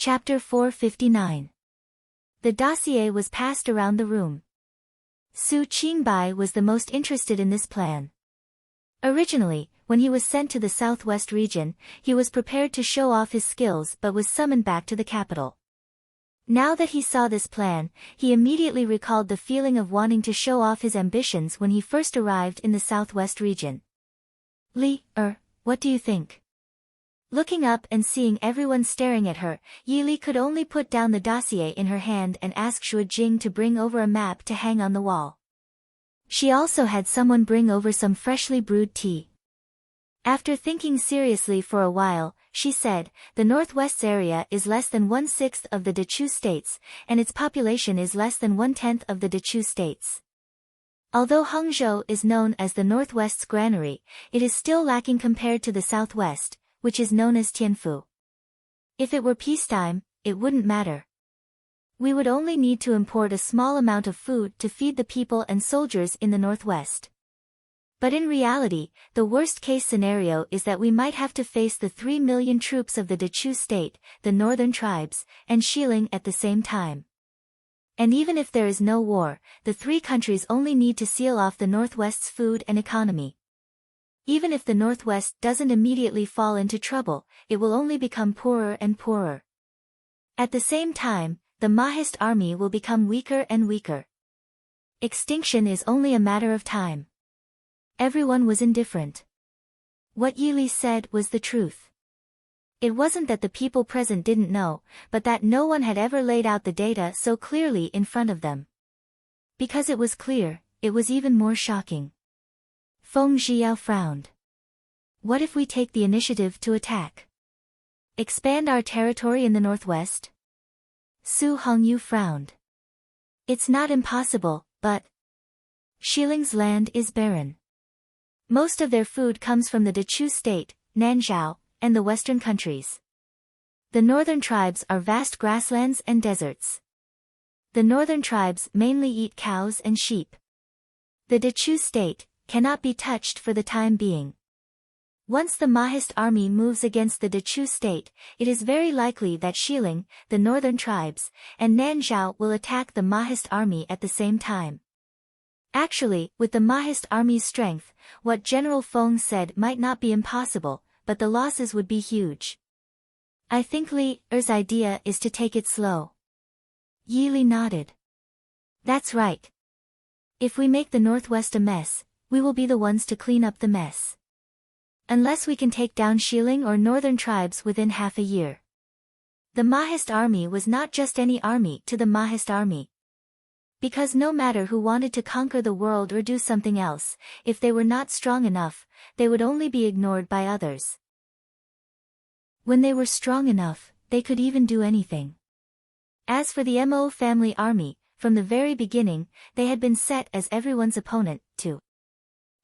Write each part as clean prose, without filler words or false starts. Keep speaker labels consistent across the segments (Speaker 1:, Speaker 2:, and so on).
Speaker 1: Chapter 459. The dossier was passed around the room. Su Qingbai was the most interested in this plan. Originally, when he was sent to the southwest region, he was prepared to show off his skills but was summoned back to the capital. Now that he saw this plan, he immediately recalled the feeling of wanting to show off his ambitions when he first arrived in the southwest region. What do you think? Looking up and seeing everyone staring at her, Yi Li could only put down the dossier in her hand and ask Shuo Jing to bring over a map to hang on the wall. She also had someone bring over some freshly brewed tea. After thinking seriously for a while, she said, the northwest area is less than 1/6 of the Dechu states, and its population is less than 1/10 of the Dechu states. Although Hangzhou is known as the northwest's granary, it is still lacking compared to the southwest, which is known as Tianfu. If it were peacetime, it wouldn't matter. We would only need to import a small amount of food to feed the people and soldiers in the northwest. But in reality, the worst-case scenario is that we might have to face the 3 million troops of the Dechu state, the northern tribes, and Xiling at the same time. And even if there is no war, the three countries only need to seal off the northwest's food and economy. Even if the northwest doesn't immediately fall into trouble, it will only become poorer and poorer. At the same time, the Mahist army will become weaker and weaker. Extinction is only a matter of time. Everyone was indifferent. What Yi Li said was the truth. It wasn't that the people present didn't know, but that no one had ever laid out the data so clearly in front of them. Because it was clear, it was even more shocking. Feng Zhiyao frowned. What if we take the initiative to attack? Expand our territory in the northwest? Su Hongyu frowned. It's not impossible, but Xiling's land is barren. Most of their food comes from the Dechu state, Nanzhao, and the western countries. The northern tribes are vast grasslands and deserts. The northern tribes mainly eat cows and sheep. The Dechu state cannot be touched for the time being. Once the Mahist army moves against the Dechu state, it is very likely that Xiling, the northern tribes, and Nanzhao will attack the Mahist army at the same time. Actually, with the Mahist army's strength, what General Feng said might not be impossible, but the losses would be huge. I think Li Er's idea is to take it slow. Yi Li nodded. That's right. If we make the northwest a mess, we will be the ones to clean up the mess. Unless we can take down Xiling or northern tribes within half a year. The Mahist army was not just any army to the Mahist army. Because no matter who wanted to conquer the world or do something else, if they were not strong enough, they would only be ignored by others. When they were strong enough, they could even do anything. As for the Mo family army, from the very beginning, they had been set as everyone's opponent, too.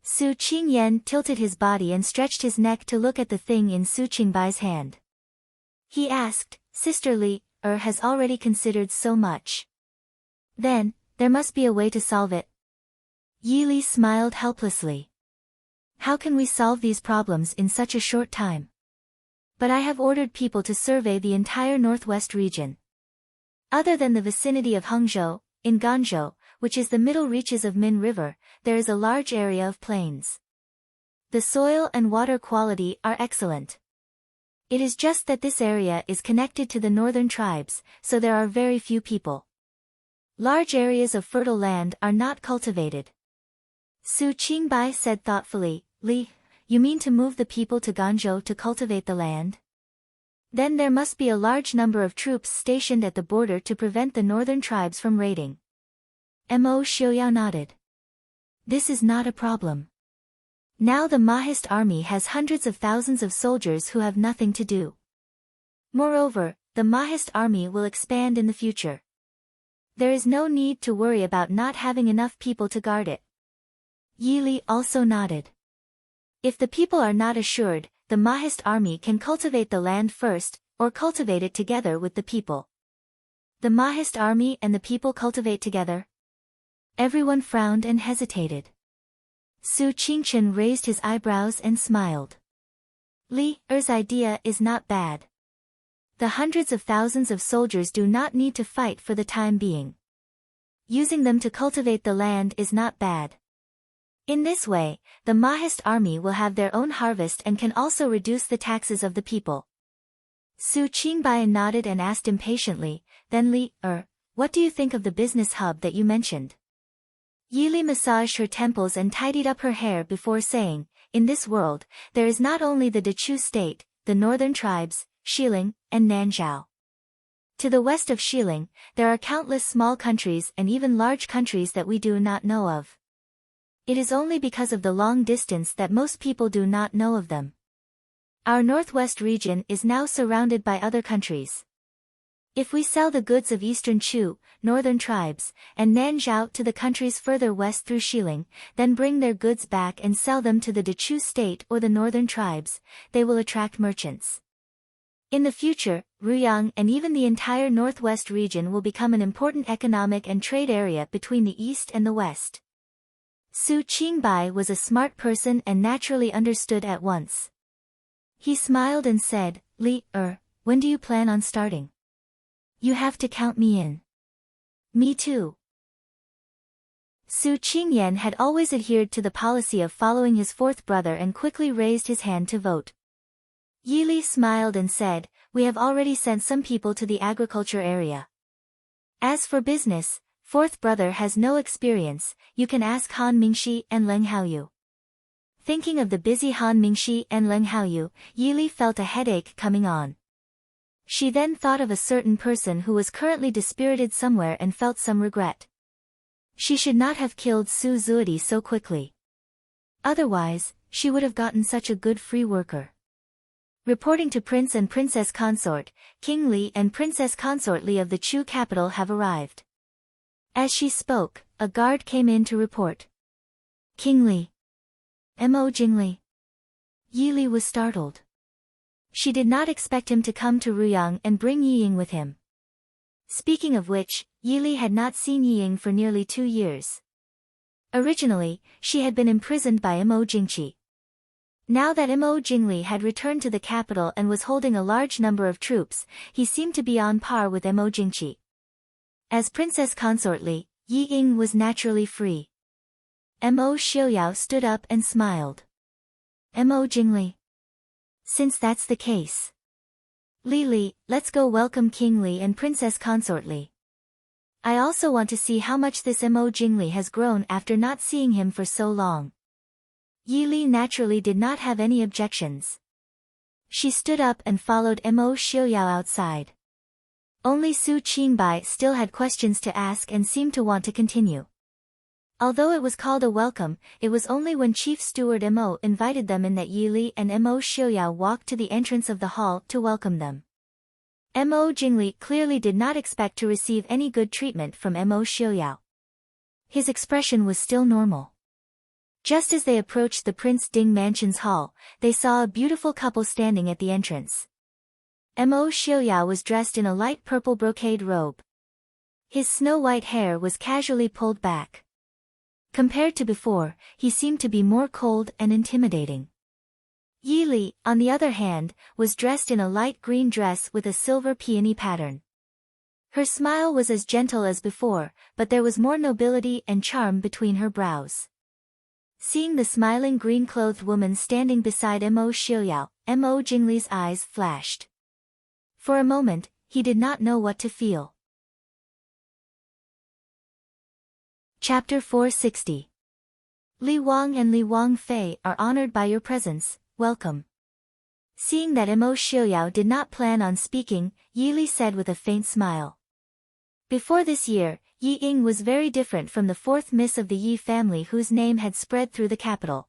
Speaker 1: Su Qingyan tilted his body and stretched his neck to look at the thing in Su Qingbai's hand. He asked, Sister Li has already considered so much. Then, there must be a way to solve it. Yi Li smiled helplessly. How can we solve these problems in such a short time? But I have ordered people to survey the entire northwest region. Other than the vicinity of Hangzhou, in Ganzhou, which is the middle reaches of Min River, there is a large area of plains. The soil and water quality are excellent. It is just that this area is connected to the northern tribes, so there are very few people. Large areas of fertile land are not cultivated. Su Qingbai said thoughtfully, Li, you mean to move the people to Ganzhou to cultivate the land? Then there must be a large number of troops stationed at the border to prevent the northern tribes from raiding. Mo Xiaoyao nodded. This is not a problem. Now the Mahist army has hundreds of thousands of soldiers who have nothing to do. Moreover, the Mahist army will expand in the future. There is no need to worry about not having enough people to guard it. Yi Li also nodded. If the people are not assured, the Mahist army can cultivate the land first, or cultivate it together with the people. The Mahist army and the people cultivate together? Everyone frowned and hesitated. Su Qingchen raised his eyebrows and smiled. Li Er's idea is not bad. The hundreds of thousands of soldiers do not need to fight for the time being. Using them to cultivate the land is not bad. In this way, the Mahist army will have their own harvest and can also reduce the taxes of the people. Su Qingbai nodded and asked impatiently, then Li, what do you think of the business hub that you mentioned? Yi Li massaged her temples and tidied up her hair before saying, in this world, there is not only the Dechu state, the northern tribes, Xiling, and Nanzhao. To the west of Xiling, there are countless small countries and even large countries that we do not know of. It is only because of the long distance that most people do not know of them. Our northwest region is now surrounded by other countries. If we sell the goods of Eastern Chu, northern tribes, and Nanzhao to the countries further west through Xiling, then bring their goods back and sell them to the Dechu state or the northern tribes, they will attract merchants. In the future, Ruyang and even the entire northwest region will become an important economic and trade area between the east and the west. Su Qingbai was a smart person and naturally understood at once. He smiled and said, Li, when do you plan on starting? You have to count me in. Me too. Su Qingyan had always adhered to the policy of following his fourth brother and quickly raised his hand to vote. Yi Li smiled and said, we have already sent some people to the agriculture area. As for business, fourth brother has no experience, you can ask Han Mingxi and Leng Haoyu. Thinking of the busy Han Mingxi and Leng Haoyu, Yi Li felt a headache coming on. She then thought of a certain person who was currently dispirited somewhere and felt some regret. She should not have killed Su Zuodi so quickly. Otherwise, she would have gotten such a good free worker. Reporting to Prince and Princess Consort, King Li and Princess Consort Li of the Chu capital have arrived. As she spoke, a guard came in to report. King Li. Mo Jingli. Yi Li was startled. She did not expect him to come to Ruyang and bring Yi Ying with him. Speaking of which, Yi Li had not seen Yi Ying for nearly 2 years. Originally, she had been imprisoned by Mo Jingqi. Now that Mo Jingli had returned to the capital and was holding a large number of troops, he seemed to be on par with Mo Jingqi. As Princess Consort Li, Yi Ying was naturally free. Mo Xiaoyao stood up and smiled. Mo Jingli. Since that's the case. Li, let's go welcome King Li and Princess Consort Li. I also want to see how much this Mo Jingli has grown after not seeing him for so long. Yi Li naturally did not have any objections. She stood up and followed Mo Xiaoyao outside. Only Su Qingbai still had questions to ask and seemed to want to continue. Although it was called a welcome, it was only when Chief Steward Mo invited them in that Yi Li and Mo Xiaoyao walked to the entrance of the hall to welcome them. Mo Jingli clearly did not expect to receive any good treatment from Mo Xiaoyao. His expression was still normal. Just as they approached the Prince Ding Mansion's hall, they saw a beautiful couple standing at the entrance. Mo Xiaoyao was dressed in a light purple brocade robe. His snow-white hair was casually pulled back. Compared to before, he seemed to be more cold and intimidating. Yi Li, on the other hand, was dressed in a light green dress with a silver peony pattern. Her smile was as gentle as before, but there was more nobility and charm between her brows. Seeing the smiling green-clothed woman standing beside Mo Xiaoyao, Mo Jingli's eyes flashed. For a moment, he did not know what to feel. Chapter 460. Li Wang and Li Wang Fei are honored by your presence, welcome. Seeing that Mo Xiaoyao did not plan on speaking, Yi Li said with a faint smile. Before this year, Yi Ying was very different from the fourth miss of the Yi family whose name had spread through the capital.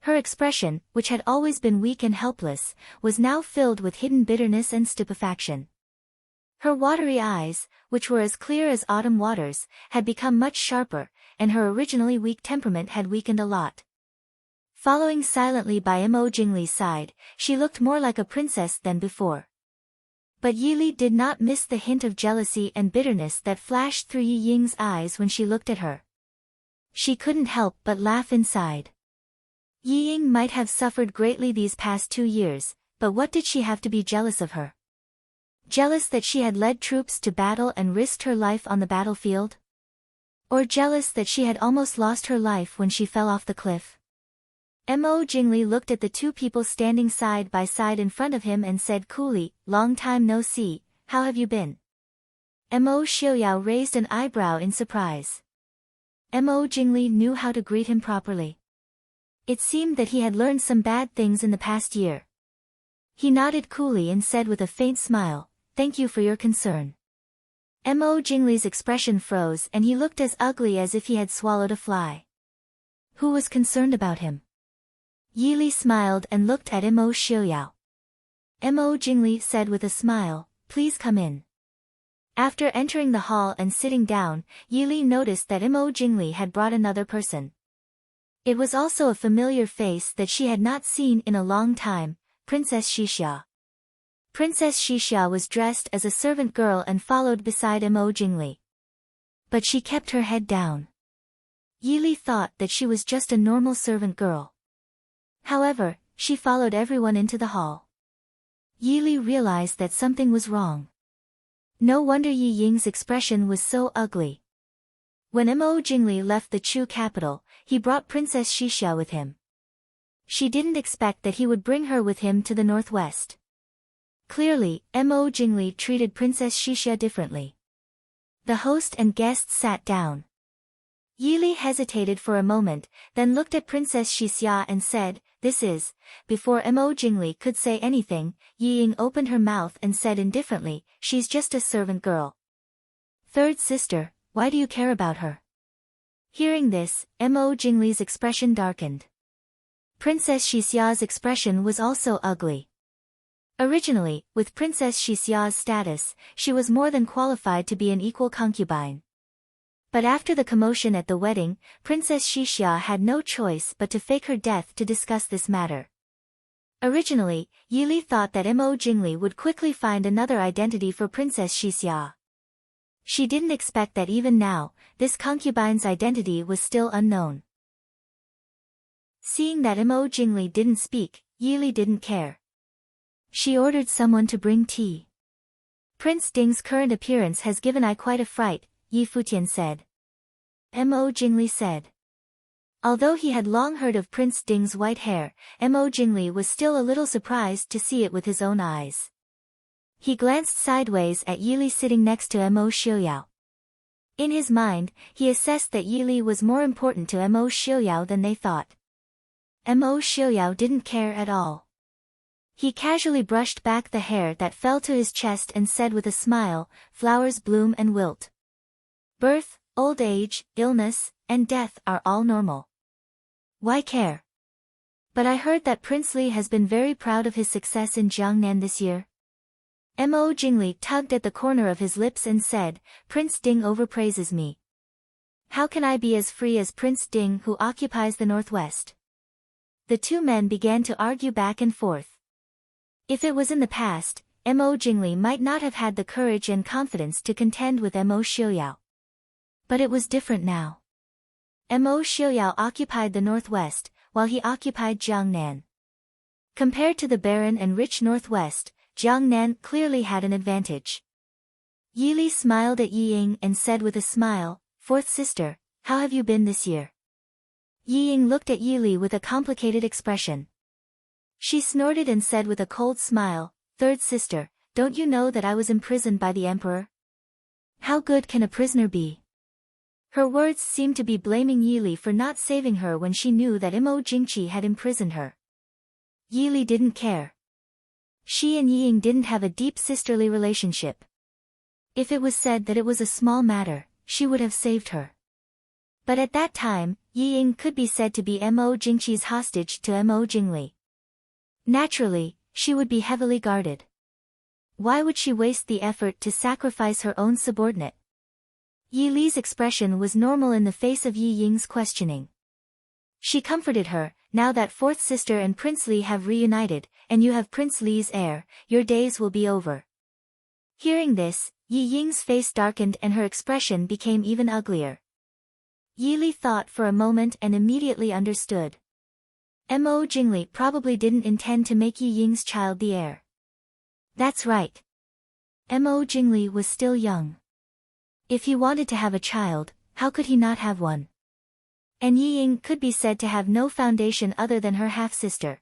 Speaker 1: Her expression, which had always been weak and helpless, was now filled with hidden bitterness and stupefaction. Her watery eyes, which were as clear as autumn waters, had become much sharper, and her originally weak temperament had weakened a lot. Following silently by Mo Jingli's side, she looked more like a princess than before. But Yi Li did not miss the hint of jealousy and bitterness that flashed through Yi Ying's eyes when she looked at her. She couldn't help but laugh inside. Yi Ying might have suffered greatly these past 2 years, but what did she have to be jealous of her? Jealous that she had led troops to battle and risked her life on the battlefield? Or jealous that she had almost lost her life when she fell off the cliff? Mo Jingli looked at the two people standing side by side in front of him and said coolly, "Long time no see, how have you been?" Mo Xiaoyao raised an eyebrow in surprise. Mo Jingli knew how to greet him properly. It seemed that he had learned some bad things in the past year. He nodded coolly and said with a faint smile, "Thank you for your concern." Mo Jingli's expression froze and he looked as ugly as if he had swallowed a fly. Who was concerned about him? Yi Li smiled and looked at Mo Xiaoyao. Mo Jingli said with a smile, "Please come in." After entering the hall and sitting down, Yi Li noticed that Mo Jingli had brought another person. It was also a familiar face that she had not seen in a long time, Princess Xixia. Princess Xixia was dressed as a servant girl and followed beside Mo Jingli. But she kept her head down. Yi Li thought that she was just a normal servant girl. However, she followed everyone into the hall. Yi Li realized that something was wrong. No wonder Yi Ying's expression was so ugly. When Mo Jingli left the Chu capital, he brought Princess Xixia with him. She didn't expect that he would bring her with him to the northwest. Clearly, Mo Jingli treated Princess Xixia differently. The host and guests sat down. Yi Li hesitated for a moment, then looked at Princess Xixia and said, "This is..." Before Mo Jingli could say anything, Yi Ying opened her mouth and said indifferently, "She's just a servant girl." "Third sister, why do you care about her?" Hearing this, Mo Jingli's expression darkened. Princess Xixia's expression was also ugly. Originally, with Princess Xixia's status, she was more than qualified to be an equal concubine. But after the commotion at the wedding, Princess Xixia had no choice but to fake her death to discuss this matter. Originally, Yi Li thought that Mo Jingli would quickly find another identity for Princess Xixia. She didn't expect that even now, this concubine's identity was still unknown. Seeing that Mo Jingli didn't speak, Yi Li didn't care. She ordered someone to bring tea. "Prince Ding's current appearance has given I quite a fright," Yi Futian said. Mo Jingli said. Although he had long heard of Prince Ding's white hair, Mo Jingli was still a little surprised to see it with his own eyes. He glanced sideways at Yi Li sitting next to Mo Xiaoyao. In his mind, he assessed that Yi Li was more important to Mo Xiaoyao than they thought. Mo Xiaoyao didn't care at all. He casually brushed back the hair that fell to his chest and said with a smile, "Flowers bloom and wilt. Birth, old age, illness, and death are all normal. Why care? But I heard that Prince Li has been very proud of his success in Jiangnan this year." Mo Jingli tugged at the corner of his lips and said, "Prince Ding overpraises me. How can I be as free as Prince Ding who occupies the northwest?" The two men began to argue back and forth. If it was in the past, Mo Jingli might not have had the courage and confidence to contend with Mo Xiaoyao. But it was different now. Mo Xiaoyao occupied the northwest, while he occupied Jiangnan. Compared to the barren and rich northwest, Jiangnan clearly had an advantage. Yi Li smiled at Yi Ying and said with a smile, "Fourth sister, how have you been this year?" Yi Ying looked at Yi Li with a complicated expression. She snorted and said with a cold smile, "Third sister, don't you know that I was imprisoned by the emperor? How good can a prisoner be?" Her words seemed to be blaming Yi Li for not saving her when she knew that Mo Jingqi had imprisoned her. Yi Li didn't care. She and Yi Ying didn't have a deep sisterly relationship. If it was said that it was a small matter, she would have saved her. But at that time, Yi Ying could be said to be Mo Jingqi's hostage to Mo Jingli. Naturally, she would be heavily guarded. Why would she waste the effort to sacrifice her own subordinate? Yi Li's expression was normal in the face of Yi Ying's questioning. She comforted her, "Now that fourth sister and Prince Li have reunited, and you have Prince Li's heir, your days will be over." Hearing this, Yi Ying's face darkened and her expression became even uglier. Yi Li thought for a moment and immediately understood. Mo Jingli probably didn't intend to make Yi Ying's child the heir. That's right. Mo Jingli was still young. If he wanted to have a child, how could he not have one? And Yi Ying could be said to have no foundation other than her half-sister.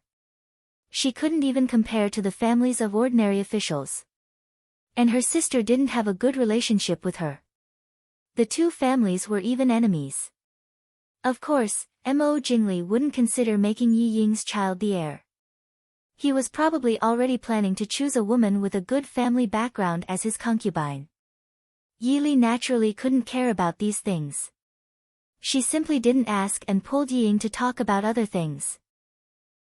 Speaker 1: She couldn't even compare to the families of ordinary officials. And her sister didn't have a good relationship with her. The two families were even enemies. Of course, Mo Jingli wouldn't consider making Yi Ying's child the heir. He was probably already planning to choose a woman with a good family background as his concubine. Yi Li naturally couldn't care about these things. She simply didn't ask and pulled Yi Ying to talk about other things.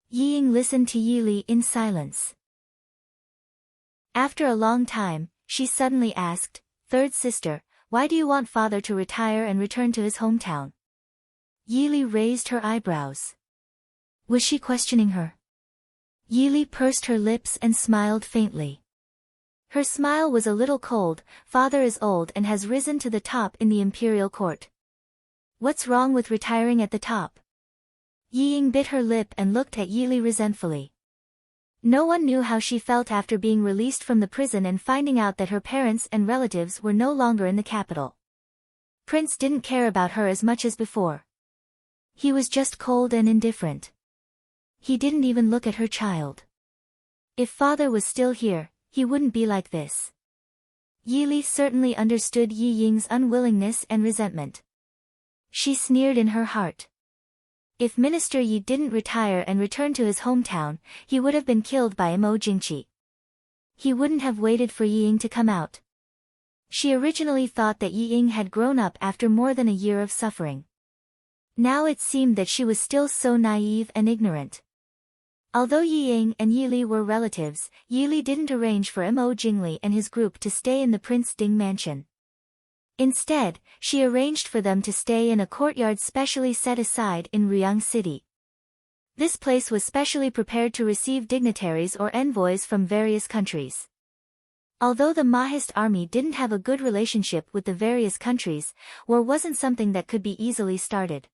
Speaker 1: Yi Ying listened to Yi Li in silence. After a long time, she suddenly asked, "Third sister, why do you want father to retire and return to his hometown?" Yi Li raised her eyebrows. Was she questioning her? Yi Li pursed her lips and smiled faintly. Her smile was a little cold. Father is old and has risen to the top in the imperial court. What's wrong with retiring at the top? Yi Ying bit her lip and looked at Yi Li resentfully. No one knew how she felt after being released from the prison and finding out that her parents and relatives were no longer in the capital. Prince didn't care about her as much as before. He was just cold and indifferent. He didn't even look at her child. If father was still here, he wouldn't be like this. Yi Li certainly understood Yi Ying's unwillingness and resentment. She sneered in her heart. If Minister Yi didn't retire and return to his hometown, he would have been killed by Mo Jingqi. He wouldn't have waited for Yi Ying to come out. She originally thought that Yi Ying had grown up after more than a year of suffering. Now it seemed that she was still so naive and ignorant. Although Yi Ying and Yi Li were relatives, Yi Li didn't arrange for Mo Jingli and his group to stay in the Prince Ding mansion. Instead, she arranged for them to stay in a courtyard specially set aside in Ruyang City. This place was specially prepared to receive dignitaries or envoys from various countries. Although the Mahist army didn't have a good relationship with the various countries, war wasn't something that could be easily started.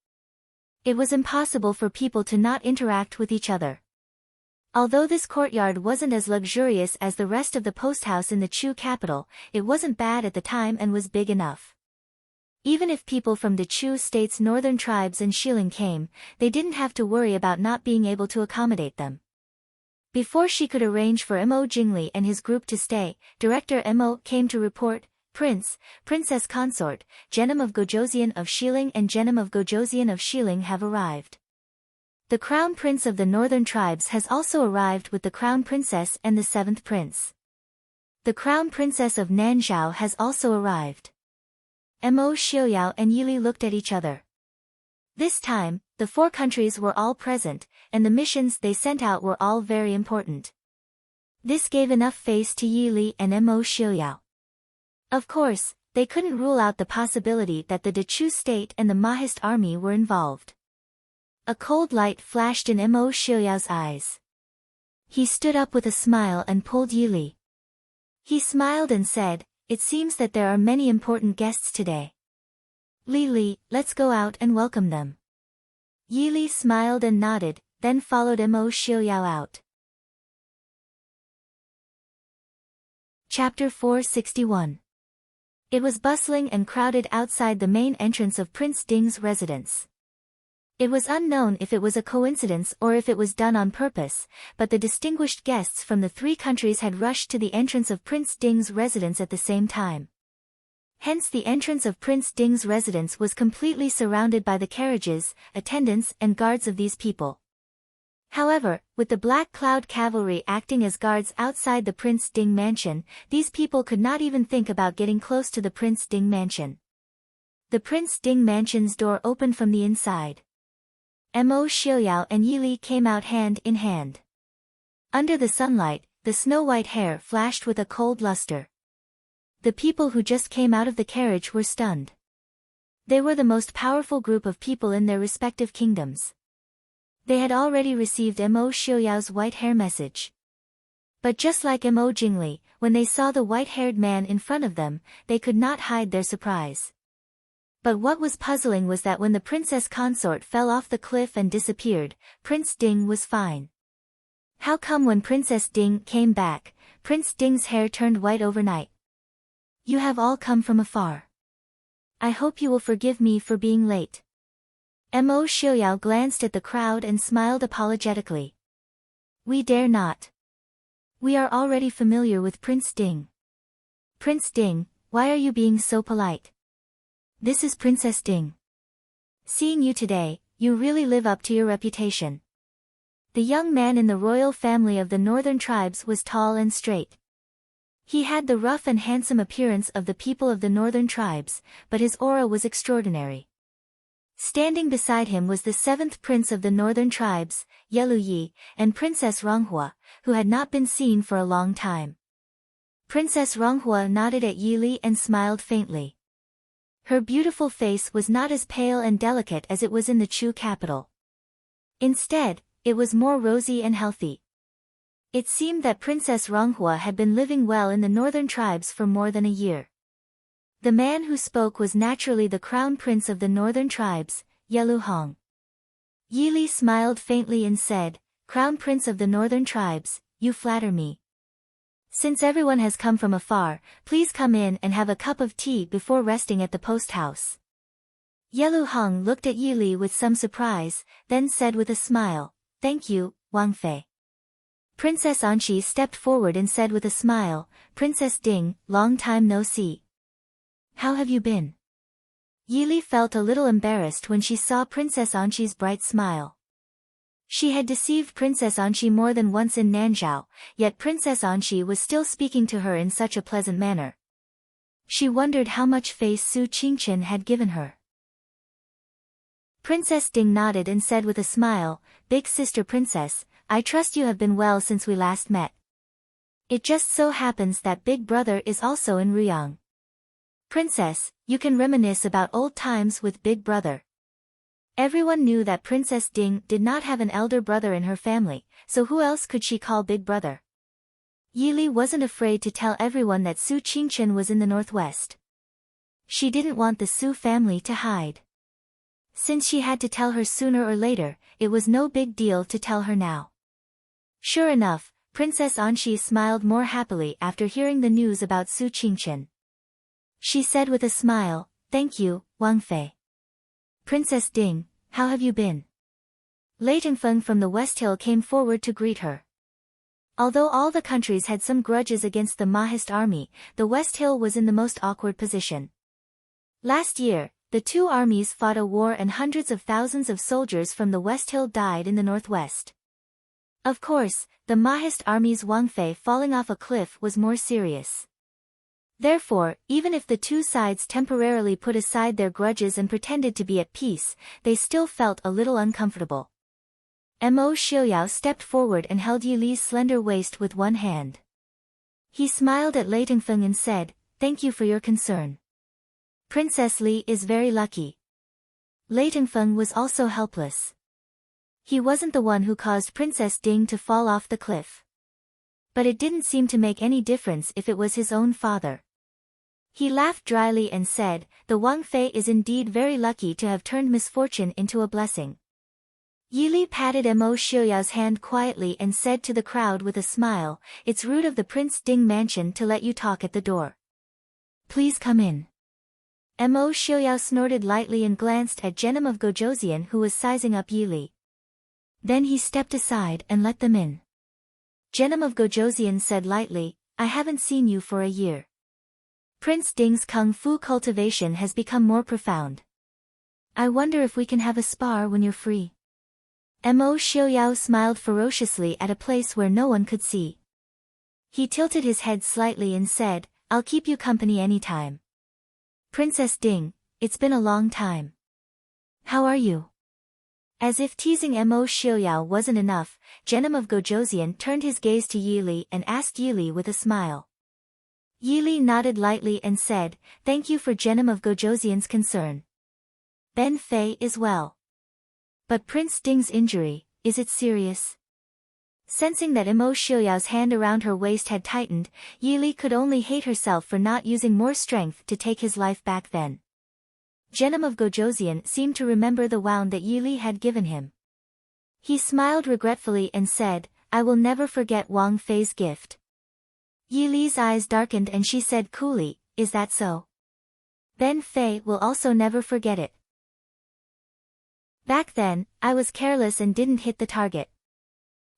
Speaker 1: It was impossible for people to not interact with each other. Although this courtyard wasn't as luxurious as the rest of the post house in the Chu capital, it wasn't bad at the time and was big enough. Even if people from the Chu state's northern tribes and Shilin came, they didn't have to worry about not being able to accommodate them. Before she could arrange for Mo Jingli and his group to stay, Director Mo came to report, "Prince, Princess Consort, Genom of Gojoseon of Shiling and Genom of Gojoseon of Shiling have arrived. The Crown Prince of the Northern Tribes has also arrived with the Crown Princess and the 7th Prince. The Crown Princess of Nanzhao has also arrived." Mo Xiaoyao and Yi Li looked at each other. This time, the 4 countries were all present, and the missions they sent out were all very important. This gave enough face to Yi Li and Mo Xiaoyao. Of course, they couldn't rule out the possibility that the Dechu state and the Mahist army were involved. A cold light flashed in Mo Xiaoyao's eyes. He stood up with a smile and pulled Yi Li. He smiled and said, "It seems that there are many important guests today. Li Li, let's go out and welcome them." Yi Li smiled and nodded, then followed Mo Xiaoyao out. Chapter 461. It was bustling and crowded outside the main entrance of Prince Ding's residence. It was unknown if it was a coincidence or if it was done on purpose, but the distinguished guests from the 3 countries had rushed to the entrance of Prince Ding's residence at the same time. Hence the entrance of Prince Ding's residence was completely surrounded by the carriages, attendants and guards of these people. However, with the Black Cloud Cavalry acting as guards outside the Prince Ding mansion, these people could not even think about getting close to the Prince Ding mansion. The Prince Ding mansion's door opened from the inside. Mo Xiaoyao and Yi Li came out hand in hand. Under the sunlight, the snow-white hair flashed with a cold luster. The people who just came out of the carriage were stunned. They were the most powerful group of people in their respective kingdoms. They had already received Mo Xiaoyao's white hair message. But just like Mo Jingli, when they saw the white-haired man in front of them, they could not hide their surprise. But what was puzzling was that when the princess consort fell off the cliff and disappeared, Prince Ding was fine. How come when Princess Ding came back, Prince Ding's hair turned white overnight? You have all come from afar. I hope you will forgive me for being late. Mo Xiaoyao glanced at the crowd and smiled apologetically. We dare not. We are already familiar with Prince Ding. Prince Ding, why are you being so polite? This is Princess Ding. Seeing you today, you really live up to your reputation. The young man in the royal family of the northern tribes was tall and straight. He had the rough and handsome appearance of the people of the northern tribes, but his aura was extraordinary. Standing beside him was the seventh prince of the northern tribes, Yelu Yi, and Princess Ronghua, who had not been seen for a long time. Princess Ronghua nodded at Yili and smiled faintly. Her beautiful face was not as pale and delicate as it was in the Chu capital. Instead, it was more rosy and healthy. It seemed that Princess Ronghua had been living well in the northern tribes for more than a year. The man who spoke was naturally the crown prince of the northern tribes, Yelu Hong. Yili smiled faintly and said, Crown prince of the northern tribes, you flatter me. Since everyone has come from afar, please come in and have a cup of tea before resting at the post house. Yelu Hong looked at Yili with some surprise, then said with a smile, Thank you, Wang Fei. Princess Anqi stepped forward and said with a smile, Princess Ding, long time no see. How have you been? Yili felt a little embarrassed when she saw Princess Anqi's bright smile. She had deceived Princess Anqi more than once in Nanzhao, yet Princess Anqi was still speaking to her in such a pleasant manner. She wondered how much face Su Qingchen had given her. Princess Ding nodded and said with a smile, Big sister princess, I trust you have been well since we last met. It just so happens that big brother is also in Ruyang. Princess, you can reminisce about old times with big brother. Everyone knew that Princess Ding did not have an elder brother in her family, so who else could she call big brother? Yili wasn't afraid to tell everyone that Su Qingchen was in the northwest. She didn't want the Su family to hide. Since she had to tell her sooner or later, it was no big deal to tell her now. Sure enough, Princess Anqi smiled more happily after hearing the news about Su Qingchen. She said with a smile, Thank you, Wang Fei. Princess Ding, how have you been? Lei Tengfeng from the West Hill came forward to greet her. Although all the countries had some grudges against the Mahist army, the West Hill was in the most awkward position. Last year, the two armies fought a war and hundreds of thousands of soldiers from the West Hill died in the northwest. Of course, the Mahist army's Wang Fei falling off a cliff was more serious. Therefore, even if the two sides temporarily put aside their grudges and pretended to be at peace, they still felt a little uncomfortable. Mo Xiaoyao stepped forward and held Yili's slender waist with one hand. He smiled at Lei Tengfeng and said, Thank you for your concern. Princess Li is very lucky. Lei Tengfeng was also helpless. He wasn't the one who caused Princess Ding to fall off the cliff. But it didn't seem to make any difference if it was his own father. He laughed dryly and said, The Wang Fei is indeed very lucky to have turned misfortune into a blessing. Yili patted Mo Xiaoyao's hand quietly and said to the crowd with a smile, It's rude of the Prince Ding mansion to let you talk at the door. Please come in. Mo Xiaoyao snorted lightly and glanced at Genom of Gojoseon who was sizing up Yili. Then he stepped aside and let them in. Genom of Gojoseon said lightly, I haven't seen you for a year. Prince Ding's kung fu cultivation has become more profound. I wonder if we can have a spar when you're free. Mo Xiaoyao smiled ferociously at a place where no one could see. He tilted his head slightly and said, I'll keep you company anytime. Princess Ding, it's been a long time. How are you? As if teasing Mo Xiaoyao wasn't enough, Genom of Gojoseon turned his gaze to Yili and asked Yili with a smile. Yili nodded lightly and said, Thank you for Genom of Gojoseon's concern. Ben Fei is well. But Prince Ding's injury, is it serious? Sensing that Mo Xiaoyao's hand around her waist had tightened, Yili could only hate herself for not using more strength to take his life back then. Genom of Gojoseon seemed to remember the wound that Yili had given him. He smiled regretfully and said, I will never forget Wang Fei's gift. Yili's eyes darkened and she said coolly, is that so? Then Fei will also never forget it. Back then, I was careless and didn't hit the target.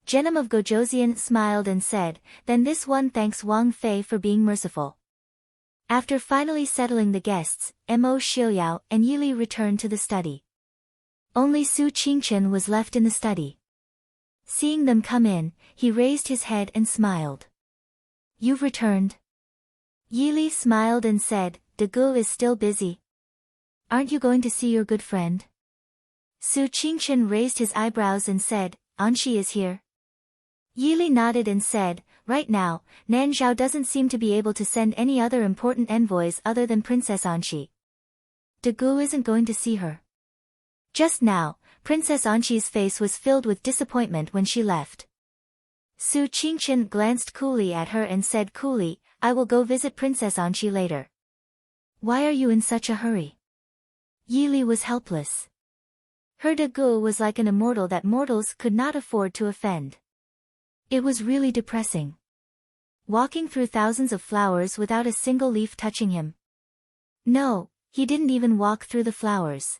Speaker 1: Genom of Gojosian smiled and said, then this one thanks Wang Fei for being merciful. After finally settling the guests, Mo Xiaoyao and Yili returned to the study. Only Su Qingchen was left in the study. Seeing them come in, he raised his head and smiled. You've returned? Yili smiled and said, De Gu is still busy. Aren't you going to see your good friend? Su Qingchen raised his eyebrows and said, Anxi is here. Yili nodded and said, right now, Nanzhao doesn't seem to be able to send any other important envoys other than Princess Anxi. De Gu isn't going to see her. Just now, Princess Anxi's face was filled with disappointment when she left. Su Qingchen glanced coolly at her and said coolly, I will go visit Princess Anxi later. Why are you in such a hurry? Yili was helpless. Her De Gu was like an immortal that mortals could not afford to offend. It was really depressing. Walking through thousands of flowers without a single leaf touching him. No, he didn't even walk through the flowers.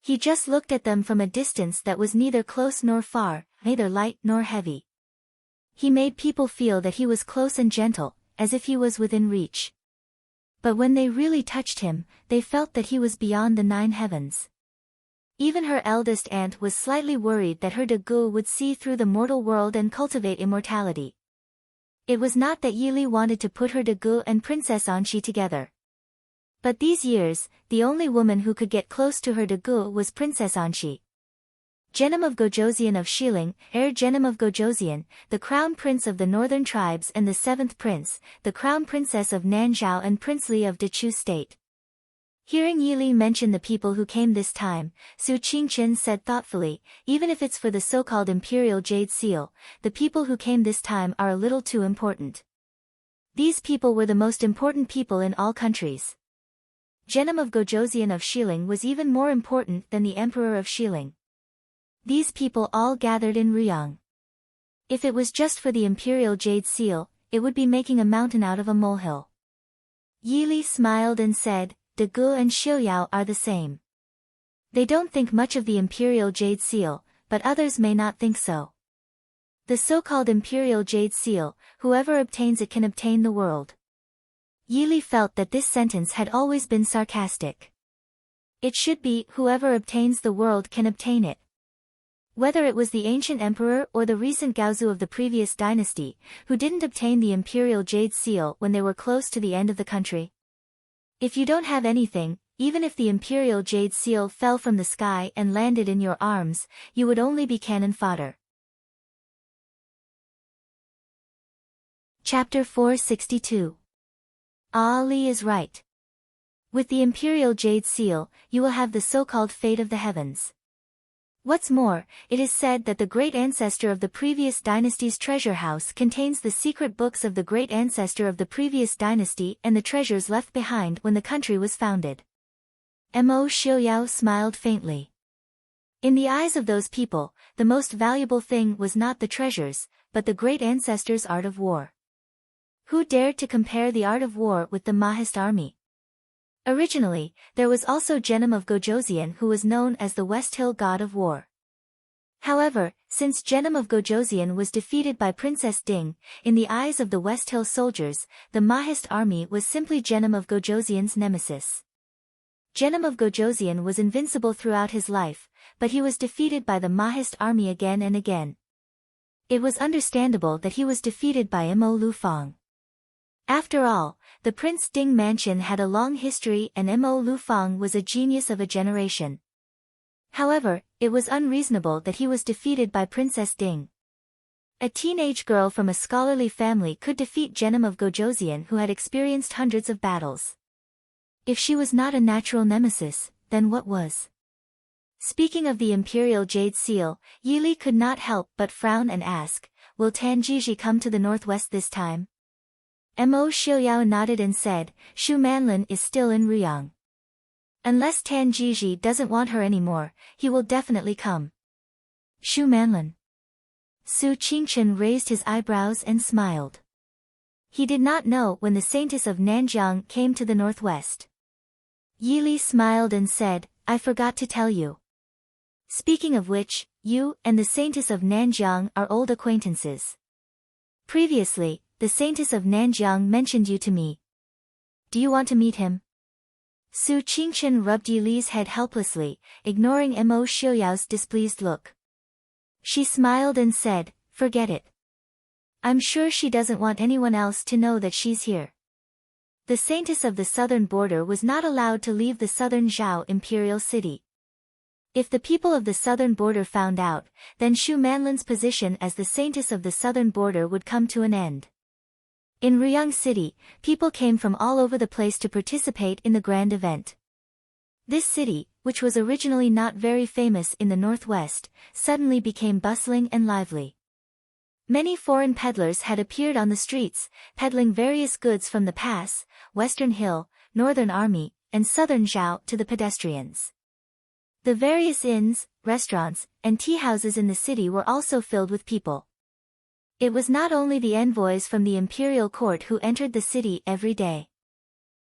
Speaker 1: He just looked at them from a distance that was neither close nor far, neither light nor heavy. He made people feel that he was close and gentle, as if he was within reach. But when they really touched him, they felt that he was beyond the 9 heavens. Even her eldest aunt was slightly worried that her De Gu would see through the mortal world and cultivate immortality. It was not that Yili wanted to put her De Gu and Princess Anxi together. But these years, the only woman who could get close to her De Gu was Princess Anxi. Genom of Gojosian of Xiling, heir Genom of Gojosian, the crown prince of the northern tribes and the 7th prince, the crown princess of Nanzhao and Prince Li of Dechu state. Hearing Yili mention the people who came this time, Su Qingchen said thoughtfully, even if it's for the so-called Imperial Jade Seal, the people who came this time are a little too important. These people were the most important people in all countries. Genom of Gojosian of Xiling was even more important than the Emperor of Xiling. These people all gathered in Ruyang. If it was just for the Imperial Jade Seal, it would be making a mountain out of a molehill. Yili smiled and said, De Gu and Xiaoyao are the same. They don't think much of the Imperial Jade Seal, but others may not think so. The so-called Imperial Jade Seal, whoever obtains it can obtain the world. Yili felt that this sentence had always been sarcastic. It should be, whoever obtains the world can obtain it. Whether it was the ancient emperor or the recent Gaozu of the previous dynasty, who didn't obtain the Imperial Jade Seal when they were close to the end of the country. If you don't have anything, even if the Imperial Jade Seal fell from the sky and landed in your arms, you would only be cannon fodder. Chapter 462. Ali is right. With the Imperial Jade Seal, you will have the so-called fate of the heavens. What's more, it is said that the great ancestor of the previous dynasty's treasure house contains the secret books of the great ancestor of the previous dynasty and the treasures left behind when the country was founded. Mo Xiaoyao smiled faintly. In the eyes of those people, the most valuable thing was not the treasures, but the great ancestor's art of war. Who dared to compare the art of war with the Mahist army? Originally, there was also Genom of Gojosian who was known as the West Hill god of war. However, since Genom of Gojosian was defeated by Princess Ding, in the eyes of the West Hill soldiers, the Mahist army was simply Genom of Gojosian's nemesis. Genom of Gojosian was invincible throughout his life, but he was defeated by the Mahist army again and again. It was understandable that he was defeated by Mo Lufang. After all, the Prince Ding mansion had a long history and Mo Lufang was a genius of a generation. However, it was unreasonable that he was defeated by Princess Ding. A teenage girl from a scholarly family could defeat Genom of Gojosian who had experienced hundreds of battles. If she was not a natural nemesis, then what was? Speaking of the Imperial Jade Seal, Yili could not help but frown and ask, will Tanjiji come to the northwest this time? Mo Xiaoyao nodded and said, Shu Manlin is still in Ruyang. Unless Tanjiji doesn't want her anymore, he will definitely come. Shu Manlin. Su Qingchen raised his eyebrows and smiled. He did not know when the Saintess of Nanjiang came to the northwest. Yi Li smiled and said, I forgot to tell you. Speaking of which, you and the Saintess of Nanjiang are old acquaintances. Previously, the Saintess of Nanjiang mentioned you to me. Do you want to meet him? Su Qingchen rubbed Yi Li's head helplessly, ignoring Mo Xiuyao's displeased look. She smiled and said, forget it. I'm sure she doesn't want anyone else to know that she's here. The Saintess of the southern border was not allowed to leave the southern Zhao imperial city. If the people of the southern border found out, then Shu Manlin's position as the Saintess of the southern border would come to an end. In Ruyang City, people came from all over the place to participate in the grand event. This city, which was originally not very famous in the northwest, suddenly became bustling and lively. Many foreign peddlers had appeared on the streets, peddling various goods from the pass, Western Hill, Northern Army, and Southern Zhao to the pedestrians. The various inns, restaurants, and tea houses in the city were also filled with people. It was not only the envoys from the imperial court who entered the city every day.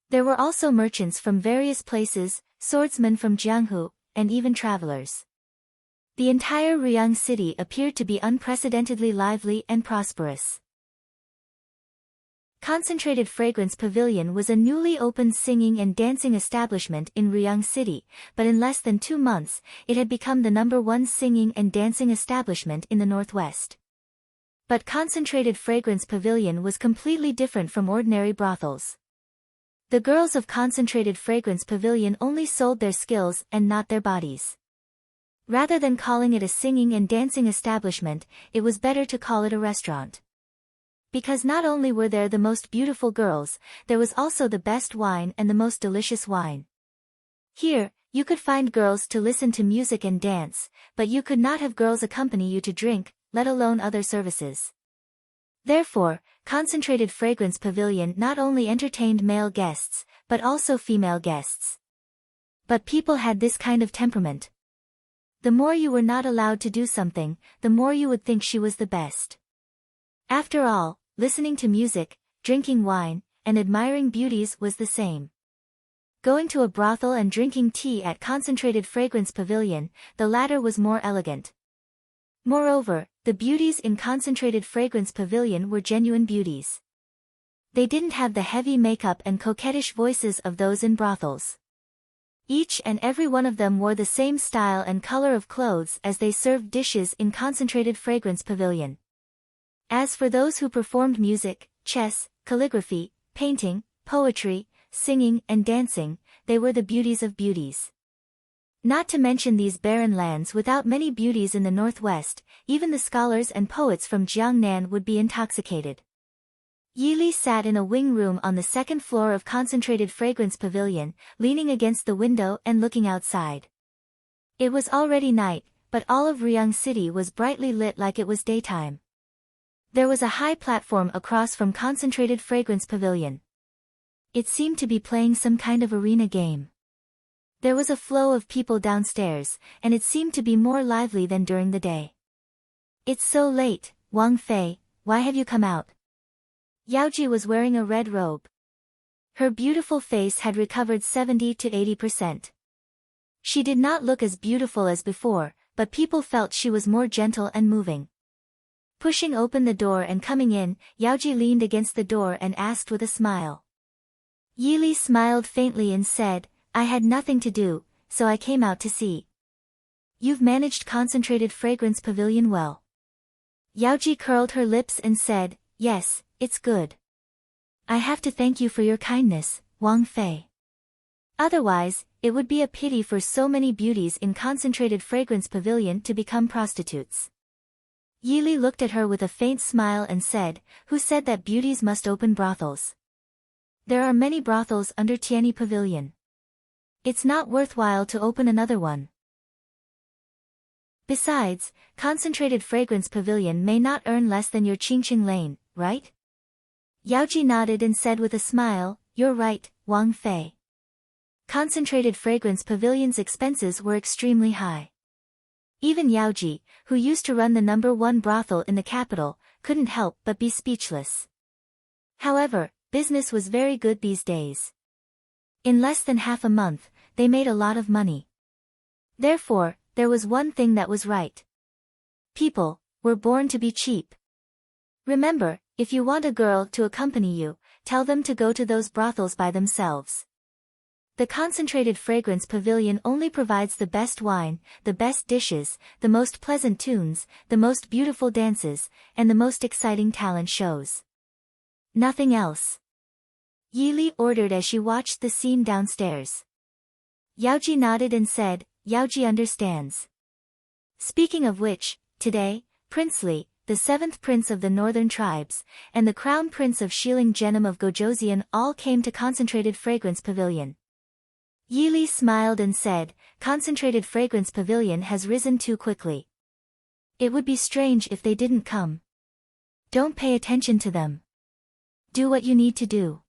Speaker 1: There were also merchants from various places, swordsmen from Jianghu, and even travelers. The entire Ruyang city appeared to be unprecedentedly lively and prosperous. Concentrated Fragrance Pavilion was a newly opened singing and dancing establishment in Ruyang City, but in less than 2 months, it had become the #1 singing and dancing establishment in the Northwest. But Concentrated Fragrance Pavilion was completely different from ordinary brothels. The girls of Concentrated Fragrance Pavilion only sold their skills and not their bodies. Rather than calling it a singing and dancing establishment, it was better to call it a restaurant. Because not only were there the most beautiful girls, there was also the best wine and the most delicious wine. Here, you could find girls to listen to music and dance, but you could not have girls accompany you to drink, let alone other services. Therefore, Concentrated Fragrance Pavilion not only entertained male guests, but also female guests. But people had this kind of temperament. The more you were not allowed to do something, the more you would think she was the best. After all, listening to music, drinking wine, and admiring beauties was the same. Going to a brothel and drinking tea at Concentrated Fragrance Pavilion, the latter was more elegant. Moreover, the beauties in Concentrated Fragrance Pavilion were genuine beauties. They didn't have the heavy makeup and coquettish voices of those in brothels. Each and every one of them wore the same style and color of clothes as they served dishes in Concentrated Fragrance Pavilion. As for those who performed music, chess, calligraphy, painting, poetry, singing and dancing, they were the beauties of beauties. Not to mention these barren lands without many beauties in the northwest, even the scholars and poets from Jiangnan would be intoxicated. Yi Li sat in a wing room on the second floor of Concentrated Fragrance Pavilion, leaning against the window and looking outside. It was already night, but all of Ruyang City was brightly lit like it was daytime. There was a high platform across from Concentrated Fragrance Pavilion. It seemed to be playing some kind of arena game. There was a flow of people downstairs, and it seemed to be more lively than during the day. It's so late, Wang Fei, why have you come out? Yaoji was wearing a red robe. Her beautiful face had recovered 70 to 80%. She did not look as beautiful as before, but people felt she was more gentle and moving. Pushing open the door and coming in, Yaoji leaned against the door and asked with a smile. Yi Li smiled faintly and said, I had nothing to do, so I came out to see. You've managed Concentrated Fragrance Pavilion well. Yaoji curled her lips and said, yes, it's good. I have to thank you for your kindness, Wang Fei. Otherwise, it would be a pity for so many beauties in Concentrated Fragrance Pavilion to become prostitutes. Yi Li looked at her with a faint smile and said, who said that beauties must open brothels? There are many brothels under Tianyi Pavilion. It's not worthwhile to open another one. Besides, Concentrated Fragrance Pavilion may not earn less than your Qingqing Lane, right? Yaoji nodded and said with a smile, you're right, Wang Fei. Concentrated Fragrance Pavilion's expenses were extremely high. Even Yaoji, who used to run the #1 brothel in the capital, couldn't help but be speechless. However, business was very good these days. In less than half a month, they made a lot of money. Therefore, there was one thing that was right. People were born to be cheap. Remember, if you want a girl to accompany you, tell them to go to those brothels by themselves. The concentrated fragrance pavilion only provides the best wine, the best dishes, the most pleasant tunes, the most beautiful dances, and the most exciting talent shows. Nothing else. Yili ordered as she watched the scene downstairs. Yaoji nodded and said, Yaoji understands. Speaking of which, today, Prince Li, the 7th prince of the northern tribes, and the crown prince of Shiling Genom of Gojoseon all came to concentrated fragrance pavilion. Yili smiled and said, Concentrated fragrance pavilion has risen too quickly. It would be strange if they didn't come. Don't pay attention to them. Do what you need to do.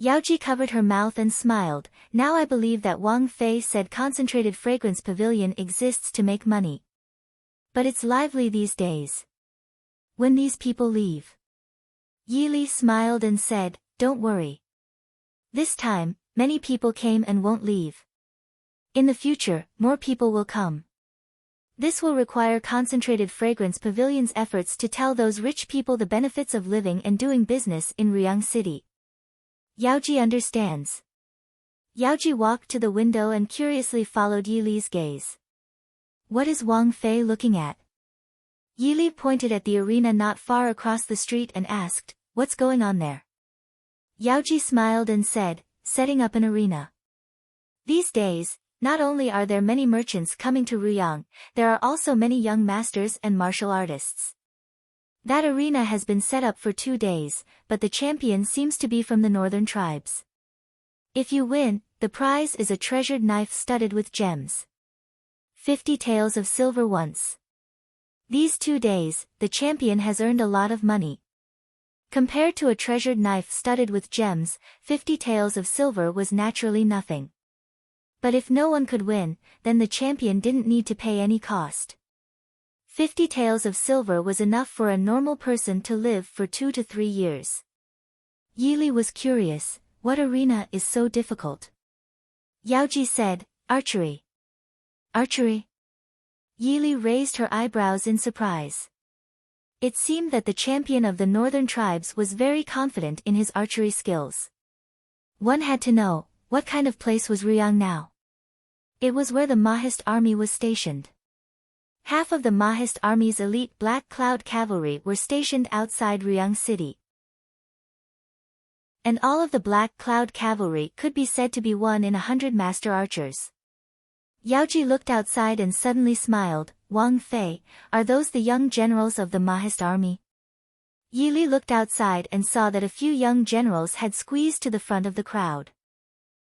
Speaker 1: Yaoji covered her mouth and smiled. Now I believe that Wang Fei said concentrated fragrance pavilion exists to make money. But it's lively these days. When these people leave. Yili smiled and said, Don't worry. This time, many people came and won't leave. In the future, more people will come. This will require concentrated fragrance pavilion's efforts to tell those rich people the benefits of living and doing business in Ryang City. Yaoji understands. Yaoji walked to the window and curiously followed Yili's gaze. What is Wang Fei looking at? Yili pointed at the arena not far across the street and asked, What's going on there? Yaoji smiled and said, Setting up an arena. These days, not only are there many merchants coming to Ruyang, there are also many young masters and martial artists. That arena has been set up for 2 days, but the champion seems to be from the northern tribes. If you win, the prize is a treasured knife studded with gems. 50 taels of silver once. These 2 days, the champion has earned a lot of money. Compared to a treasured knife studded with gems, 50 taels of silver was naturally nothing. But if no one could win, then the champion didn't need to pay any cost. 50 taels of silver was enough for a normal person to live for 2 to 3 years. Yili was curious, what arena is so difficult? Yaoji said, Archery. Archery? Yili raised her eyebrows in surprise. It seemed that the champion of the northern tribes was very confident in his archery skills. One had to know, what kind of place was Ryang now? It was where the Mahist army was stationed. Half of the Mahist army's elite Black Cloud cavalry were stationed outside Ryang City. And all of the Black Cloud cavalry could be said to be 1 in 100 master archers. Yaoji looked outside and suddenly smiled, Wang Fei, are those the young generals of the Mahist army? Yili looked outside and saw that a few young generals had squeezed to the front of the crowd.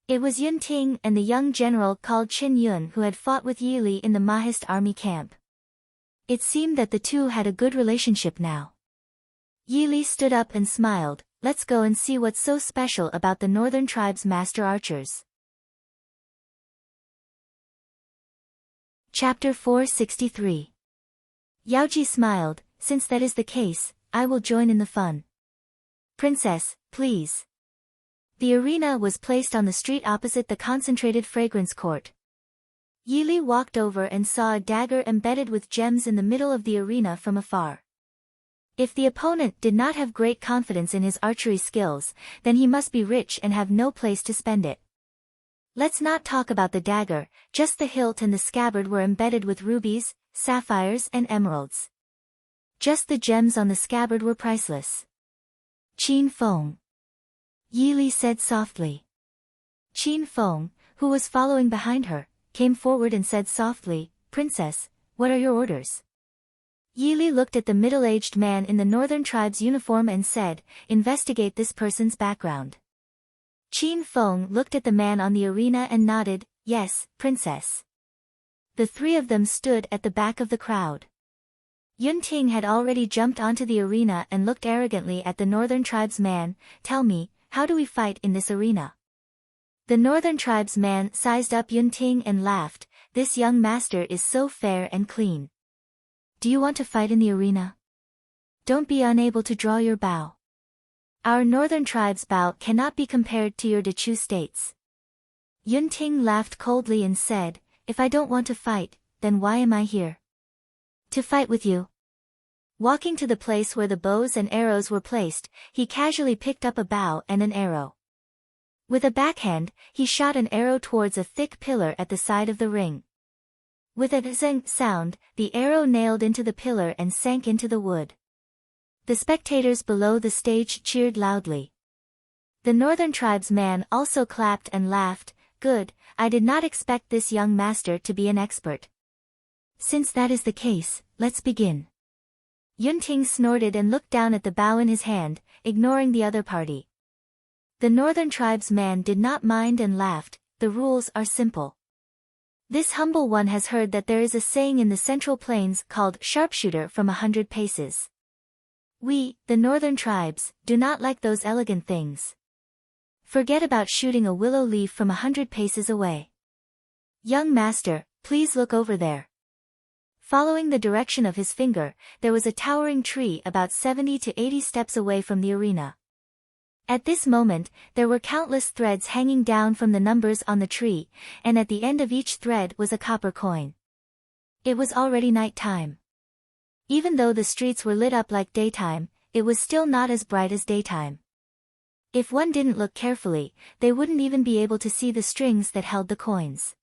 Speaker 1: It was Yun Ting and the young general called Qin Yun who had fought with Yili in the Mahist army camp. It seemed that the two had a good relationship now. Yili stood up and smiled, let's go and see what's so special about the northern tribe's master archers. Chapter 463. Yaoji smiled, since that is the case, I will join in the fun. Princess, please. The arena was placed on the street opposite the concentrated fragrance court. Yili walked over and saw a dagger embedded with gems in the middle of the arena from afar. If the opponent did not have great confidence in his archery skills, then he must be rich and have no place to spend it. Let's not talk about the dagger, just the hilt and the scabbard were embedded with rubies, sapphires and emeralds. Just the gems on the scabbard were priceless. Qin Feng. Yili said softly. Qin Feng, who was following behind her, came forward and said softly, Princess, what are your orders? Yili looked at the middle-aged man in the northern tribe's uniform and said, investigate this person's background. Qin Feng looked at the man on the arena and nodded, yes, princess. The 3 of them stood at the back of the crowd. Yun Ting had already jumped onto the arena and looked arrogantly at the northern tribe's man, tell me, how do we fight in this arena? The northern tribe's man sized up Yun Ting and laughed, this young master is so fair and clean. Do you want to fight in the arena? Don't be unable to draw your bow. Our northern tribes' bow cannot be compared to your Dechu states. Yunting laughed coldly and said, if I don't want to fight, then why am I here? To fight with you. Walking to the place where the bows and arrows were placed, he casually picked up a bow and an arrow. With a backhand, he shot an arrow towards a thick pillar at the side of the ring. With a zing sound, the arrow nailed into the pillar and sank into the wood. The spectators below the stage cheered loudly. The northern tribesman also clapped and laughed. Good, I did not expect this young master to be an expert. Since that is the case, let's begin. Yunting snorted and looked down at the bow in his hand, ignoring the other party. The northern tribesman did not mind and laughed. The rules are simple. This humble one has heard that there is a saying in the Central Plains called sharpshooter from 100 paces. We, the northern tribes, do not like those elegant things. Forget about shooting a willow leaf from 100 paces away. Young master, please look over there. Following the direction of his finger, there was a towering tree about 70 to 80 steps away from the arena. At this moment, there were countless threads hanging down from the numbers on the tree, and at the end of each thread was a copper coin. It was already night time. Even though the streets were lit up like daytime, it was still not as bright as daytime. If one didn't look carefully, they wouldn't even be able to see the strings that held the coins.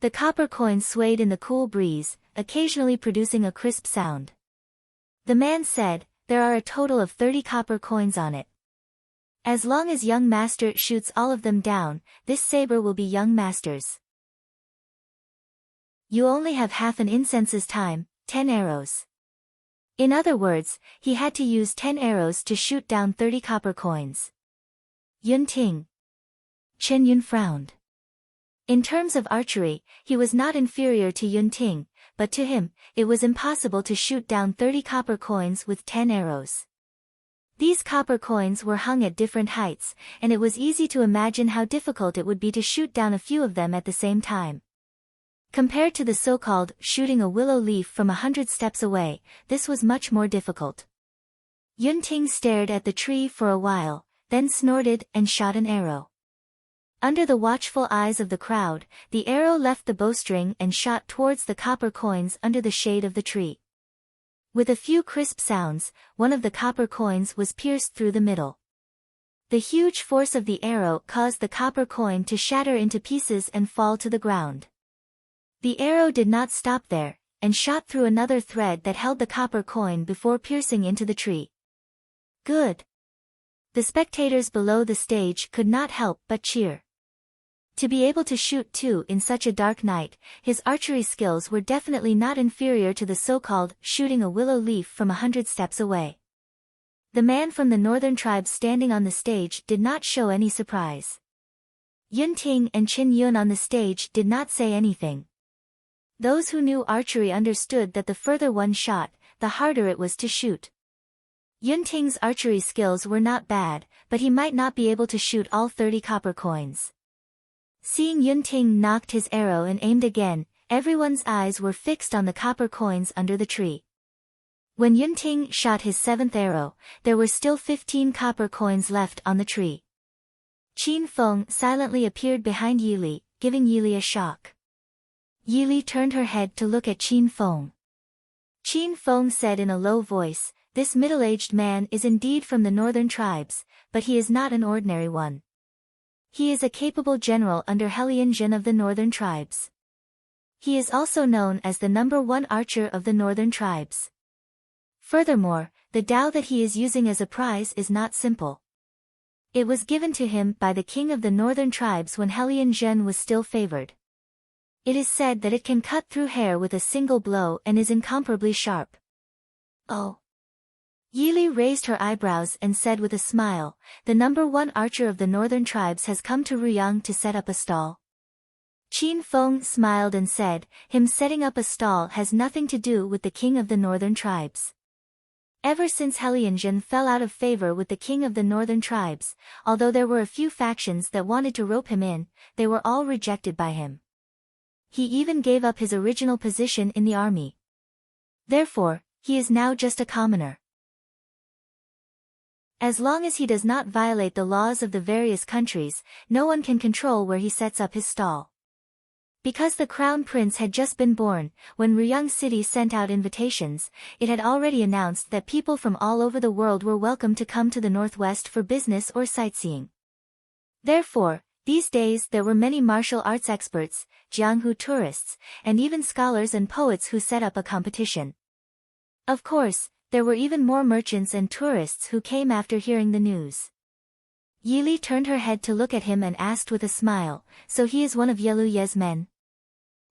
Speaker 1: The copper coins swayed in the cool breeze, occasionally producing a crisp sound. The man said, there are a total of 30 copper coins on it. As long as young master shoots all of them down, this saber will be young master's. You only have half an incense's time, 10 arrows. In other words, he had to use 10 arrows to shoot down 30 copper coins. Yunting. Chen Yun frowned. In terms of archery, he was not inferior to Yunting, but to him, it was impossible to shoot down 30 copper coins with 10 arrows. These copper coins were hung at different heights, and it was easy to imagine how difficult it would be to shoot down a few of them at the same time. Compared to the so-called shooting a willow leaf from 100 steps away, this was much more difficult. Yunting stared at the tree for a while, then snorted and shot an arrow. Under the watchful eyes of the crowd, the arrow left the bowstring and shot towards the copper coins under the shade of the tree. With a few crisp sounds, one of the copper coins was pierced through the middle. The huge force of the arrow caused the copper coin to shatter into pieces and fall to the ground. The arrow did not stop there, and shot through another thread that held the copper coin before piercing into the tree. Good. The spectators below the stage could not help but cheer. To be able to shoot two in such a dark night, his archery skills were definitely not inferior to the so-called shooting a willow leaf from 100 steps away. The man from the northern tribes standing on the stage did not show any surprise. Yunting and Qin Yun on the stage did not say anything. Those who knew archery understood that the further one shot, the harder it was to shoot. Yunting's archery skills were not bad, but he might not be able to shoot all 30 copper coins. Seeing Yunting knocked his arrow and aimed again, everyone's eyes were fixed on the copper coins under the tree. When Yunting shot his 7th arrow, there were still 15 copper coins left on the tree. Qin Feng silently appeared behind Yili, giving Yili a shock. Yili turned her head to look at Qin Feng. Qin Feng said in a low voice, "This middle-aged man is indeed from the northern tribes, but he is not an ordinary one. He is a capable general under Helian Zhen of the northern tribes. He is also known as the #1 archer of the northern tribes. Furthermore, the Dao that he is using as a prize is not simple. It was given to him by the king of the northern tribes when Helian Zhen was still favored. It is said that it can cut through hair with a single blow and is incomparably sharp." Oh. Yili raised her eyebrows and said with a smile, "The #1 archer of the northern tribes has come to Ruyang to set up a stall." Qin Feng smiled and said, "Him setting up a stall has nothing to do with the king of the northern tribes. Ever since Helianzhen fell out of favor with the king of the northern tribes, although there were a few factions that wanted to rope him in, they were all rejected by him. He even gave up his original position in the army. Therefore, he is now just a commoner." As long as he does not violate the laws of the various countries, no one can control where he sets up his stall. Because the crown prince had just been born, when Ryang City sent out invitations, it had already announced that people from all over the world were welcome to come to the northwest for business or sightseeing. Therefore, these days there were many martial arts experts, Jianghu tourists, and even scholars and poets who set up a competition. Of course, there were even more merchants and tourists who came after hearing the news. Yili turned her head to look at him and asked with a smile, "So he is one of Yelu Ye's men?"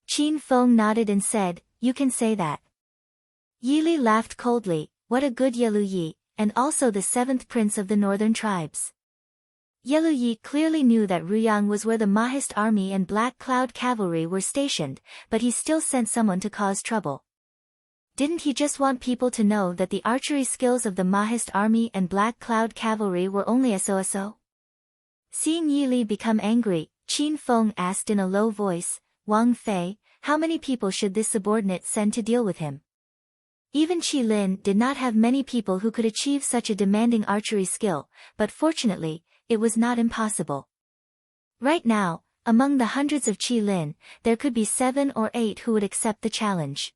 Speaker 1: Qin Feng nodded and said, "You can say that." Yili laughed coldly, "What a good Yelu Yi, and also the seventh prince of the northern tribes." Yelu Yi clearly knew that Ruyang was where the Mahist army and Black Cloud cavalry were stationed, but he still sent someone to cause trouble. Didn't he just want people to know that the archery skills of the Mahist army and Black Cloud cavalry were only so-so? Seeing Yili become angry, Qin Feng asked in a low voice, "Wang Fei, how many people should this subordinate send to deal with him?" Even Qi Lin did not have many people who could achieve such a demanding archery skill, but fortunately, it was not impossible. Right now, among the hundreds of Qi Lin, there could be 7 or 8 who would accept the challenge.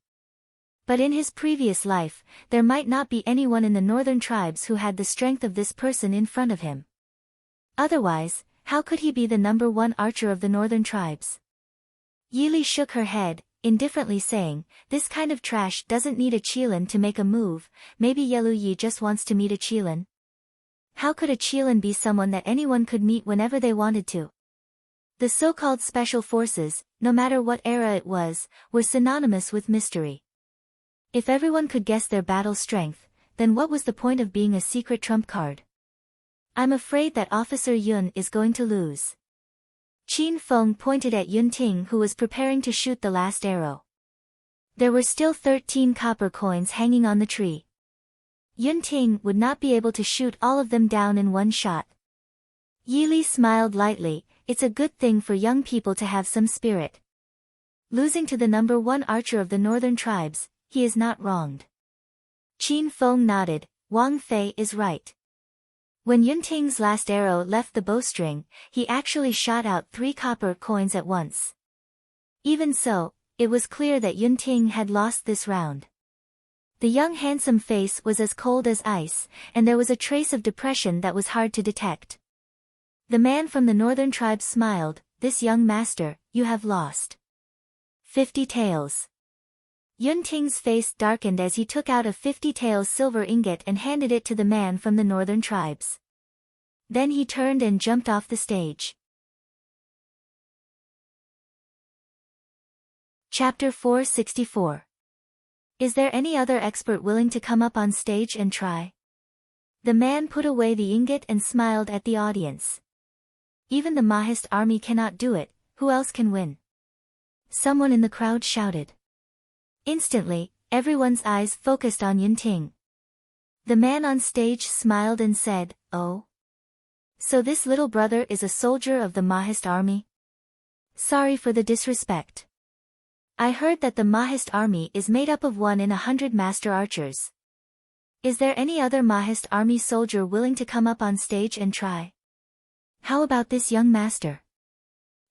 Speaker 1: But in his previous life, there might not be anyone in the northern tribes who had the strength of this person in front of him. Otherwise, how could he be the number 1 archer of the northern tribes? Yili shook her head, indifferently saying, "This kind of trash doesn't need a Qilin to make a move, maybe Yelu Yi just wants to meet a Qilin." How could a Qilin be someone that anyone could meet whenever they wanted to? The so-called special forces, no matter what era it was, were synonymous with mystery. If everyone could guess their battle strength, then what was the point of being a secret trump card? "I'm afraid that Officer Yun is going to lose." Qin Feng pointed at Yun Ting, who was preparing to shoot the last arrow. There were still 13 copper coins hanging on the tree. Yun Ting would not be able to shoot all of them down in one shot. Yili smiled lightly, "It's a good thing for young people to have some spirit. Losing to the number 1 archer of the northern tribes, he is not wronged." Qin Feng nodded, "Wang Fei is right." When Yun Ting's last arrow left the bowstring, he actually shot out 3 copper coins at once. Even so, it was clear that Yun Ting had lost this round. The young handsome face was as cold as ice, and there was a trace of depression that was hard to detect. The man from the northern tribes smiled, "This young master, you have lost 50 taels." Yun Ting's face darkened as he took out a 50 taels silver ingot and handed it to the man from the northern tribes. Then he turned and jumped off the stage. Chapter 464. Is there any other expert willing to come up on stage and try? The man put away the ingot and smiled at the audience. Even the Mahist army cannot do it, who else can win? Someone in the crowd shouted. Instantly, everyone's eyes focused on Yun Ting. The man on stage smiled and said, "Oh? So this little brother is a soldier of the Mahist army? Sorry for the disrespect. I heard that the Mahist army is made up of 1 in 100 master archers. Is there any other Mahist army soldier willing to come up on stage and try? How about this young master?"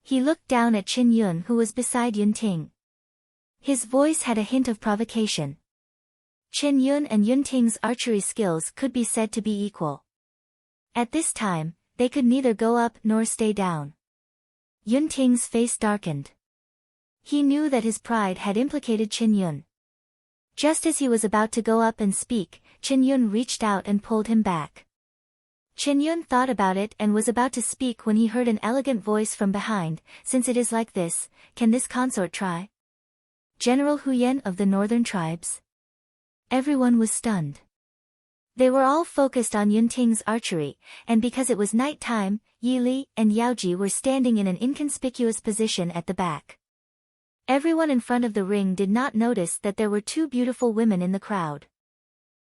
Speaker 1: He looked down at Qin Yun, who was beside Yun Ting. His voice had a hint of provocation. Qin Yun and Yun Ting's archery skills could be said to be equal. At this time, they could neither go up nor stay down. Yun Ting's face darkened. He knew that his pride had implicated Qin Yun. Just as he was about to go up and speak, Qin Yun reached out and pulled him back. Qin Yun thought about it and was about to speak when he heard an elegant voice from behind, "Since it is like this, can this consort try?" General Huyen of the northern tribes? Everyone was stunned. They were all focused on Yun Ting's archery, and because it was night time, Yi Li and Yaoji were standing in an inconspicuous position at the back. Everyone in front of the ring did not notice that there were 2 beautiful women in the crowd.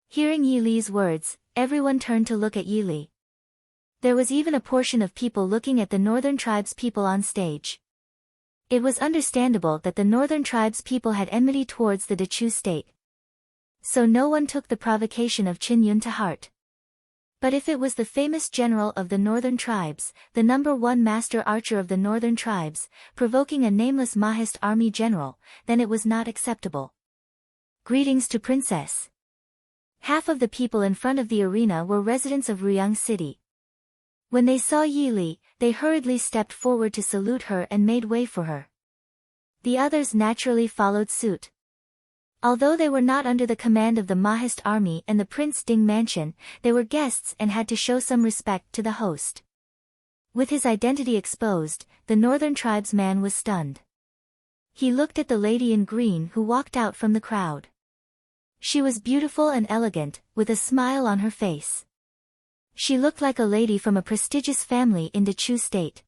Speaker 1: Hearing Yi Li's words, everyone turned to look at Yi Li. There was even a portion of people looking at the northern tribes people on stage. It was understandable that the northern tribes people had enmity towards the Dechu state. So no one took the provocation of Qin Yun to heart. But if it was the famous general of the northern tribes, the #1 master archer of the northern tribes, provoking a nameless Mahist army general, then it was not acceptable. Greetings to Princess. Half of the people in front of the arena were residents of Ruyang City. When they saw Yi Li, they hurriedly stepped forward to salute her and made way for her. The others naturally followed suit. Although they were not under the command of the Mahist army and the Prince Ding mansion, they were guests and had to show some respect to the host. With his identity exposed, the northern tribesman was stunned. He looked at the lady in green who walked out from the crowd. She was beautiful and elegant, with a smile on her face. She looked like a lady from a prestigious family in Dechu State.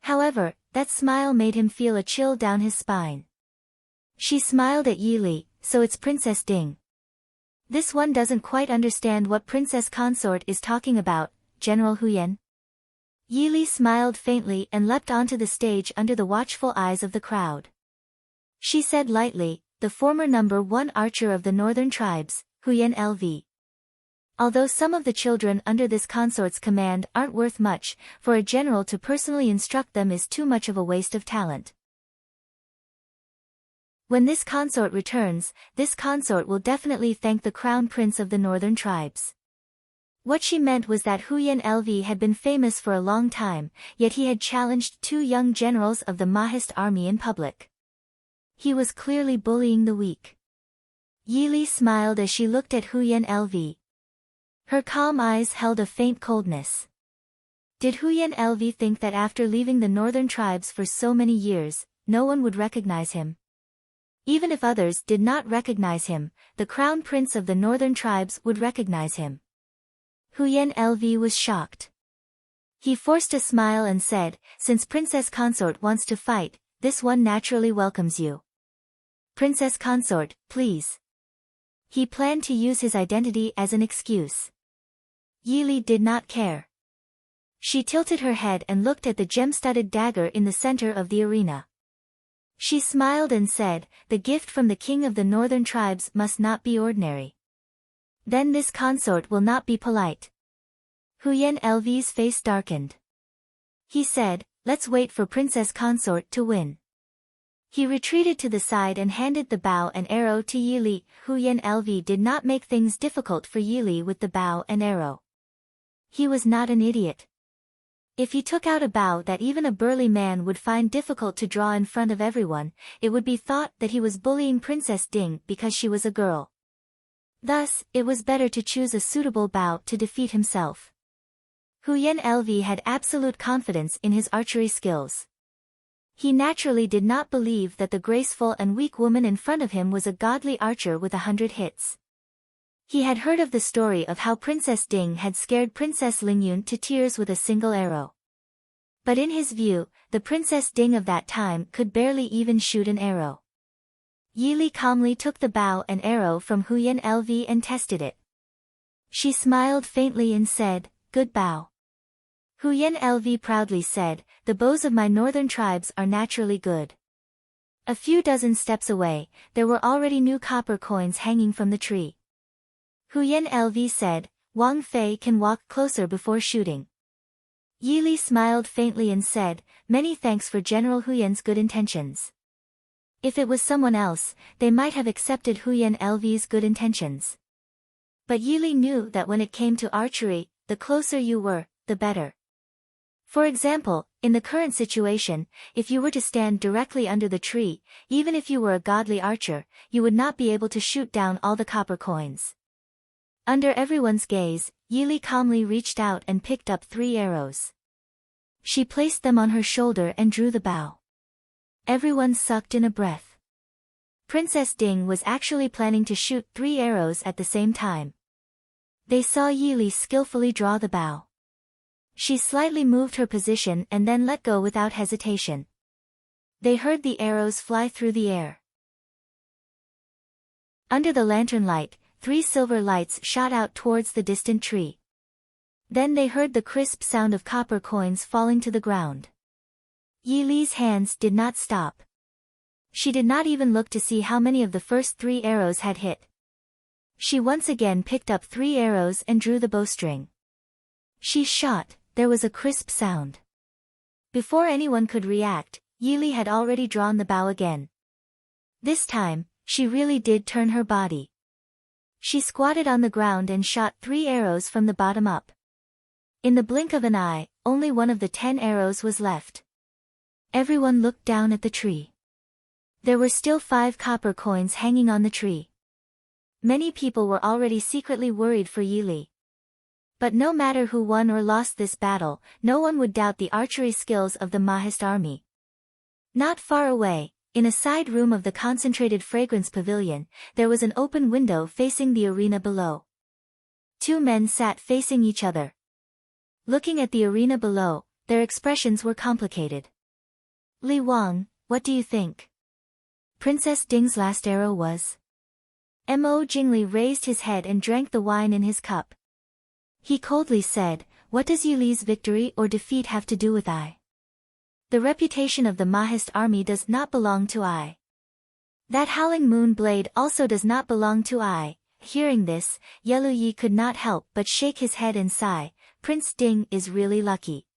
Speaker 1: However, that smile made him feel a chill down his spine. She smiled at Yi Li, so it's Princess Ding. This one doesn't quite understand what Princess Consort is talking about, General Huyen. Yi Li smiled faintly and leapt onto the stage under the watchful eyes of the crowd. She said lightly, the former #1 archer of the northern tribes, Huyen LV. Although some of the children under this consort's command aren't worth much, for a general to personally instruct them is too much of a waste of talent. When this consort returns, this consort will definitely thank the crown prince of the northern tribes. What she meant was that Huyen LV had been famous for a long time, yet he had challenged 2 young generals of the Mahist army in public. He was clearly bullying the weak. Yi Li smiled as she looked at Huyen LV. Her calm eyes held a faint coldness. Did Huyen LV think that after leaving the northern tribes for so many years, no one would recognize him? Even if others did not recognize him, the crown prince of the northern tribes would recognize him. Huyen LV was shocked. He forced a smile and said, since Princess Consort wants to fight, this one naturally welcomes you. Princess Consort, please. He planned to use his identity as an excuse. Yi Li did not care. She tilted her head and looked at the gem-studded dagger in the center of the arena. She smiled and said, the gift from the king of the northern tribes must not be ordinary. Then this consort will not be polite. Huyen LV's face darkened. He said, let's wait for Princess Consort to win. He retreated to the side and handed the bow and arrow to Yi Li. Huyen LV did not make things difficult for Yi Li with the bow and arrow. He was not an idiot. If he took out a bow that even a burly man would find difficult to draw in front of everyone, it would be thought that he was bullying Princess Ding because she was a girl. Thus, it was better to choose a suitable bow to defeat himself. Huyen LV had absolute confidence in his archery skills. He naturally did not believe that the graceful and weak woman in front of him was a godly archer with 100 hits. He had heard of the story of how Princess Ding had scared Princess Lingyun to tears with a single arrow. But in his view, the Princess Ding of that time could barely even shoot an arrow. Yi Li calmly took the bow and arrow from Huyen LV and tested it. She smiled faintly and said, good bow. Huyen LV proudly said, the bows of my northern tribes are naturally good. A few dozen steps away, there were already new copper coins hanging from the tree. Huyen LV said, Wang Fei can walk closer before shooting. Yi Li smiled faintly and said, many thanks for General Huyen's good intentions. If it was someone else, they might have accepted Huyen LV's good intentions. But Yi Li knew that when it came to archery, the closer you were, the better. For example, in the current situation, if you were to stand directly under the tree, even if you were a godly archer, you would not be able to shoot down all the copper coins. Under everyone's gaze, Yi Li calmly reached out and picked up 3 arrows. She placed them on her shoulder and drew the bow. Everyone sucked in a breath. Princess Ding was actually planning to shoot 3 arrows at the same time. They saw Yi Li skillfully draw the bow. She slightly moved her position and then let go without hesitation. They heard the arrows fly through the air. Under the lantern light, 3 silver lights shot out towards the distant tree. Then they heard the crisp sound of copper coins falling to the ground. Yi Li's hands did not stop. She did not even look to see how many of the first 3 arrows had hit. She once again picked up 3 arrows and drew the bowstring. She shot, there was a crisp sound. Before anyone could react, Yili had already drawn the bow again. This time, she really did turn her body. She squatted on the ground and shot 3 arrows from the bottom up. In the blink of an eye, only one of the 10 arrows was left. Everyone looked down at the tree. There were still 5 copper coins hanging on the tree. Many people were already secretly worried for Yili. But no matter who won or lost this battle, no one would doubt the archery skills of the Mahist army. Not far away, in a side room of the concentrated fragrance pavilion, there was an open window facing the arena below. 2 men sat facing each other. Looking at the arena below, their expressions were complicated. Li Wang, what do you think? Princess Ding's last arrow was? Mo Jingli raised his head and drank the wine in his cup. He coldly said, what does Yili's victory or defeat have to do with I? The reputation of the Mahist army does not belong to I. That howling moon blade also does not belong to I. Hearing this, Yelu Yi could not help but shake his head and sigh, Prince Ding is really lucky.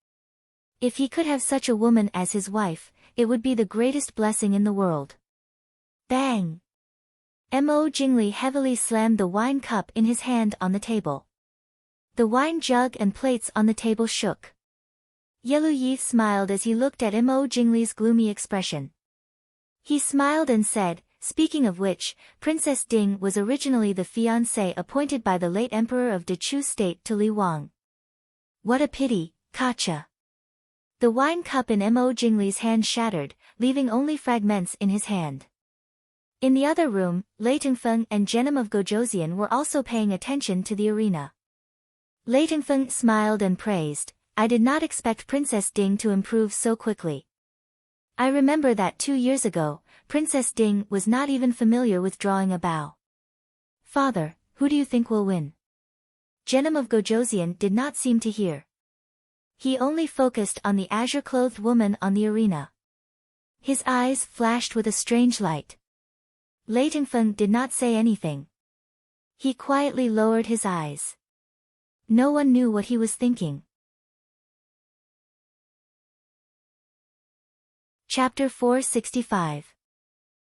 Speaker 1: If he could have such a woman as his wife, it would be the greatest blessing in the world. Bang! Mo Jingli heavily slammed the wine cup in his hand on the table. The wine jug and plates on the table shook. Yelu Yi smiled as he looked at Mo Jingli's gloomy expression. He smiled and said, speaking of which, Princess Ding was originally the fiancée appointed by the late Emperor of Dechu State to Li Wang. What a pity, Kacha. The wine cup in Mo Jingli's hand shattered, leaving only fragments in his hand. In the other room, Lei Tengfeng and Genom of Gojoseon were also paying attention to the arena. Lei Tengfeng smiled and praised, I did not expect Princess Ding to improve so quickly. I remember that 2 years ago, Princess Ding was not even familiar with drawing a bow. Father, who do you think will win? Genom of Gojoseon did not seem to hear. He only focused on the azure-clothed woman on the arena. His eyes flashed with a strange light. Lei Tengfeng did not say anything. He quietly lowered his eyes. No one knew what he was thinking. Chapter 465.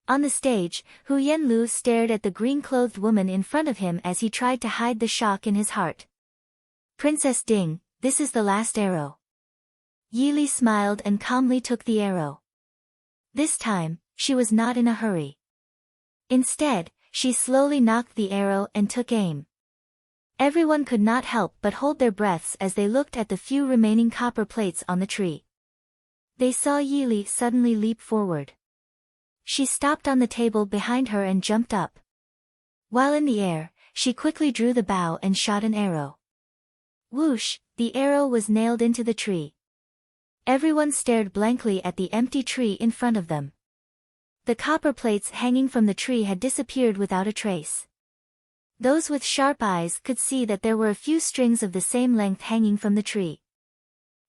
Speaker 1: On the stage, Hu Yanlu stared at the green-clothed woman in front of him as he tried to hide the shock in his heart. Princess Ding, this is the last arrow. Yili smiled and calmly took the arrow. This time, she was not in a hurry. Instead, she slowly knocked the arrow and took aim. Everyone could not help but hold their breaths as they looked at the few remaining copper plates on the tree. They saw Yili suddenly leap forward. She stopped on the table behind her and jumped up. While in the air, she quickly drew the bow and shot an arrow. Whoosh, the arrow was nailed into the tree. Everyone stared blankly at the empty tree in front of them. The copper plates hanging from the tree had disappeared without a trace. Those with sharp eyes could see that there were a few strings of the same length hanging from the tree.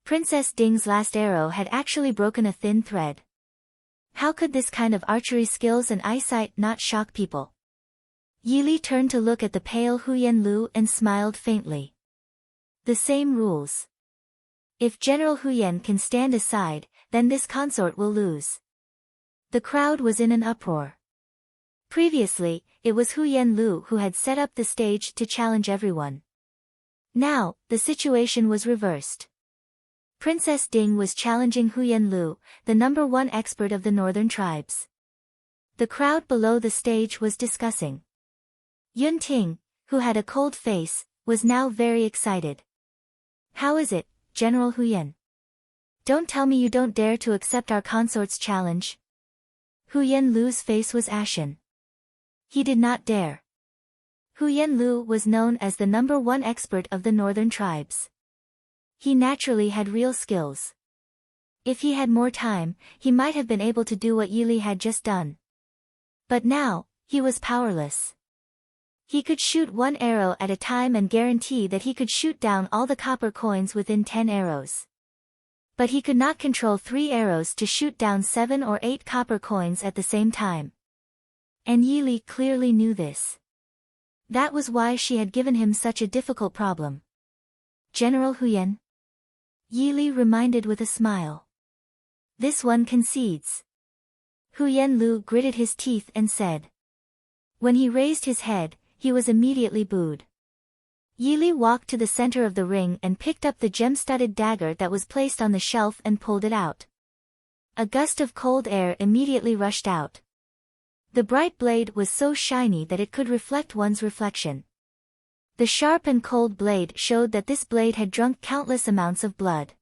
Speaker 1: Princess Ding's last arrow had actually broken a thin thread. How could this kind of archery skills and eyesight not shock people? Yili turned to look at the pale Hu Yanlu and smiled faintly. The same rules. If General Hu Yan can stand aside, then this consort will lose. The crowd was in an uproar. Previously, it was Hu Yanlu who had set up the stage to challenge everyone. Now, the situation was reversed. Princess Ding was challenging Hu Yanlu, the #1 expert of the northern tribes. The crowd below the stage was discussing. Yun Ting, who had a cold face, was now very excited. How is it, General Hu Yan? Don't tell me you don't dare to accept our consort's challenge. Hu Yanlu's face was ashen. He did not dare. Hu Yanlu was known as the #1 expert of the northern tribes. He naturally had real skills. If he had more time, he might have been able to do what Yili had just done. But now, he was powerless. He could shoot 1 arrow at a time and guarantee that he could shoot down all the copper coins within 10 arrows. But he could not control 3 arrows to shoot down 7 or 8 copper coins at the same time. And Yili clearly knew this. That was why she had given him such a difficult problem. General Huyan? Yi Li reminded with a smile. This one concedes. Huyan Lu gritted his teeth and said. When he raised his head, he was immediately booed. Yi Li walked to the center of the ring and picked up the gem-studded dagger that was placed on the shelf and pulled it out. A gust of cold air immediately rushed out. The bright blade was so shiny that it could reflect one's reflection. The sharp and cold blade showed that this blade had drunk countless amounts of blood.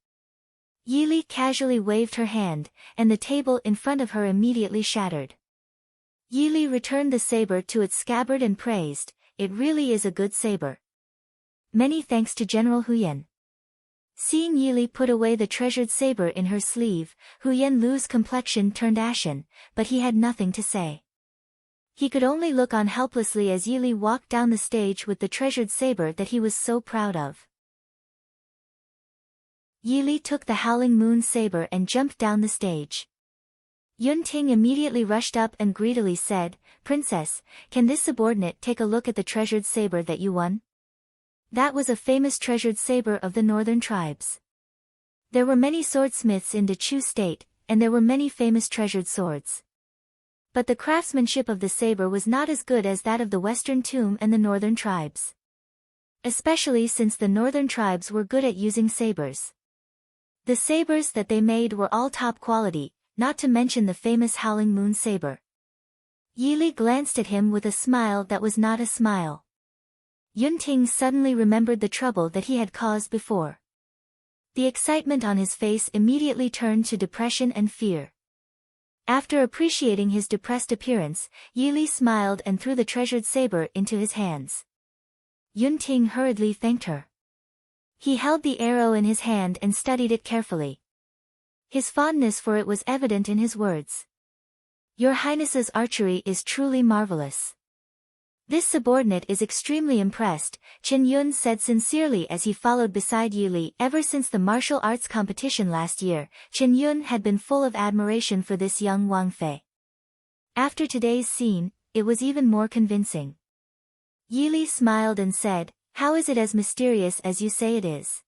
Speaker 1: Yi Li casually waved her hand, and the table in front of her immediately shattered. Yi Li returned the saber to its scabbard and praised, "It really is a good saber. Many thanks to General Huyan." Seeing Yi Li put away the treasured saber in her sleeve, Huyan Lu's complexion turned ashen, but he had nothing to say. He could only look on helplessly as Yi Li walked down the stage with the treasured saber that he was so proud of. Yi Li took the Howling Moon saber and jumped down the stage. Yun Ting immediately rushed up and greedily said, "Princess, can this subordinate take a look at the treasured saber that you won?" That was a famous treasured saber of the northern tribes. There were many swordsmiths in Dechu State, and there were many famous treasured swords. But the craftsmanship of the saber was not as good as that of the western tomb and the northern tribes. Especially since the northern tribes were good at using sabers. The sabers that they made were all top quality, not to mention the famous Howling Moon saber. Yi Li glanced at him with a smile that was not a smile. Yun Ting suddenly remembered the trouble that he had caused before. The excitement on his face immediately turned to depression and fear. After appreciating his depressed appearance, Yi Li smiled and threw the treasured saber into his hands. Yun Ting hurriedly thanked her. He held the arrow in his hand and studied it carefully. His fondness for it was evident in his words. "Your Highness's archery is truly marvelous." "This subordinate is extremely impressed," Chen Yun said sincerely as he followed beside Yi Li. Ever since the martial arts competition last year, Chen Yun had been full of admiration for this young Wang Fei. After today's scene, it was even more convincing. Yi Li smiled and said, "How is it as mysterious as you say it is?"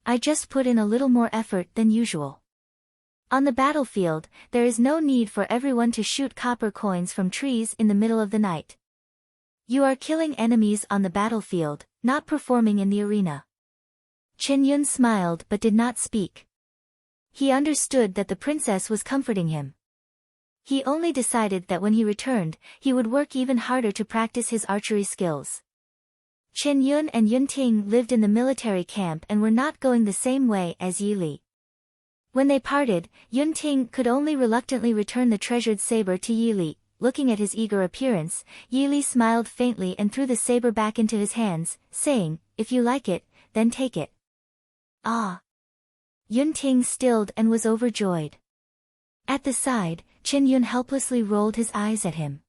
Speaker 1: "I just put in a little more effort than usual. On the battlefield, there is no need for everyone to shoot copper coins from trees in the middle of the night. You are killing enemies on the battlefield, not performing in the arena." Chen Yun smiled but did not speak. He understood that the princess was comforting him. He only decided that when he returned, he would work even harder to practice his archery skills. Chen Yun and Yun Ting lived in the military camp and were not going the same way as Yi Li. When they parted, Yun Ting could only reluctantly return the treasured saber to Yi Li. Looking at his eager appearance, Yi Li smiled faintly and threw the saber back into his hands, saying, "If you like it, then take it." "Ah!" Yun Ting stilled and was overjoyed. At the side, Chen Yun helplessly rolled his eyes at him.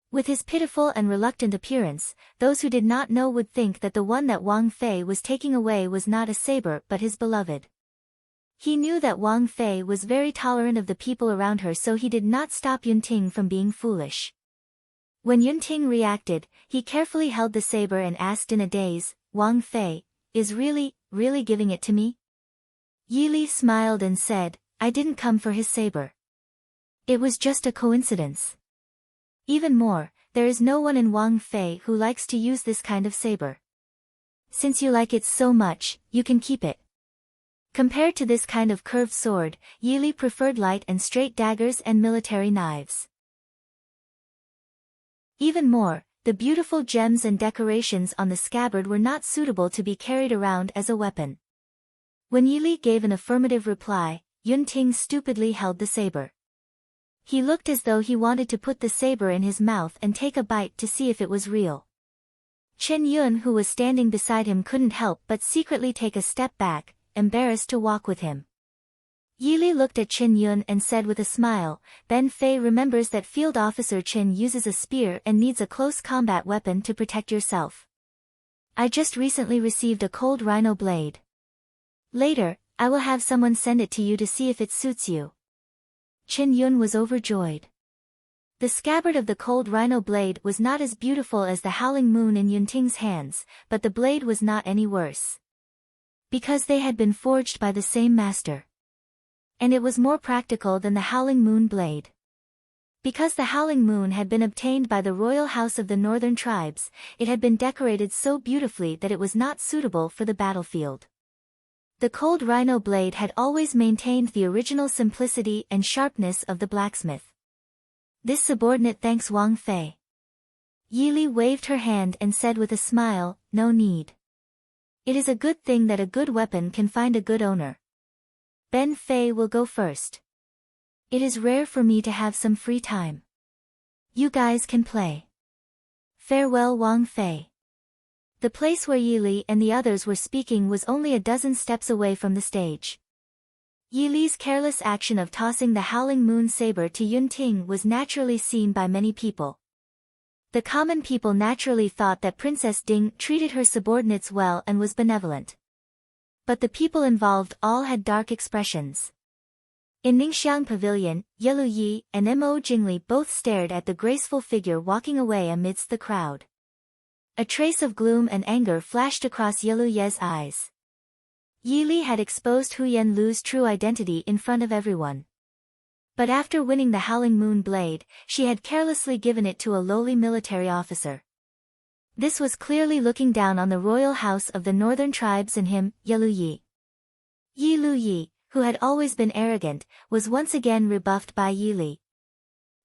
Speaker 1: With his pitiful and reluctant appearance, those who did not know would think that the one that Wang Fei was taking away was not a saber but his beloved. He knew that Wang Fei was very tolerant of the people around her, so he did not stop Yun Ting from being foolish. When Yun Ting reacted, he carefully held the saber and asked in a daze, "Wang Fei, is really giving it to me?" Yi Li smiled and said, "I didn't come for his saber. It was just a coincidence. Even more, there is no one in Wang Fei who likes to use this kind of saber. Since you like it so much, you can keep it." Compared to this kind of curved sword, Yi Li preferred light and straight daggers and military knives. Even more, the beautiful gems and decorations on the scabbard were not suitable to be carried around as a weapon. When Yi Li gave an affirmative reply, Yun Ting stupidly held the saber. He looked as though he wanted to put the saber in his mouth and take a bite to see if it was real. Chen Yun, who was standing beside him, couldn't help but secretly take a step back, embarrassed to walk with him. Yi Li looked at Chen Yun and said with a smile, "Ben Fei remembers that Field Officer Chen uses a spear and needs a close combat weapon to protect yourself. I just recently received a cold rhino blade. Later, I will have someone send it to you to see if it suits you." Chen Yun was overjoyed. The scabbard of the cold rhino blade was not as beautiful as the Howling Moon in Yun Ting's hands, but the blade was not any worse. Because they had been forged by the same master. And it was more practical than the Howling Moon blade. Because the Howling Moon had been obtained by the royal house of the northern tribes, it had been decorated so beautifully that it was not suitable for the battlefield. The cold rhino blade had always maintained the original simplicity and sharpness of the blacksmith. This subordinate thanks Wang Fei. Yili waved her hand and said with a smile, no need. It is a good thing that a good weapon can find a good owner. Ben Fei will go first. It is rare for me to have some free time. You guys can play. Farewell Wang Fei. The place where Yili and the others were speaking was only a dozen steps away from the stage. Yili's careless action of tossing the Howling Moon saber to Yun Ting was naturally seen by many people. The common people naturally thought that Princess Ding treated her subordinates well and was benevolent. But the people involved all had dark expressions. In Ningxiang Pavilion, Yelu Yi and Mo Jingli both stared at the graceful figure walking away amidst the crowd. A trace of gloom and anger flashed across Yelu Ye's eyes. Yili had exposed Hu Yenlu's true identity in front of everyone. But after winning the Howling Moon blade, she had carelessly given it to a lowly military officer. This was clearly looking down on the royal house of the northern tribes and him, Yelu Yi. Yi Lu Yi, who had always been arrogant, was once again rebuffed by Yili.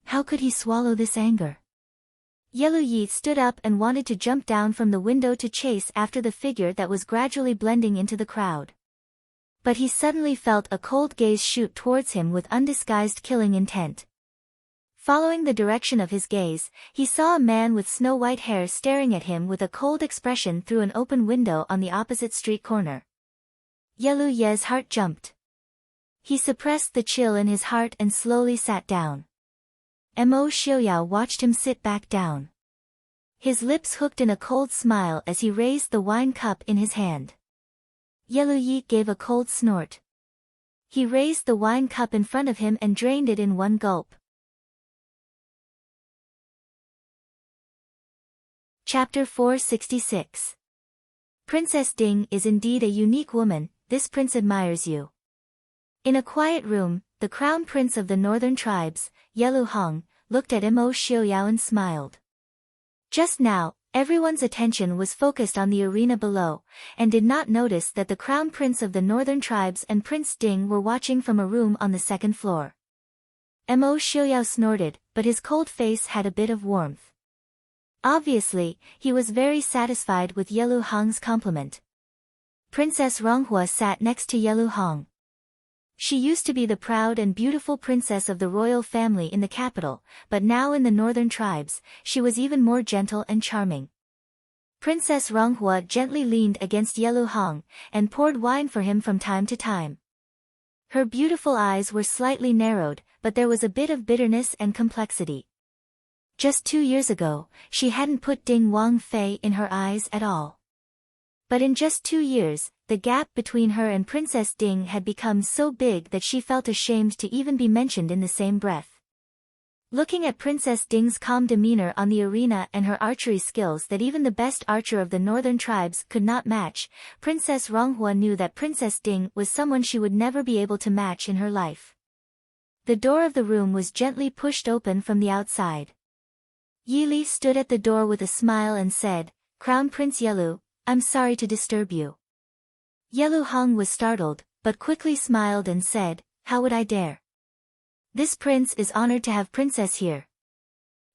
Speaker 1: How could he swallow this anger? Yelu Yi stood up and wanted to jump down from the window to chase after the figure that was gradually blending into the crowd. But he suddenly felt a cold gaze shoot towards him with undisguised killing intent. Following the direction of his gaze, he saw a man with snow-white hair staring at him with a cold expression through an open window on the opposite street corner. Yelu Ye's heart jumped. He suppressed the chill in his heart and slowly sat down. Mo Xiaoyao watched him sit back down. His lips hooked in a cold smile as he raised the wine cup in his hand. Yelu Yi gave a cold snort. He raised the wine cup in front of him and drained it in one gulp. Chapter 466. Princess Ding is indeed a unique woman, this prince admires you. In a quiet room, the crown prince of the northern tribes, Yelu Hong, looked at Mo Xiaoyao and smiled. Just now, everyone's attention was focused on the arena below, and did not notice that the crown prince of the northern tribes and Prince Ding were watching from a room on the second floor. Mo Xiaoyao snorted, but his cold face had a bit of warmth. Obviously, he was very satisfied with Yelu Hong's compliment. Princess Ronghua sat next to Yelu Hong. She used to be the proud and beautiful princess of the royal family in the capital, but now in the northern tribes, she was even more gentle and charming. Princess Ronghua gently leaned against Yelu Hong, and poured wine for him from time to time. Her beautiful eyes were slightly narrowed, but there was a bit of bitterness and complexity. Just 2 years ago, she hadn't put Ding Wang Fei in her eyes at all. But in just 2 years, the gap between her and Princess Ding had become so big that she felt ashamed to even be mentioned in the same breath. Looking at Princess Ding's calm demeanor on the arena and her archery skills that even the best archer of the northern tribes could not match, Princess Ronghua knew that Princess Ding was someone she would never be able to match in her life. The door of the room was gently pushed open from the outside. Yili stood at the door with a smile and said, "Crown Prince Yelu, I'm sorry to disturb you." Yelu Hong was startled, but quickly smiled and said, "How would I dare? This prince is honored to have princess here.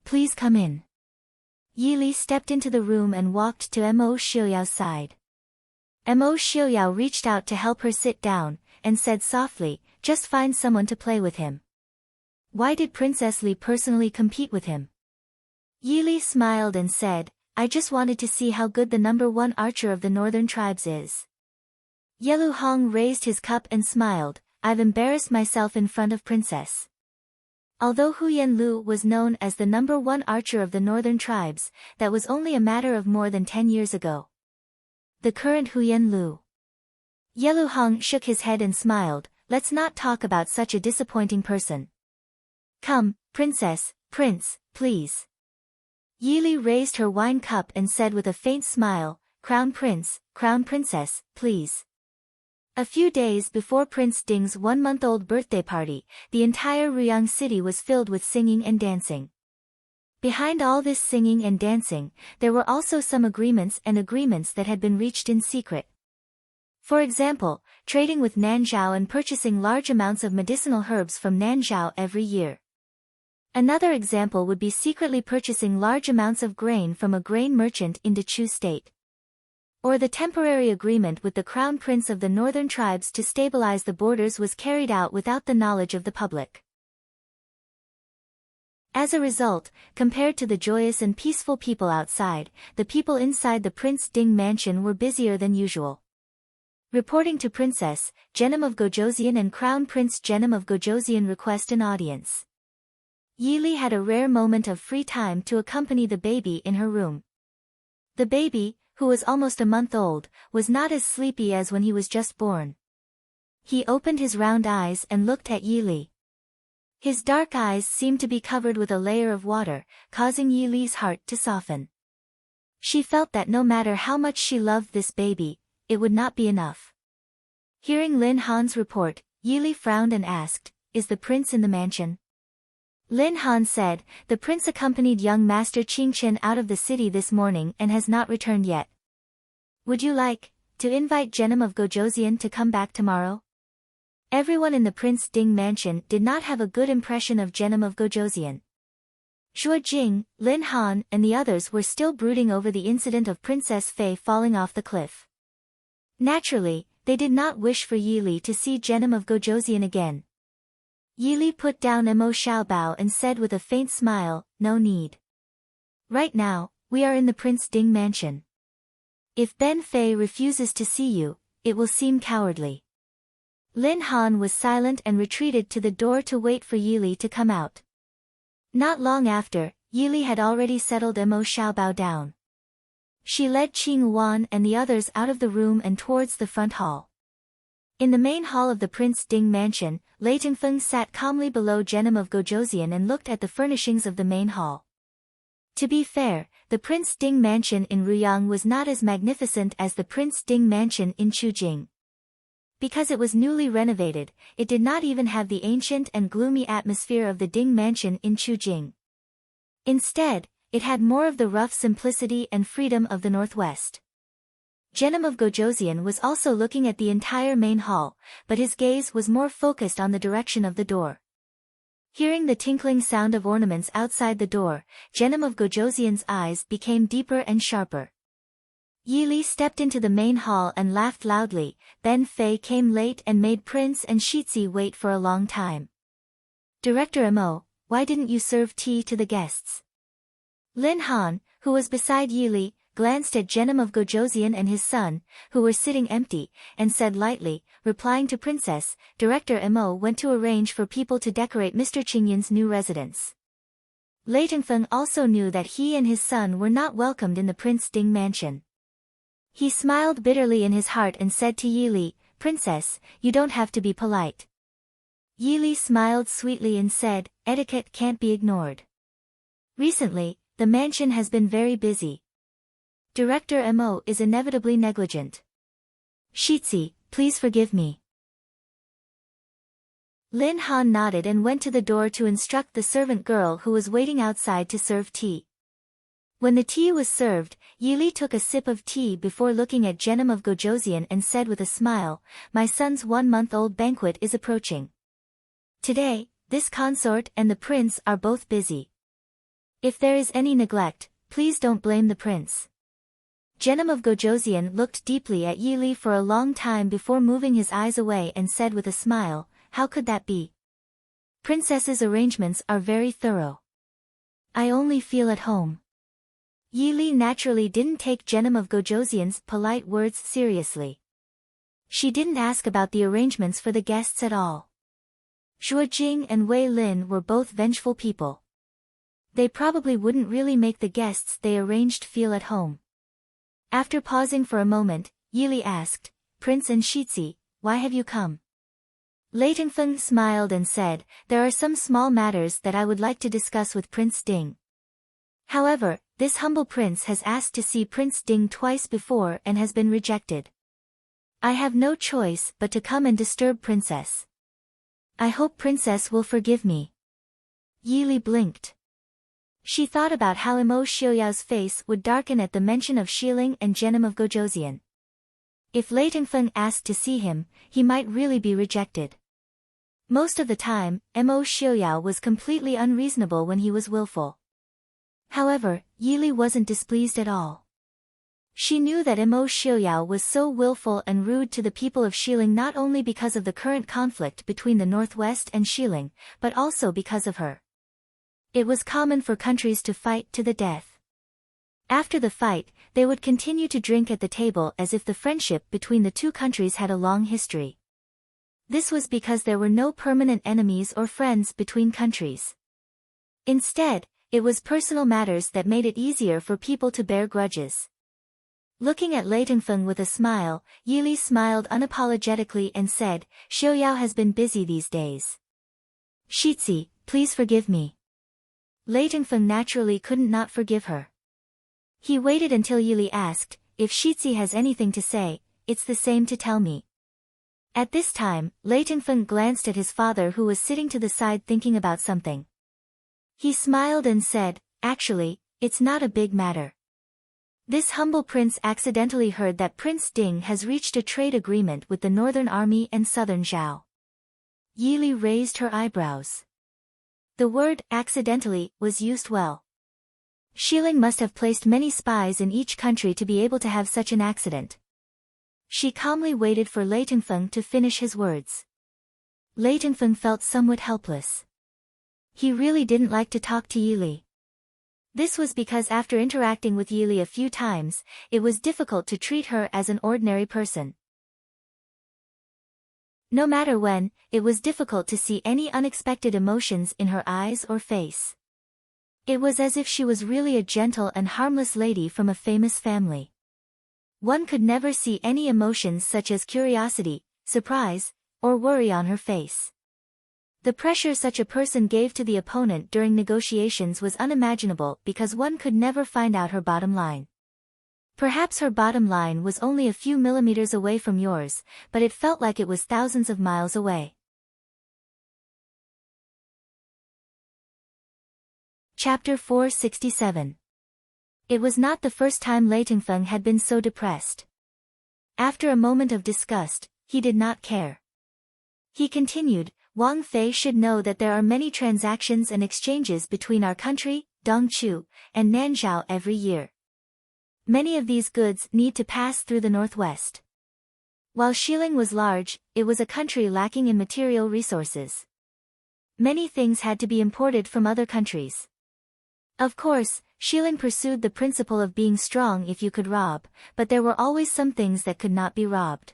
Speaker 1: Please come in." Yili stepped into the room and walked to Mo Xiaoyao's side. Mo Xiaoyao reached out to help her sit down, and said softly, "Just find someone to play with him." Why did Princess Li personally compete with him? Yili smiled and said, "I just wanted to see how good the #1 archer of the northern tribes is." Yelu Hong raised his cup and smiled, "I've embarrassed myself in front of Princess." Although Hu Yenlu was known as the #1 archer of the northern tribes, that was only a matter of more than 10 years ago. The current Hu Yenlu. Yelu Hong shook his head and smiled, "Let's not talk about such a disappointing person. Come, Princess, Prince, please." Yili raised her wine cup and said with a faint smile, "Crown Prince, Crown Princess, please." A few days before Prince Ding's 1-month-old birthday party, the entire Ruyang city was filled with singing and dancing. Behind all this singing and dancing, there were also some agreements that had been reached in secret. For example, trading with Nanzhao and purchasing large amounts of medicinal herbs from Nanzhao every year. Another example would be secretly purchasing large amounts of grain from a grain merchant in Dechu State. Or the temporary agreement with the crown prince of the northern tribes to stabilize the borders was carried out without the knowledge of the public. As a result, compared to the joyous and peaceful people outside, the people inside the Prince Ding mansion were busier than usual. Reporting to Princess Genom of Gojoseon and Crown Prince Genom of Gojoseon request an audience. Yili had a rare moment of free time to accompany the baby in her room. The baby, who was almost a month old, was not as sleepy as when he was just born. He opened his round eyes and looked at Yili. His dark eyes seemed to be covered with a layer of water, causing Yili's heart to soften. She felt that no matter how much she loved this baby, it would not be enough. Hearing Lin Han's report, Yili frowned and asked, "Is the prince in the mansion?" Lin Han said, "The prince accompanied young Master Qingchen out of the city this morning and has not returned yet. Would you like to invite Genom of Gojoseon to come back tomorrow?" Everyone in the Prince Ding mansion did not have a good impression of Genom of Gojoseon. Zhuo Jing, Lin Han, and the others were still brooding over the incident of Princess Fei falling off the cliff. Naturally, they did not wish for Yili to see Genom of Gojoseon again. Yili put down Emo Xiaobao and said with a faint smile, "No need. Right now, we are in the Prince Ding mansion. If Ben Fei refuses to see you, it will seem cowardly." Lin Han was silent and retreated to the door to wait for Yili to come out. Not long after, Yili had already settled Emo Xiaobao down. She led Qing Wan and the others out of the room and towards the front hall. In the main hall of the Prince Ding mansion, Lei Tengfeng sat calmly below Genom of Gojoseon and looked at the furnishings of the main hall. To be fair, the Prince Ding mansion in Ruyang was not as magnificent as the Prince Ding mansion in Chujing. Because it was newly renovated, it did not even have the ancient and gloomy atmosphere of the Ding mansion in Chujing. Instead, it had more of the rough simplicity and freedom of the Northwest. Genom of Gojoseon was also looking at the entire main hall, but his gaze was more focused on the direction of the door. Hearing the tinkling sound of ornaments outside the door, Genom of Gojoseon's eyes became deeper and sharper. Yili stepped into the main hall and laughed loudly. Ben Fei came late and made Prince and Shitzi wait for a long time. "Director Mo, why didn't you serve tea to the guests?" Lin Han, who was beside Yili, glanced at Genom of Gojoseon and his son, who were sitting empty, and said lightly, replying to Princess, "Director Mo went to arrange for people to decorate Mr. Qingyun's new residence." Lei Tengfeng also knew that he and his son were not welcomed in the Prince Ding mansion. He smiled bitterly in his heart and said to Yili, "Princess, you don't have to be polite." Yili smiled sweetly and said, "Etiquette can't be ignored. Recently, the mansion has been very busy. Director Mo is inevitably negligent. Shitzi, please forgive me." Lin Han nodded and went to the door to instruct the servant girl who was waiting outside to serve tea. When the tea was served, Yili took a sip of tea before looking at Genom of Gojoseon and said with a smile, "My son's 1-month-old banquet is approaching. Today, this consort and the prince are both busy. If there is any neglect, please don't blame the prince." Genom of Gojoseon looked deeply at Yili for a long time before moving his eyes away and said with a smile, "How could that be? Princess's arrangements are very thorough. I only feel at home." Yili naturally didn't take Genom of Gojoseon's polite words seriously. She didn't ask about the arrangements for the guests at all. Zhuo Jing and Wei Lin were both vengeful people. They probably wouldn't really make the guests they arranged feel at home. After pausing for a moment, Yili asked, "Prince and Shitzi, why have you come?" Lei Tengfeng smiled and said, "There are some small matters that I would like to discuss with Prince Ding. However, this humble prince has asked to see Prince Ding twice before and has been rejected. I have no choice but to come and disturb Princess. I hope Princess will forgive me. Yili blinked. She thought about how Mo Xiuyao's face would darken at the mention of Xiling and Genom of Gojosian. If Lei Tengfeng asked to see him, he might really be rejected. Most of the time, Mo Xiuyao was completely unreasonable when he was willful. However, Yili wasn't displeased at all. She knew that Mo Xiuyao was so willful and rude to the people of Xiling not only because of the current conflict between the Northwest and Xiling, but also because of her. It was common for countries to fight to the death. After the fight, they would continue to drink at the table as if the friendship between the two countries had a long history. This was because there were no permanent enemies or friends between countries. Instead, it was personal matters that made it easier for people to bear grudges. Looking at Lei Tengfeng with a smile, Yili smiled unapologetically and said, Xiuyao has been busy these days. Shitzi, please forgive me. Lei Tengfeng naturally couldn't not forgive her. He waited until Yili asked, if Shitzi has anything to say, it's the same to tell me. At this time, Lei Tengfeng glanced at his father who was sitting to the side thinking about something. He smiled and said, actually, it's not a big matter. This humble prince accidentally heard that Prince Ding has reached a trade agreement with the Northern Army and Southern Zhao. Yili raised her eyebrows. The word accidentally was used well. Xiling must have placed many spies in each country to be able to have such an accident. She calmly waited for Lei Tengfeng to finish his words. Lei Tengfeng felt somewhat helpless. He really didn't like to talk to Yili. This was because after interacting with Yili a few times, it was difficult to treat her as an ordinary person. No matter when, it was difficult to see any unexpected emotions in her eyes or face. It was as if she was really a gentle and harmless lady from a famous family. One could never see any emotions such as curiosity, surprise, or worry on her face. The pressure such a person gave to the opponent during negotiations was unimaginable because one could never find out her bottom line. Perhaps her bottom line was only a few millimeters away from yours, but it felt like it was thousands of miles away. Chapter 467. It was not the first time Lei Tengfeng had been so depressed. After a moment of disgust, he did not care. He continued, Wang Fei should know that there are many transactions and exchanges between our country, Dongchu, and Nanzhao every year. Many of these goods need to pass through the Northwest. While Xiling was large, it was a country lacking in material resources. Many things had to be imported from other countries. Of course, Xiling pursued the principle of being strong if you could rob, but there were always some things that could not be robbed.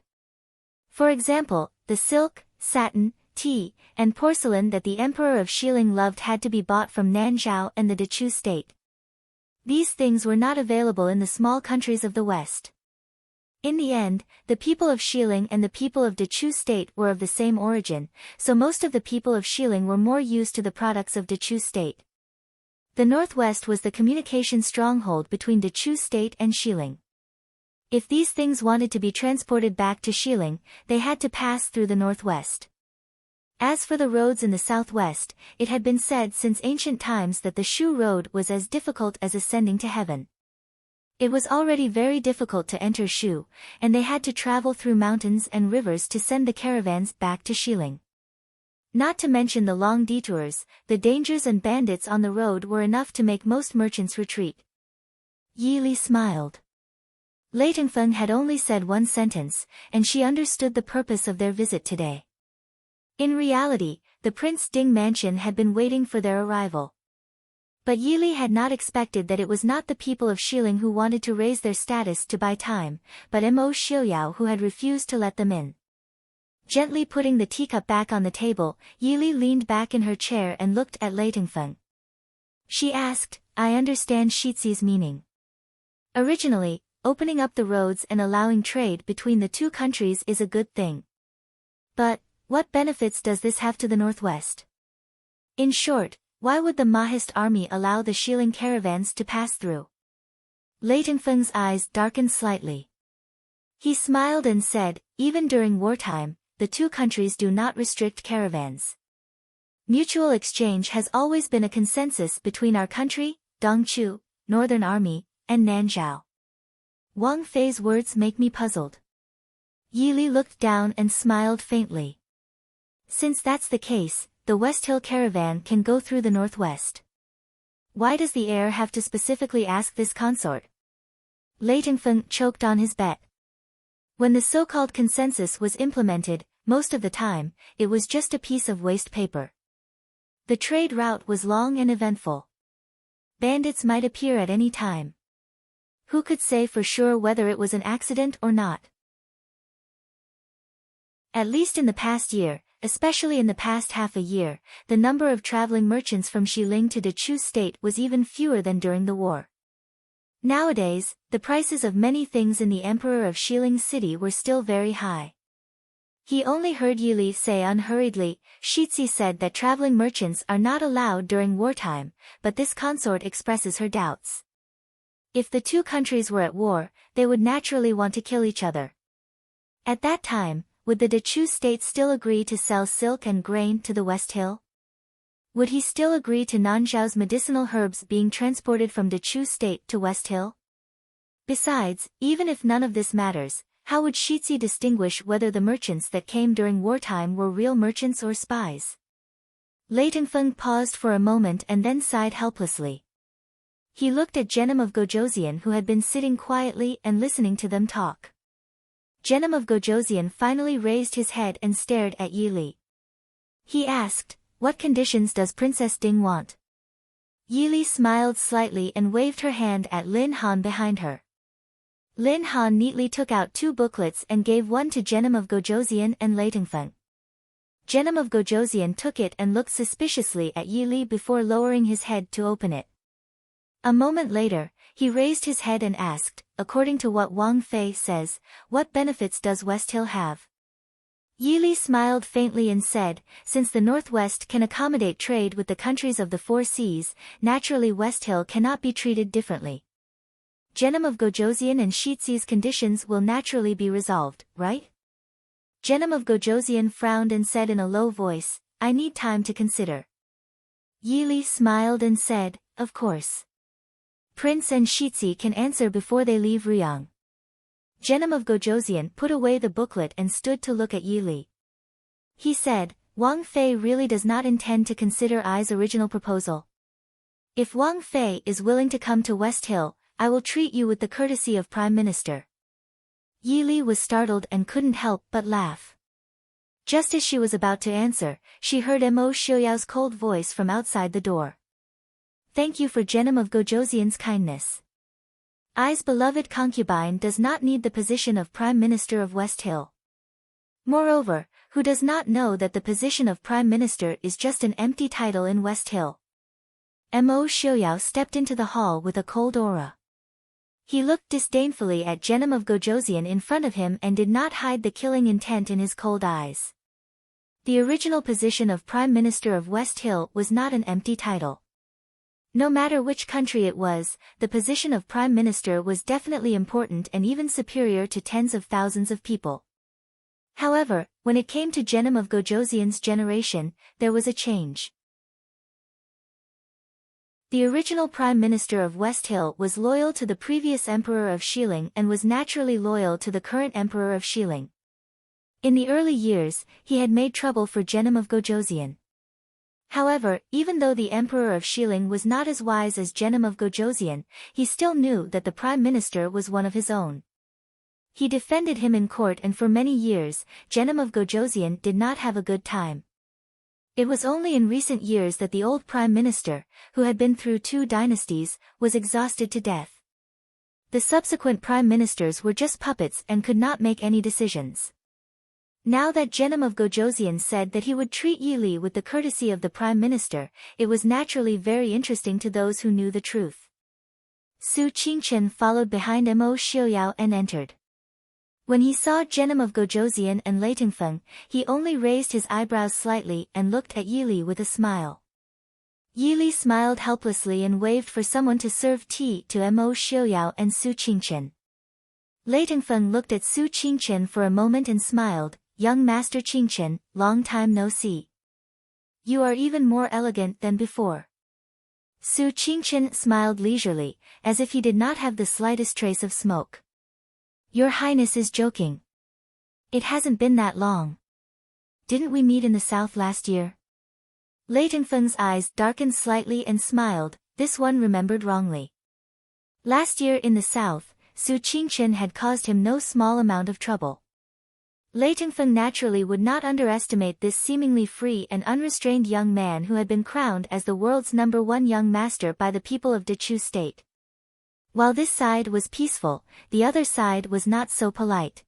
Speaker 1: For example, the silk, satin, tea, and porcelain that the Emperor of Xiling loved had to be bought from Nanzhao and the Dechu state. These things were not available in the small countries of the West. In the end, the people of Xiling and the people of Dechu state were of the same origin, so most of the people of Xiling were more used to the products of Dechu state. The Northwest was the communication stronghold between Dechu state and Xiling. If these things wanted to be transported back to Xiling, they had to pass through the Northwest. As for the roads in the Southwest, it had been said since ancient times that the Shu Road was as difficult as ascending to heaven. It was already very difficult to enter Shu, and they had to travel through mountains and rivers to send the caravans back to Xiling. Not to mention the long detours, the dangers and bandits on the road were enough to make most merchants retreat. Yili smiled. Lei Tengfeng had only said one sentence, and she understood the purpose of their visit today. In reality, the Prince Ding mansion had been waiting for their arrival. But Yili had not expected that it was not the people of Xiling who wanted to raise their status to buy time, but Mo Xiuyao who had refused to let them in. Gently putting the teacup back on the table, Yili leaned back in her chair and looked at Lei Tengfeng. She asked, I understand Shitzi's meaning. Originally, opening up the roads and allowing trade between the two countries is a good thing. But, what benefits does this have to the Northwest? In short, why would the Mahist army allow the Xiling caravans to pass through? Lei Tengfeng's eyes darkened slightly. He smiled and said, even during wartime, the two countries do not restrict caravans. Mutual exchange has always been a consensus between our country, Dongchu, Northern Army, and Nanzhao. Wang Fei's words make me puzzled. Yi Li looked down and smiled faintly. Since that's the case, the West Hill caravan can go through the northwest. Why does the heir have to specifically ask this consort? Lei Tengfeng choked on his bet. When the so-called consensus was implemented, most of the time, it was just a piece of waste paper. The trade route was long and eventful. Bandits might appear at any time. Who could say for sure whether it was an accident or not? At least in the past year, especially in the past half a year, the number of traveling merchants from Xiling to Dechu State was even fewer than during the war. Nowadays, the prices of many things in the Emperor of Xiling City were still very high. He only heard Yi Li say unhurriedly, Shitzi said that traveling merchants are not allowed during wartime, but this consort expresses her doubts. If the two countries were at war, they would naturally want to kill each other. At that time, would the Dechu state still agree to sell silk and grain to the West Hill? Would he still agree to Nanzhao's medicinal herbs being transported from Dechu state to West Hill? Besides, even if none of this matters, how would Shitzi distinguish whether the merchants that came during wartime were real merchants or spies? Lei Tengfeng paused for a moment and then sighed helplessly. He looked at Genom of Gojosian, who had been sitting quietly and listening to them talk. Genom of Gojosian finally raised his head and stared at Yi Li. He asked, what conditions does Princess Ding want? Yi Li smiled slightly and waved her hand at Lin Han behind her. Lin Han neatly took out 2 booklets and gave one to Genom of Gojosian and Lei Tengfeng. Genom of Gojosian took it and looked suspiciously at Yi Li before lowering his head to open it. A moment later, he raised his head and asked, according to what Wang Fei says, what benefits does West Hill have? Yi Li smiled faintly and said, since the Northwest can accommodate trade with the countries of the 4 seas, naturally West Hill cannot be treated differently. Genom of Gojosian and Shitzi's conditions will naturally be resolved, right? Genom of Gojosian frowned and said in a low voice, I need time to consider. Yi Li smiled and said, of course. Prince and Shitzi can answer before they leave Ruyang. Genom of Gojosian put away the booklet and stood to look at Yi Li. He said, Wang Fei really does not intend to consider I's original proposal. If Wang Fei is willing to come to West Hill, I will treat you with the courtesy of Prime Minister. Yi Li was startled and couldn't help but laugh. Just as she was about to answer, she heard Mo Xiuyao's cold voice from outside the door. Thank you for Genom of Gojosian's kindness. I's beloved concubine does not need the position of Prime Minister of West Hill. Moreover, who does not know that the position of Prime Minister is just an empty title in West Hill? Mo Xiuyao stepped into the hall with a cold aura. He looked disdainfully at Genom of Gojosian in front of him and did not hide the killing intent in his cold eyes. The original position of Prime Minister of West Hill was not an empty title. No matter which country it was, the position of Prime Minister was definitely important and even superior to tens of thousands of people. However, when it came to Genom of Gojosian's generation, there was a change. The original Prime Minister of West Hill was loyal to the previous Emperor of Xiling and was naturally loyal to the current Emperor of Xiling. In the early years, he had made trouble for Genom of Gojosian. However, even though the Emperor of Xiling was not as wise as Genom of Gojosian, he still knew that the Prime Minister was one of his own. He defended him in court, and for many years, Genom of Gojosian did not have a good time. It was only in recent years that the old Prime Minister, who had been through 2 dynasties, was exhausted to death. The subsequent Prime Ministers were just puppets and could not make any decisions. Now that Genom of Gojosian said that he would treat Yi Li with the courtesy of the Prime Minister, it was naturally very interesting to those who knew the truth. Su Qingchen followed behind Mo Xiuyao and entered. When he saw Genom of Gojosian and Lei Tengfeng, he only raised his eyebrows slightly and looked at Yi Li with a smile. Yi Li smiled helplessly and waved for someone to serve tea to Mo Xiuyao and Su Qingchen. Lei Tengfeng looked at Su Qingchen for a moment and smiled. Young Master Qingchen, long time no see. You are even more elegant than before. Su Qingchen smiled leisurely, as if he did not have the slightest trace of smoke. Your Highness is joking. It hasn't been that long. Didn't we meet in the south last year? Lei Tengfeng's eyes darkened slightly and smiled. This one remembered wrongly. Last year in the south, Su Qingchen had caused him no small amount of trouble. Lei Tengfeng naturally would not underestimate this seemingly free and unrestrained young man who had been crowned as the world's #1 young master by the people of Dechu State. While this side was peaceful, the other side was not so polite.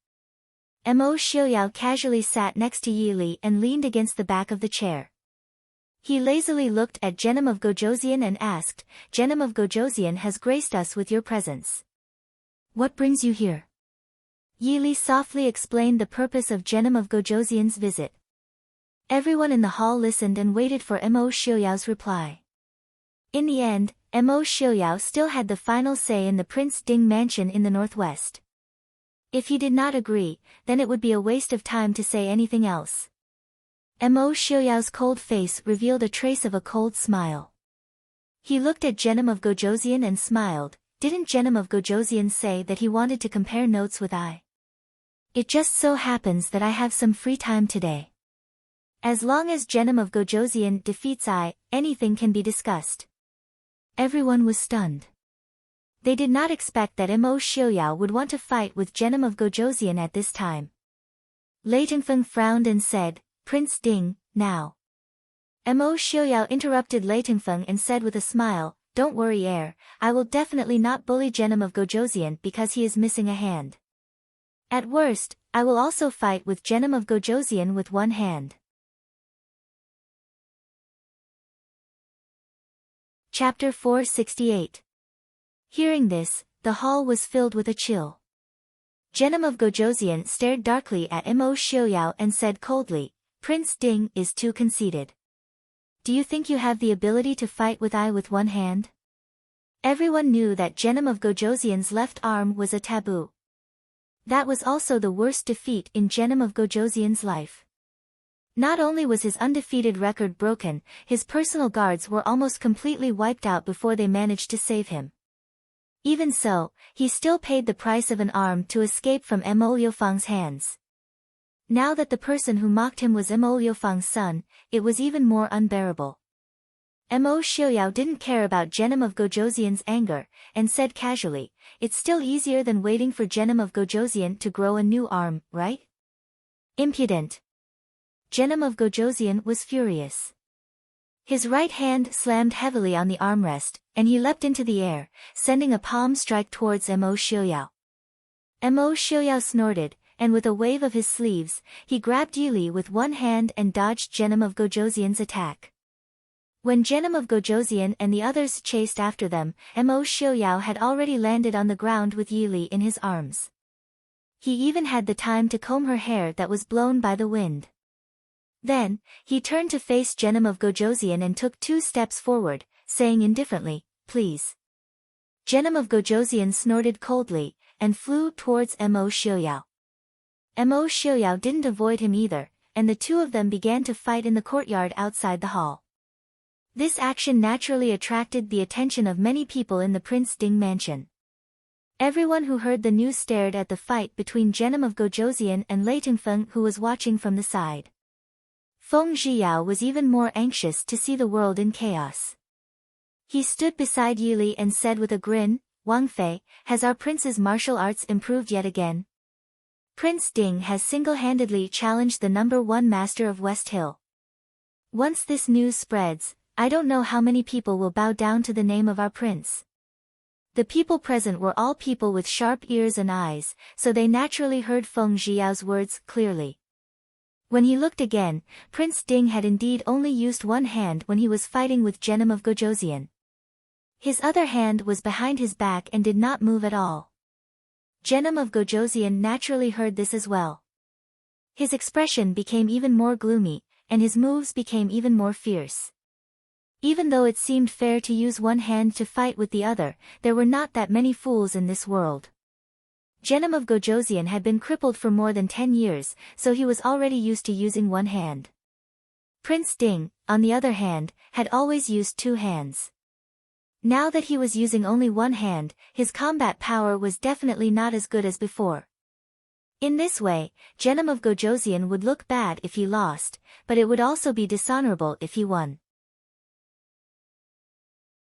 Speaker 1: Mo Xiuyao casually sat next to Yi Li and leaned against the back of the chair. He lazily looked at Genom of Gojoseon and asked, Genom of Gojoseon has graced us with your presence. What brings you here? Yi Li softly explained the purpose of Genom of Gojoseon's visit. Everyone in the hall listened and waited for Mo Xiuyao's reply. In the end, Mo Xiuyao still had the final say in the Prince Ding mansion in the northwest. If he did not agree, then it would be a waste of time to say anything else. Mo Xiuyao's cold face revealed a trace of a cold smile. He looked at Genom of Gojoseon and smiled. Didn't Genom of Gojoseon say that he wanted to compare notes with I? It just so happens that I have some free time today. As long as Genom of Gojoseon defeats I, anything can be discussed. Everyone was stunned. They did not expect that Mo Xiuyao would want to fight with Genom of Gojoseon at this time. Lei Tengfeng frowned and said, Prince Ding, now. Mo Xiuyao interrupted Lei Tengfeng and said with a smile, Don't worry heir, I will definitely not bully Genom of Gojoseon because he is missing a hand. At worst, I will also fight with Genom of Gojoseon with one hand. Chapter 468. Hearing this, the hall was filled with a chill. Genom of Gojoseon stared darkly at Mo Xiuyao and said coldly, Prince Ding is too conceited. Do you think you have the ability to fight with I with one hand? Everyone knew that Genom of Gojoseon's left arm was a taboo. That was also the worst defeat in Genom of Gojoseon's life. Not only was his undefeated record broken, his personal guards were almost completely wiped out before they managed to save him. Even so, he still paid the price of an arm to escape from Mo Liufang's hands. Now that the person who mocked him was Mo Liufang's son, it was even more unbearable. Mo Xiuyao didn't care about Genom of Gojoseon's anger, and said casually, It's still easier than waiting for Genom of Gojoseon to grow a new arm, right? Impudent. Genom of Gojoseon was furious. His right hand slammed heavily on the armrest, and he leapt into the air, sending a palm strike towards Mo Xiuyao. Mo Xiuyao snorted, and with a wave of his sleeves, he grabbed Yi Li with one hand and dodged Genom of Gojoseon's attack. When Genom of Gojoseon and the others chased after them, Mo Xiuyao had already landed on the ground with Yi Li in his arms. He even had the time to comb her hair that was blown by the wind. Then, he turned to face Genom of Gojoseon and took 2 steps forward, saying indifferently, Please. Genom of Gojoseon snorted coldly, and flew towards Mo Xiuyao. Mo Xiuyao didn't avoid him either, and the two of them began to fight in the courtyard outside the hall. This action naturally attracted the attention of many people in the Prince Ding mansion. Everyone who heard the news stared at the fight between Genom of Gojoseon and Lei Tengfeng, who was watching from the side. Feng Zhiyao was even more anxious to see the world in chaos. He stood beside Yi Li and said with a grin, Wang Fei, has our prince's martial arts improved yet again? Prince Ding has single-handedly challenged the #1 master of West Hill. Once this news spreads, I don't know how many people will bow down to the name of our prince. The people present were all people with sharp ears and eyes, so they naturally heard Feng Zhiyao's words clearly. When he looked again, Prince Ding had indeed only used one hand when he was fighting with Genom of Gojoseon. His other hand was behind his back and did not move at all. Genom of Gojoseon naturally heard this as well. His expression became even more gloomy, and his moves became even more fierce. Even though it seemed fair to use one hand to fight with the other, there were not that many fools in this world. Genom of Gojosian had been crippled for more than 10 years, so he was already used to using one hand. Prince Ding, on the other hand, had always used two hands. Now that he was using only one hand, his combat power was definitely not as good as before. In this way, Genom of Gojosian would look bad if he lost, but it would also be dishonorable if he won.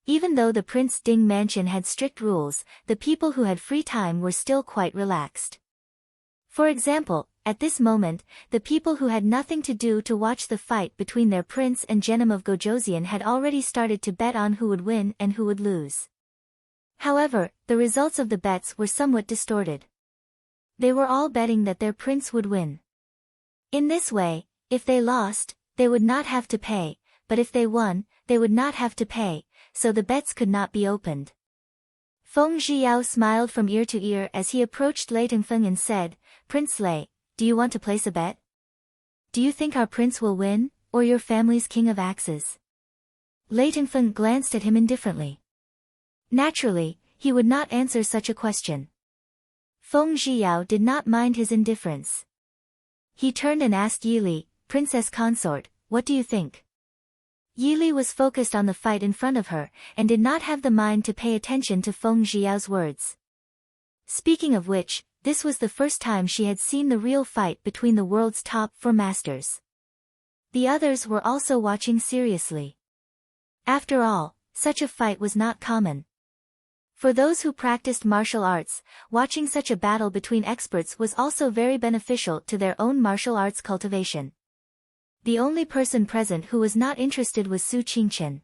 Speaker 1: Even though the Prince Ding mansion had strict rules, the people who had free time were still quite relaxed. For example, at this moment, the people who had nothing to do to watch the fight between their prince and Genom of Gojosian had already started to bet on who would win and who would lose. However, the results of the bets were somewhat distorted. They were all betting that their prince would win. In this way, if they lost, they would not have to pay, but if they won, they would not have to pay, so the bets could not be opened. Feng Zhiyao smiled from ear to ear as he approached Lei Tengfeng and said, "Prince Lei, do you want to place a bet? Do you think our prince will win, or your family's king of axes?" Lei Tengfeng glanced at him indifferently. Naturally, he would not answer such a question. Feng Zhiyao did not mind his indifference. He turned and asked Yili, "Princess consort, what do you think?" Yili was focused on the fight in front of her, and did not have the mind to pay attention to Feng Zhiyao's words. Speaking of which, this was the first time she had seen the real fight between the world's top 4 masters. The others were also watching seriously. After all, such a fight was not common. For those who practiced martial arts, watching such a battle between experts was also very beneficial to their own martial arts cultivation. The only person present who was not interested was Su Qingchen.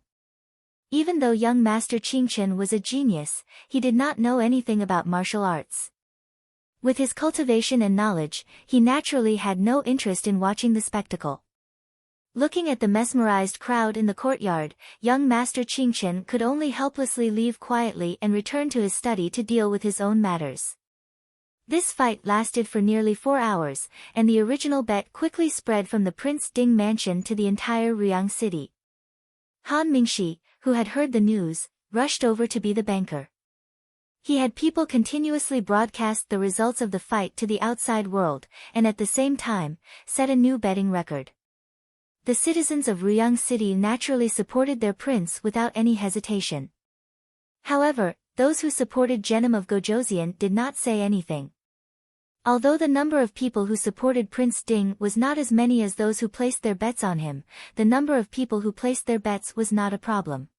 Speaker 1: Even though young Master Qingchen was a genius, he did not know anything about martial arts. With his cultivation and knowledge, he naturally had no interest in watching the spectacle. Looking at the mesmerized crowd in the courtyard, young Master Qingchen could only helplessly leave quietly and return to his study to deal with his own matters. This fight lasted for nearly 4 hours, and the original bet quickly spread from the Prince Ding mansion to the entire Ruyang city. Han Mingxi, who had heard the news, rushed over to be the banker. He had people continuously broadcast the results of the fight to the outside world, and at the same time, set a new betting record. The citizens of Ruyang City naturally supported their prince without any hesitation. However, those who supported Genom of Gojosian did not say anything. Although the number of people who supported Prince Ding was not as many as those who placed their bets on him, the number of people who placed their bets was not a problem.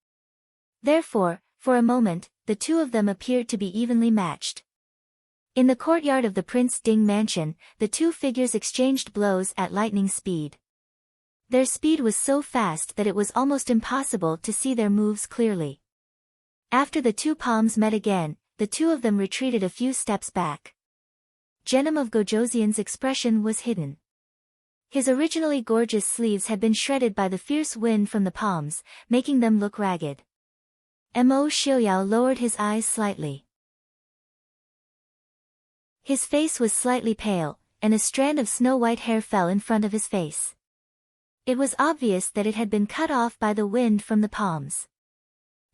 Speaker 1: Therefore, for a moment, the two of them appeared to be evenly matched. In the courtyard of the Prince Ding mansion, the two figures exchanged blows at lightning speed. Their speed was so fast that it was almost impossible to see their moves clearly. After the two palms met again, the two of them retreated a few steps back. Genom of Gojosian's expression was hidden. His originally gorgeous sleeves had been shredded by the fierce wind from the palms, making them look ragged. Mo Xiaoyao lowered his eyes slightly. His face was slightly pale, and a strand of snow-white hair fell in front of his face. It was obvious that it had been cut off by the wind from the palms.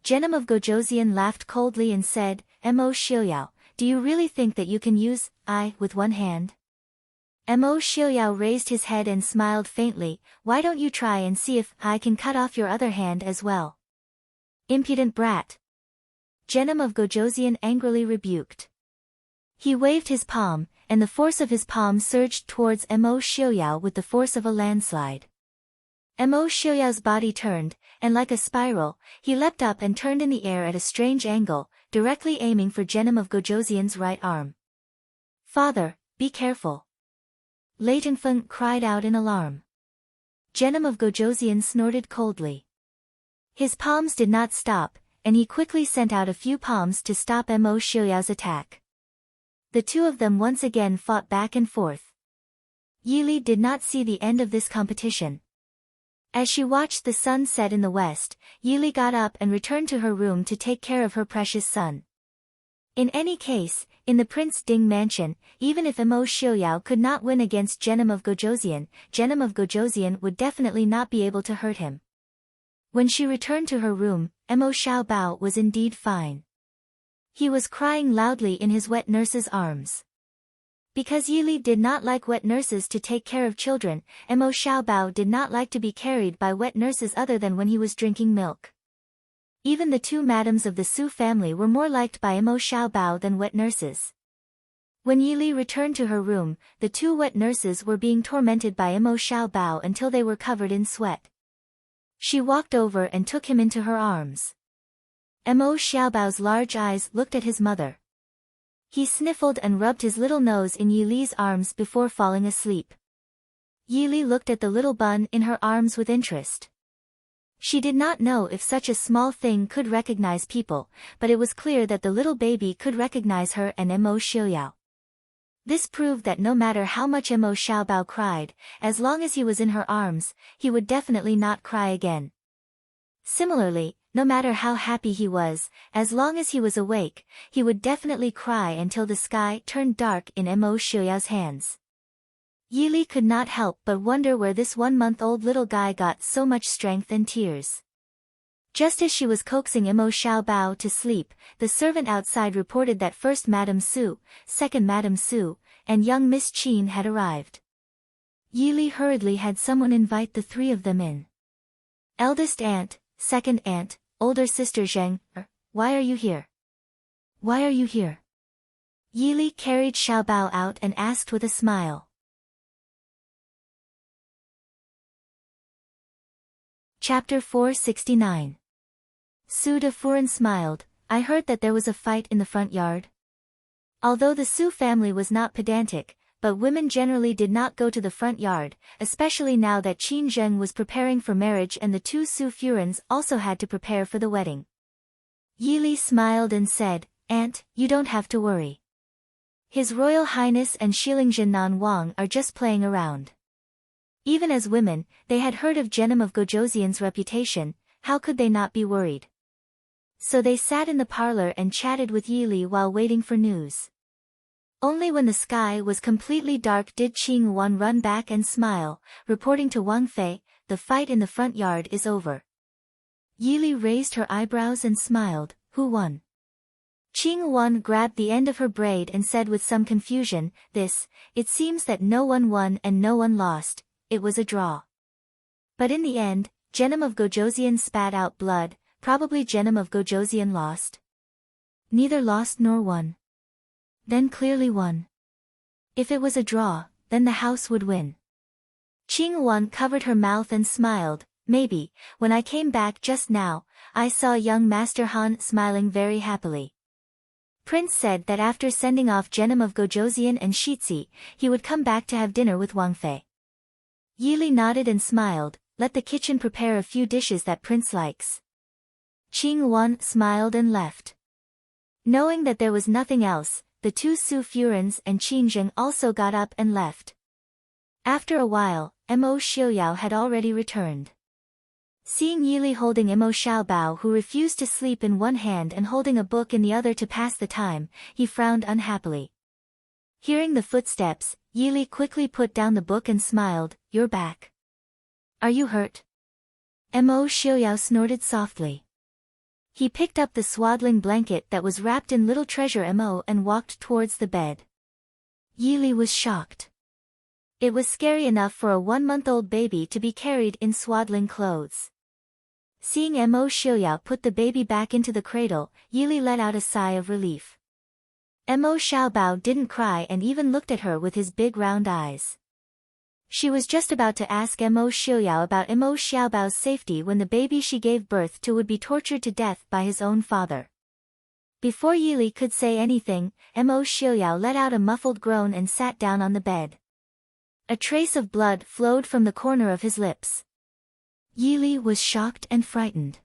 Speaker 1: Genom of Gojosian laughed coldly and said, "Mo Xiaoyao, do you really think that you can use I with one hand?" Mo Xiaoyao raised his head and smiled faintly. "Why don't you try and see if I can cut off your other hand as well?" "Impudent brat!" Genom of Gojosian angrily rebuked. He waved his palm, and the force of his palm surged towards Mo Xiaoyao with the force of a landslide. Mo Xiaoyao's body turned, and like a spiral, he leapt up and turned in the air at a strange angle, directly aiming for Genom of Gojosian's right arm. "Father, be careful!" Lei Tengfeng cried out in alarm. Genom of Gojosian snorted coldly. His palms did not stop, and he quickly sent out a few palms to stop Mo Xiaoyao's attack. The two of them once again fought back and forth. Yili did not see the end of this competition. As she watched the sun set in the west, Yili got up and returned to her room to take care of her precious son. In any case, in the Prince Ding mansion, even if Mo Xiaoyao could not win against Genom of Gojosian would definitely not be able to hurt him. When she returned to her room, Mo Xiaobao was indeed fine. He was crying loudly in his wet nurse's arms. Because Yili did not like wet nurses to take care of children, Mo Xiaobao did not like to be carried by wet nurses other than when he was drinking milk. Even the two madams of the Su family were more liked by Mo Xiaobao than wet nurses. When Yili returned to her room, the two wet nurses were being tormented by Mo Xiaobao until they were covered in sweat. She walked over and took him into her arms. Mo Xiaobao's large eyes looked at his mother. He sniffled and rubbed his little nose in Yili's arms before falling asleep. Yili looked at the little bun in her arms with interest. She did not know if such a small thing could recognize people, but it was clear that the little baby could recognize her and Mo Xiaoyao. This proved that no matter how much Mo Xiaobao cried, as long as he was in her arms, he would definitely not cry again. Similarly, no matter how happy he was, as long as he was awake, he would definitely cry until the sky turned dark in Mo Xiaoyao's hands. Yili could not help but wonder where this 1-month-old little guy got so much strength and tears. Just as she was coaxing Mo Xiaobao to sleep, the servant outside reported that first Madame Su, second Madame Su, and young Miss Qin had arrived. Yili hurriedly had someone invite the three of them in. Eldest aunt, second aunt, older sister Zheng, why are you here? Why are you here? Yili carried Xiaobao out and asked with a smile. Chapter 469. Su de Furen smiled. I heard that there was a fight in the front yard. Although the Su family was not pedantic, but women generally did not go to the front yard, especially now that Qin Zheng was preparing for marriage and the two Su Furens also had to prepare for the wedding. Yili smiled and said, Aunt, you don't have to worry. His Royal Highness and Shilingzhen Nan Wang are just playing around. Even as women, they had heard of Genom of Gojoseon's reputation, how could they not be worried? So they sat in the parlor and chatted with Yili while waiting for news. Only when the sky was completely dark did Qing Wan run back and smile, reporting to Wang Fei, the fight in the front yard is over. Yili raised her eyebrows and smiled, who won? Qing Wan grabbed the end of her braid and said with some confusion, it seems that no one won and no one lost, it was a draw. But in the end, Genom of Gojoseon spat out blood, probably Genom of Gojoseon lost. Neither lost nor won. Then clearly won. If it was a draw, then the house would win. Qing Wan covered her mouth and smiled, maybe, when I came back just now, I saw young Master Han smiling very happily. Prince said that after sending off Genom of Gojoseon and Shitzi, he would come back to have dinner with Wang Fei. Yili nodded and smiled, let the kitchen prepare a few dishes that Prince likes. Qing Wan smiled and left. Knowing that there was nothing else, the two Su Furens and Qin Zheng also got up and left. After a while, Mo Xiaoyao had already returned. Seeing Yili holding Mo Xiaobao who refused to sleep in one hand and holding a book in the other to pass the time, he frowned unhappily. Hearing the footsteps, Yili quickly put down the book and smiled, you're back. Are you hurt? Mo Xiaoyao snorted softly. He picked up the swaddling blanket that was wrapped in little treasure Mo and walked towards the bed. Yili was shocked. It was scary enough for a 1-month-old baby to be carried in swaddling clothes. Seeing Mo Xiaoyao put the baby back into the cradle, Yili let out a sigh of relief. Mo Xiaobao didn't cry and even looked at her with his big round eyes. She was just about to ask Mo Xiaoyao about Mo Xiaobao's safety when the baby she gave birth to would be tortured to death by his own father. Before Yili could say anything, Mo Xiaoyao let out a muffled groan and sat down on the bed. A trace of blood flowed from the corner of his lips. Yili was shocked and frightened.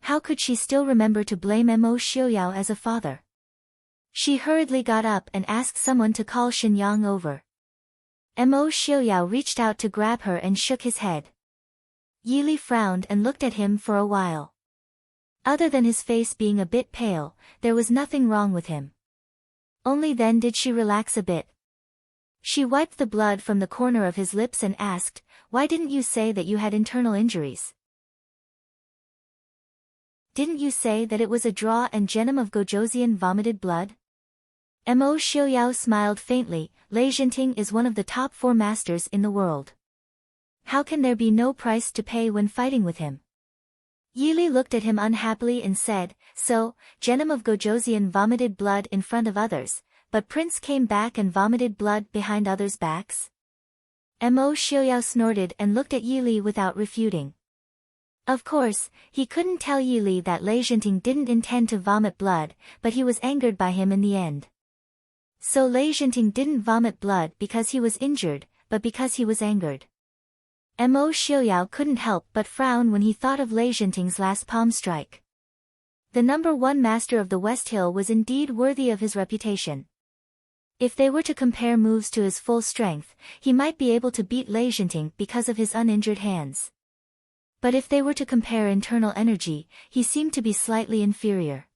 Speaker 1: How could she still remember to blame Mo Xiaoyao as a father? She hurriedly got up and asked someone to call Shenyang over. Mo Xiaoyao reached out to grab her and shook his head. Yili frowned and looked at him for a while. Other than his face being a bit pale, there was nothing wrong with him. Only then did she relax a bit. She wiped the blood from the corner of his lips and asked, why didn't you say that you had internal injuries? Didn't you say that it was a draw and Genom of Gojoseon vomited blood? Mo Xiaoyao smiled faintly. Lei Jinting is one of the top 4 masters in the world. How can there be no price to pay when fighting with him? Yili looked at him unhappily and said, so, Genom of Gojoseon vomited blood in front of others, but Prince came back and vomited blood behind others' backs? Mo Xiaoyao snorted and looked at Yili without refuting. Of course, he couldn't tell Yili that Lei Jinting didn't intend to vomit blood, but he was angered by him in the end. So Lei Jinting didn't vomit blood because he was injured, but because he was angered. Mo Xiaoyao couldn't help but frown when he thought of Lei Jinting's last palm strike. The number 1 master of the West Hill was indeed worthy of his reputation. If they were to compare moves to his full strength, he might be able to beat Lei Jinting because of his uninjured hands. But if they were to compare internal energy, he seemed to be slightly inferior.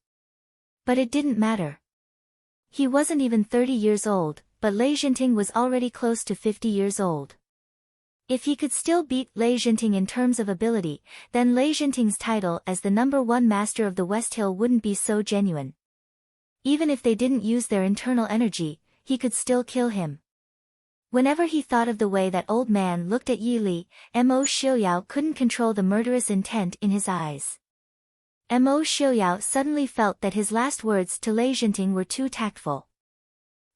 Speaker 1: But it didn't matter. He wasn't even 30 years old, but Lei Jinting was already close to 50 years old. If he could still beat Lei Jinting in terms of ability, then Lei Jinting's title as the number 1 master of the West Hill wouldn't be so genuine. Even if they didn't use their internal energy, he could still kill him. Whenever he thought of the way that old man looked at Yi Li, Mo Xiaoyao couldn't control the murderous intent in his eyes. Mo Xiaoyao suddenly felt that his last words to Lei Jinting were too tactful.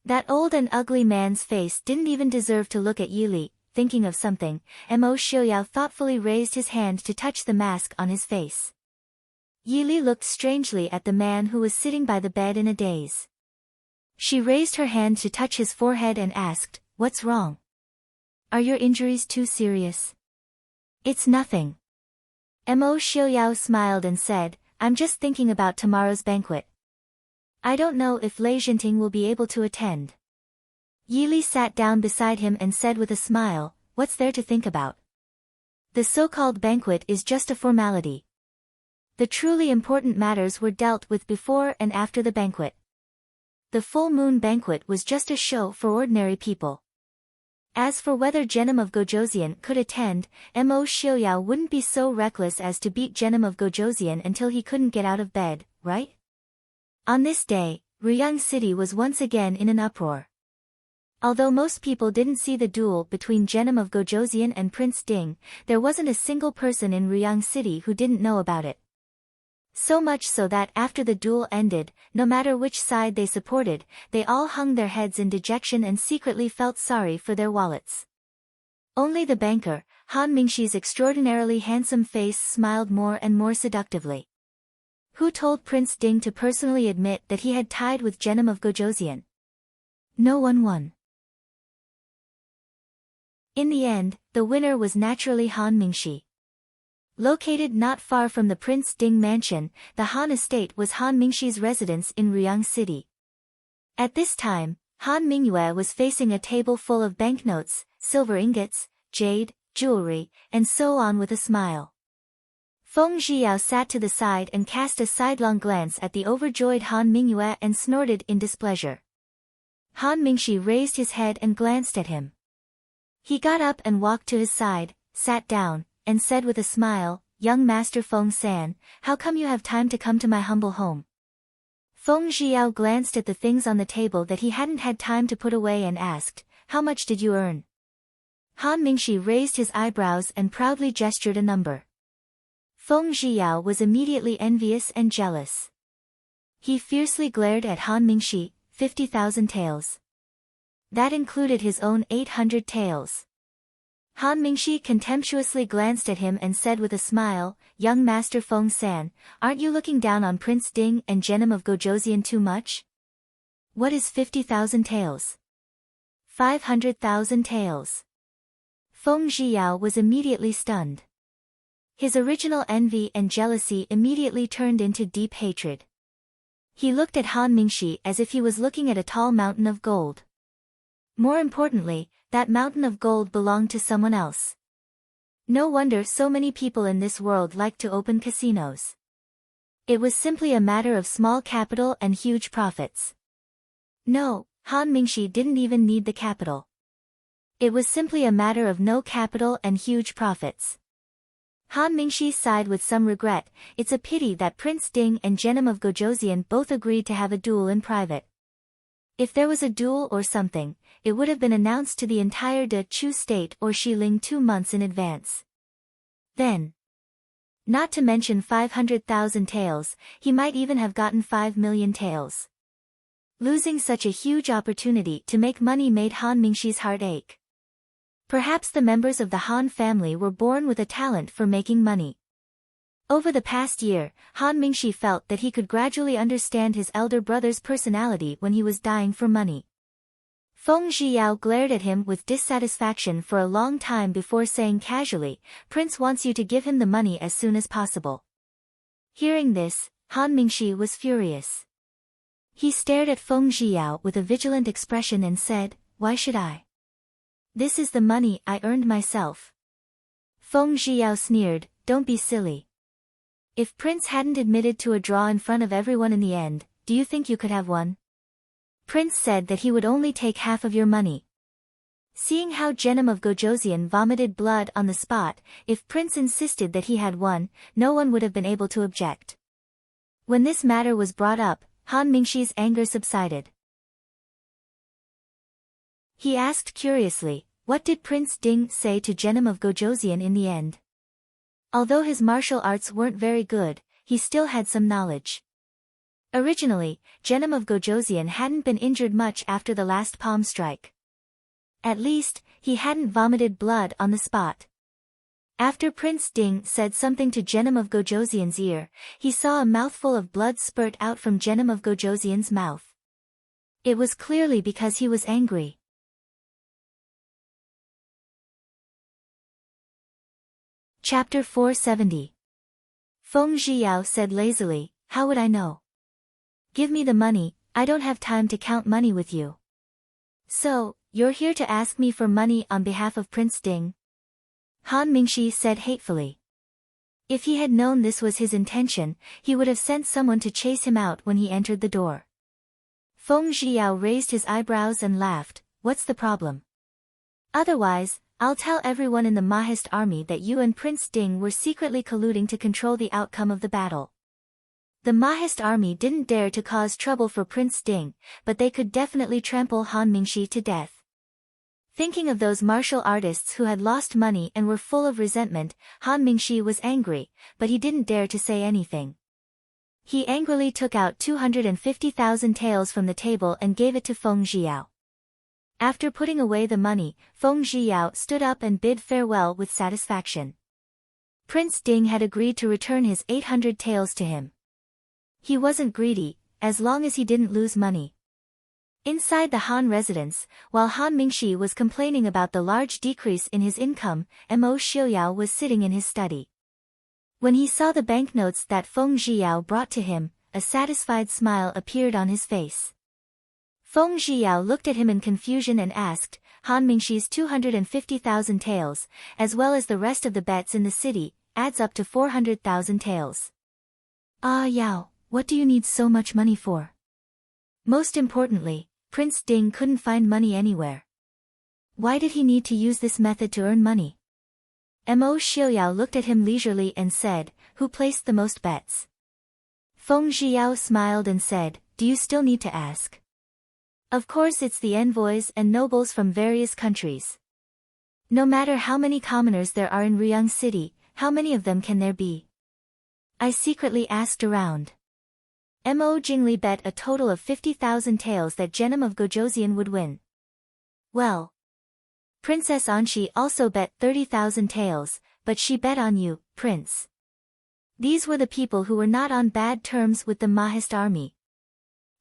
Speaker 1: That old and ugly man's face didn't even deserve to look at Yi Li. Thinking of something, Mo Xiaoyao thoughtfully raised his hand to touch the mask on his face. Yi Li looked strangely at the man who was sitting by the bed in a daze. She raised her hand to touch his forehead and asked, "What's wrong? Are your injuries too serious?" "It's nothing." Mo Xiaoyao smiled and said, "I'm just thinking about tomorrow's banquet. I don't know if Lei Jinting will be able to attend." Yi Li sat down beside him and said with a smile, "What's there to think about? The so-called banquet is just a formality. The truly important matters were dealt with before and after the banquet. The full moon banquet was just a show for ordinary people. As for whether Genom of Gojoseon could attend, Mo Xiaoyao wouldn't be so reckless as to beat Genom of Gojoseon until he couldn't get out of bed, right?" On this day, Ruyang City was once again in an uproar. Although most people didn't see the duel between Genom of Gojoseon and Prince Ding, there wasn't a single person in Ruyang City who didn't know about it. So much so that after the duel ended, no matter which side they supported, they all hung their heads in dejection and secretly felt sorry for their wallets. Only the banker, Han Mingxi's extraordinarily handsome face smiled more and more seductively. Who told Prince Ding to personally admit that he had tied with Genom of Gojoseon? No one won. In the end, the winner was naturally Han Mingxi. Located not far from the Prince Ding mansion, the Han estate was Han Mingxi's residence in Ruyang City. At this time, Han Mingyue was facing a table full of banknotes, silver ingots, jade, jewelry, and so on with a smile. Feng Zhiyao sat to the side and cast a sidelong glance at the overjoyed Han Mingyue and snorted in displeasure. Han Mingxi raised his head and glanced at him. He got up and walked to his side, sat down, and said with a smile, "Young Master Feng San, how come you have time to come to my humble home?" Feng Zhiyao glanced at the things on the table that he hadn't had time to put away and asked, "How much did you earn?" Han Mingxi raised his eyebrows and proudly gestured a number. Feng Zhiyao was immediately envious and jealous. He fiercely glared at Han Mingxi, 50,000 taels. That included his own 800 taels. Han Mingxi contemptuously glanced at him and said with a smile, "Young Master Feng San, aren't you looking down on Prince Ding and Genom of Gojoseon too much? What is 50,000 taels? 500,000 taels." Feng Zhiyao was immediately stunned. His original envy and jealousy immediately turned into deep hatred. He looked at Han Mingxi as if he was looking at a tall mountain of gold. More importantly, that mountain of gold belonged to someone else. No wonder so many people in this world liked to open casinos. It was simply a matter of small capital and huge profits. No, Han Mingxi didn't even need the capital. It was simply a matter of no capital and huge profits. Han Mingxi sighed with some regret. It's a pity that Prince Ding and Genom of Gojoseon both agreed to have a duel in private. If there was a duel or something, it would have been announced to the entire De Chu state or Xiling 2 months in advance. Then, not to mention 500,000 taels, he might even have gotten 5 million taels. Losing such a huge opportunity to make money made Han Mingxi's heart ache. Perhaps the members of the Han family were born with a talent for making money. Over the past year, Han Mingxi felt that he could gradually understand his elder brother's personality when he was dying for money. Feng Zhiyao glared at him with dissatisfaction for a long time before saying casually, "Prince wants you to give him the money as soon as possible." Hearing this, Han Mingxi was furious. He stared at Feng Zhiyao with a vigilant expression and said, "Why should I? This is the money I earned myself." Feng Zhiyao sneered, "Don't be silly. If Prince hadn't admitted to a draw in front of everyone in the end, do you think you could have won? Prince said that he would only take half of your money." Seeing how Genom of Gojoseon vomited blood on the spot, if Prince insisted that he had won, no one would have been able to object. When this matter was brought up, Han Mingxi's anger subsided. He asked curiously, what did Prince Ding say to Genom of Gojoseon in the end? Although his martial arts weren't very good, he still had some knowledge. Originally, Genom of Gojoseon hadn't been injured much after the last palm strike. At least, he hadn't vomited blood on the spot. After Prince Ding said something to Genom of Gojoseon's ear, he saw a mouthful of blood spurt out from Genom of Gojoseon's mouth. It was clearly because he was angry. Chapter 470. Feng Zhiyao said lazily, "How would I know? Give me the money, I don't have time to count money with you." "So, you're here to ask me for money on behalf of Prince Ding?" Han Mingxi said hatefully. If he had known this was his intention, he would have sent someone to chase him out when he entered the door. Feng Zhiyao raised his eyebrows and laughed, "What's the problem? Otherwise, I'll tell everyone in the Mahist army that you and Prince Ding were secretly colluding to control the outcome of the battle." The Mahist army didn't dare to cause trouble for Prince Ding, but they could definitely trample Han Mingxi to death. Thinking of those martial artists who had lost money and were full of resentment, Han Mingxi was angry, but he didn't dare to say anything. He angrily took out 250,000 taels from the table and gave it to Feng Zhiyao. After putting away the money, Feng Zhiyao stood up and bid farewell with satisfaction. Prince Ding had agreed to return his 800 taels to him. He wasn't greedy, as long as he didn't lose money. Inside the Han residence, while Han Mingxi was complaining about the large decrease in his income, Mo Xiuyao was sitting in his study. When he saw the banknotes that Feng Zhiyao brought to him, a satisfied smile appeared on his face. Feng Zhiyao looked at him in confusion and asked, "Han Mingxi's 250,000 taels, as well as the rest of the bets in the city, adds up to 400,000 taels. Ah Yao, what do you need so much money for?" Most importantly, Prince Ding couldn't find money anywhere. Why did he need to use this method to earn money? Mo Xiuyao looked at him leisurely and said, "Who placed the most bets?" Feng Zhiyao smiled and said, "Do you still need to ask? Of course it's the envoys and nobles from various countries. No matter how many commoners there are in Ryang City, how many of them can there be?" I secretly asked around. Mo Jingli bet a total of 50,000 taels that Genom of Gojoseon would win. Well, Princess Anxi also bet 30,000 taels, but she bet on you, Prince. These were the people who were not on bad terms with the Mahist army.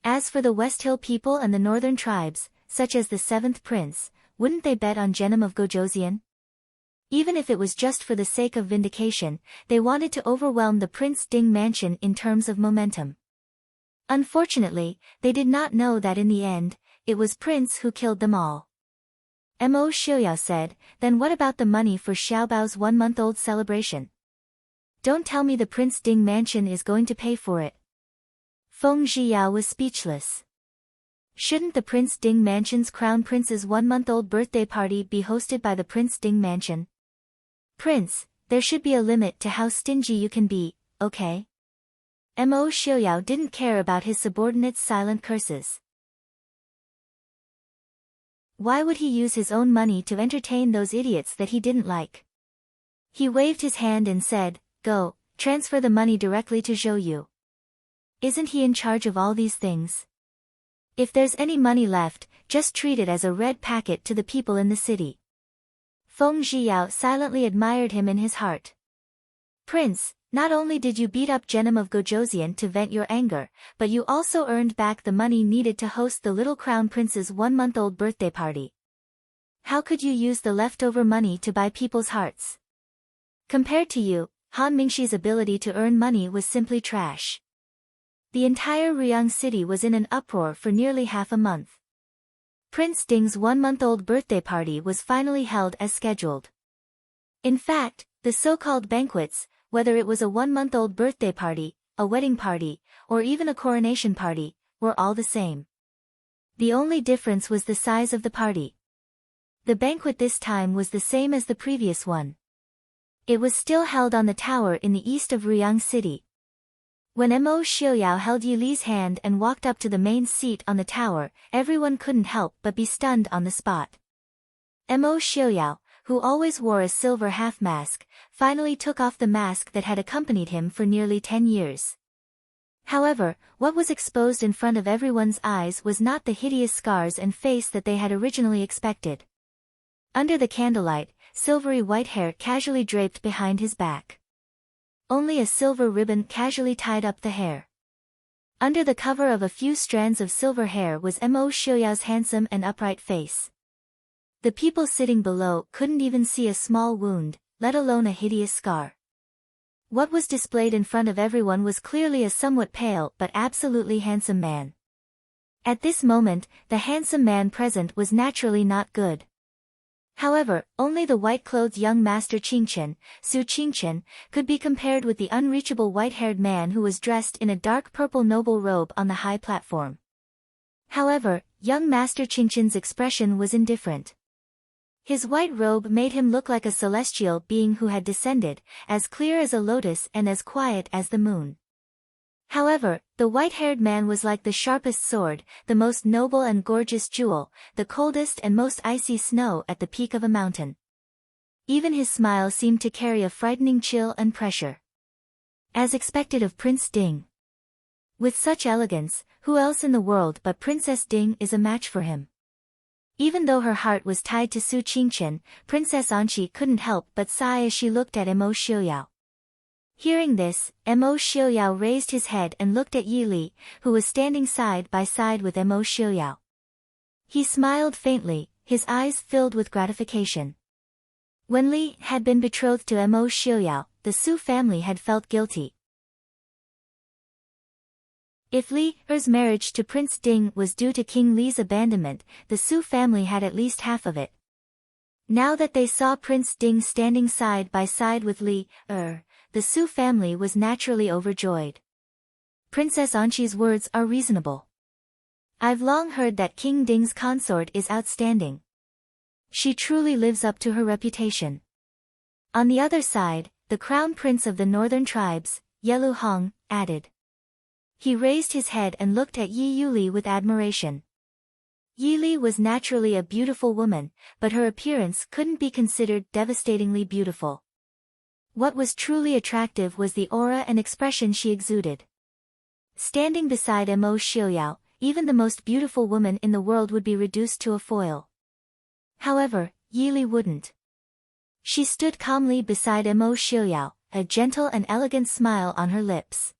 Speaker 1: As for the West Hill people and the northern tribes, such as the 7th Prince, wouldn't they bet on Genom of Gojoseon? Even if it was just for the sake of vindication, they wanted to overwhelm the Prince Ding mansion in terms of momentum. Unfortunately, they did not know that in the end, it was Prince who killed them all. Mo Xiuyao said, "Then what about the money for Xiaobao's 1-month-old celebration? Don't tell me the Prince Ding mansion is going to pay for it." Feng Zhiyao was speechless. Shouldn't the Prince Ding mansion's crown prince's 1-month-old birthday party be hosted by the Prince Ding mansion? "Prince, there should be a limit to how stingy you can be, okay?" Mo Xiuyao didn't care about his subordinates' silent curses. Why would he use his own money to entertain those idiots that he didn't like? He waved his hand and said, "Go, transfer the money directly to Zhou Yu. Isn't he in charge of all these things? If there's any money left, just treat it as a red packet to the people in the city." Feng Zhiyao silently admired him in his heart. "Prince, not only did you beat up Genom of Gojoseon to vent your anger, but you also earned back the money needed to host the little crown prince's 1-month-old birthday party. How could you use the leftover money to buy people's hearts? Compared to you, Han Mingxi's ability to earn money was simply trash." The entire Ruyang city was in an uproar for nearly half a month. Prince Ding's 1-month-old birthday party was finally held as scheduled. In fact, the so-called banquets, whether it was a 1-month-old birthday party, a wedding party, or even a coronation party, were all the same. The only difference was the size of the party. The banquet this time was the same as the previous one. It was still held on the tower in the east of Ruyang City. When Mo Xiuyao held Yi Li's hand and walked up to the main seat on the tower, everyone couldn't help but be stunned on the spot. Mo Xiuyao, who always wore a silver half-mask, finally took off the mask that had accompanied him for nearly 10 years. However, what was exposed in front of everyone's eyes was not the hideous scars and face that they had originally expected. Under the candlelight, silvery white hair casually draped behind his back. Only a silver ribbon casually tied up the hair. Under the cover of a few strands of silver hair was Mo Xiuyao's handsome and upright face. The people sitting below couldn't even see a small wound, let alone a hideous scar. What was displayed in front of everyone was clearly a somewhat pale but absolutely handsome man. At this moment, the handsome man present was naturally not good. However, only the white-clothed young master Qingchen, Su Qingchen, could be compared with the unreachable white-haired man who was dressed in a dark purple noble robe on the high platform. However, young master Qingchen's expression was indifferent. His white robe made him look like a celestial being who had descended, as clear as a lotus and as quiet as the moon. However, the white-haired man was like the sharpest sword, the most noble and gorgeous jewel, the coldest and most icy snow at the peak of a mountain. Even his smile seemed to carry a frightening chill and pressure. As expected of Prince Ding. With such elegance, who else in the world but Princess Ding is a match for him? Even though her heart was tied to Su Qingchen, Princess Anqi couldn't help but sigh as she looked at Mo Xiuyao. Hearing this, Mo Xiuyao raised his head and looked at Yi Li, who was standing side by side with Mo Xiuyao. He smiled faintly, his eyes filled with gratification. When Li had been betrothed to Mo Xiuyao, the Su family had felt guilty. If Li's marriage to Prince Ding was due to King Li's abandonment, the Su family had at least half of it. Now that they saw Prince Ding standing side by side with Li, the Su family was naturally overjoyed. Princess Anqi's words are reasonable. I've long heard that King Ding's consort is outstanding. She truly lives up to her reputation. On the other side, the crown prince of the northern tribes, Yelu Hong, added. He raised his head and looked at Yi Yuli with admiration. Yi Li was naturally a beautiful woman, but her appearance couldn't be considered devastatingly beautiful. What was truly attractive was the aura and expression she exuded. Standing beside Mo Xiuyao, even the most beautiful woman in the world would be reduced to a foil. However, Yi Li wouldn't. She stood calmly beside Mo Xiuyao, a gentle and elegant smile on her lips.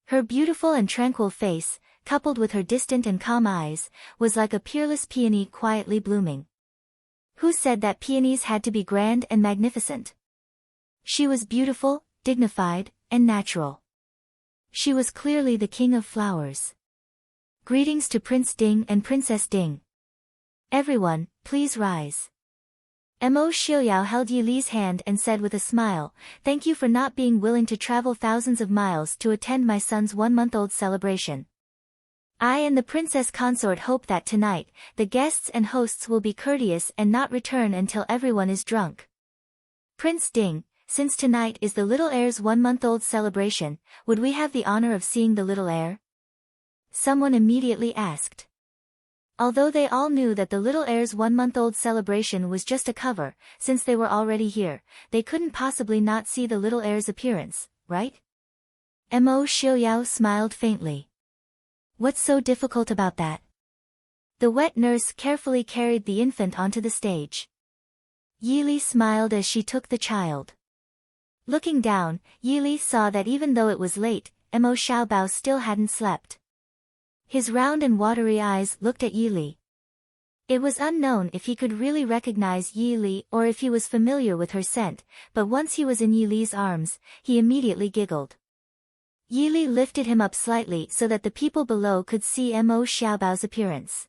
Speaker 1: Her beautiful and tranquil face, coupled with her distant and calm eyes, was like a peerless peony quietly blooming. Who said that peonies had to be grand and magnificent? She was beautiful, dignified, and natural. She was clearly the king of flowers. Greetings to Prince Ding and Princess Ding. Everyone, please rise. Mo Xiuyao held Yi Li's hand and said with a smile, "Thank you for not being willing to travel thousands of miles to attend my son's 1-month-old celebration. I and the princess consort hope that tonight, the guests and hosts will be courteous and not return until everyone is drunk. Prince Ding, since tonight is the little heir's 1-month-old celebration, would we have the honor of seeing the little heir?" Someone immediately asked. Although they all knew that the little heir's 1-month-old celebration was just a cover, since they were already here, they couldn't possibly not see the little heir's appearance, right? Mo Xiaoyao smiled faintly. What's so difficult about that? The wet nurse carefully carried the infant onto the stage. Yili smiled as she took the child. Looking down, Yili saw that even though it was late, Mo Xiaobao still hadn't slept. His round and watery eyes looked at Yili. It was unknown if he could really recognize Yili or if he was familiar with her scent, but once he was in Yili's arms, he immediately giggled. Yili lifted him up slightly so that the people below could see Mo Xiaobao's appearance.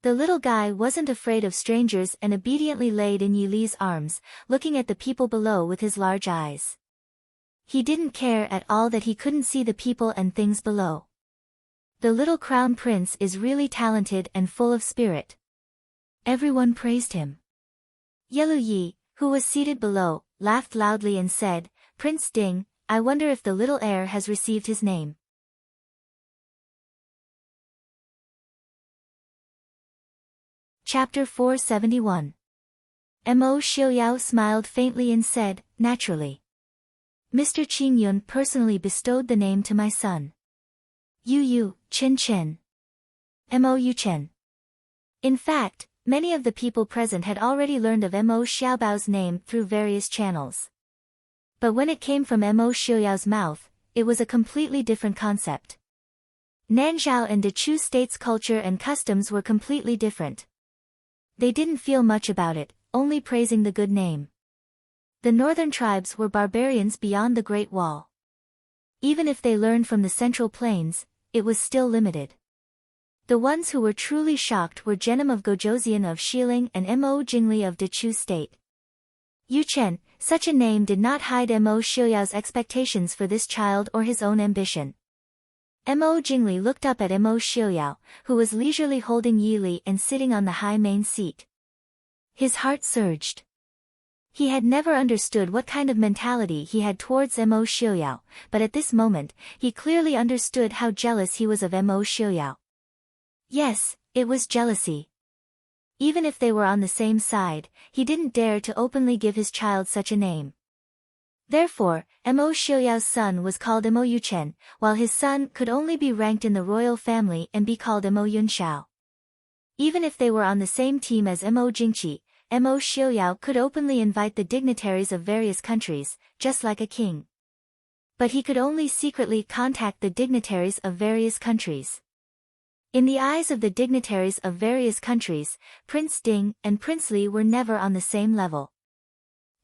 Speaker 1: The little guy wasn't afraid of strangers and obediently laid in Yili's arms, looking at the people below with his large eyes. He didn't care at all that he couldn't see the people and things below. The little crown prince is really talented and full of spirit. Everyone praised him. Yelu Yi, who was seated below, laughed loudly and said, "Prince Ding, I wonder if the little heir has received his name." Chapter 471. Mo Xiaoyao smiled faintly and said, "Naturally. Mr. Qing Yun personally bestowed the name to my son. Yu Chen Chen. Mo Yu Chen." In fact, many of the people present had already learned of Mo Xiaobao's name through various channels. But when it came from Mo Xiaoyao's mouth, it was a completely different concept. Nanzhao and Dechu states' culture and customs were completely different. They didn't feel much about it, only praising the good name. The northern tribes were barbarians beyond the Great Wall. Even if they learned from the Central Plains, it was still limited. The ones who were truly shocked were Genom of Gojoseon of Xiling and Mo Jingli of Dechu State. Yu Chen, such a name did not hide Mo Xiaoyao's expectations for this child or his own ambition. Mo Jingli looked up at Mo Xiaoyao, who was leisurely holding Yili and sitting on the high main seat. His heart surged. He had never understood what kind of mentality he had towards Mo Xiaoyao, but at this moment, he clearly understood how jealous he was of Mo Xiaoyao. Yes, it was jealousy. Even if they were on the same side, he didn't dare to openly give his child such a name. Therefore, Mo Xiaoyao's son was called Mo Yuchen, while his son could only be ranked in the royal family and be called Mo Yunxiao. Even if they were on the same team as Mo Jingqi, Mo Xiaoyao could openly invite the dignitaries of various countries, just like a king. But he could only secretly contact the dignitaries of various countries. In the eyes of the dignitaries of various countries, Prince Ding and Prince Li were never on the same level.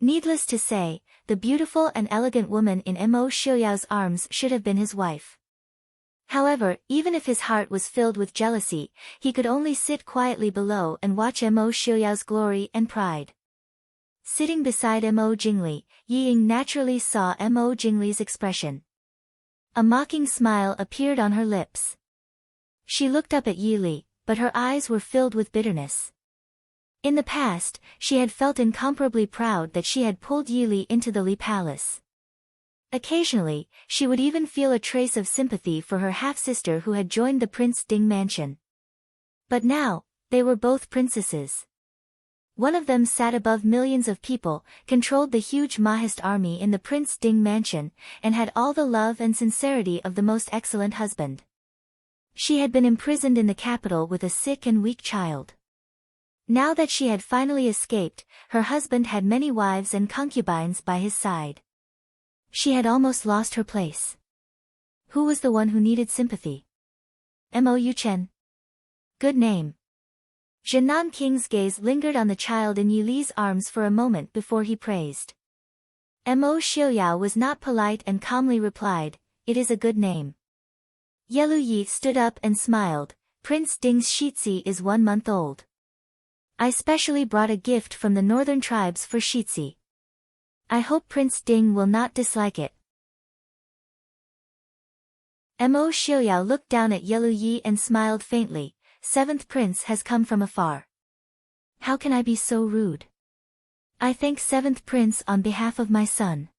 Speaker 1: Needless to say, the beautiful and elegant woman in Mo Xiaoyao's arms should have been his wife. However, even if his heart was filled with jealousy, he could only sit quietly below and watch Mo Xiaoyao's glory and pride. Sitting beside Mo Jingli, Yi Ying naturally saw Mo Jingli's expression. A mocking smile appeared on her lips. She looked up at Yili, but her eyes were filled with bitterness. In the past, she had felt incomparably proud that she had pulled Yili into the Li Palace. Occasionally, she would even feel a trace of sympathy for her half-sister who had joined the Prince Ding mansion. But now, they were both princesses. One of them sat above millions of people, controlled the huge Mahist army in the Prince Ding mansion, and had all the love and sincerity of the most excellent husband. She had been imprisoned in the capital with a sick and weak child. Now that she had finally escaped, her husband had many wives and concubines by his side. She had almost lost her place. Who was the one who needed sympathy? Mo Yuchen. Good name. Zhenan King's gaze lingered on the child in Yili's arms for a moment before he praised. Mo Xiaoyao was not polite and calmly replied, "It is a good name." Yelu Yi stood up and smiled, "Prince Ding's Shitzi is 1 month old. I specially brought a gift from the northern tribes for Shitzi. I hope Prince Ding will not dislike it." Mo Xiaoyao looked down at Yelu Yi and smiled faintly. "Seventh prince has come from afar. How can I be so rude? I thank seventh prince on behalf of my son."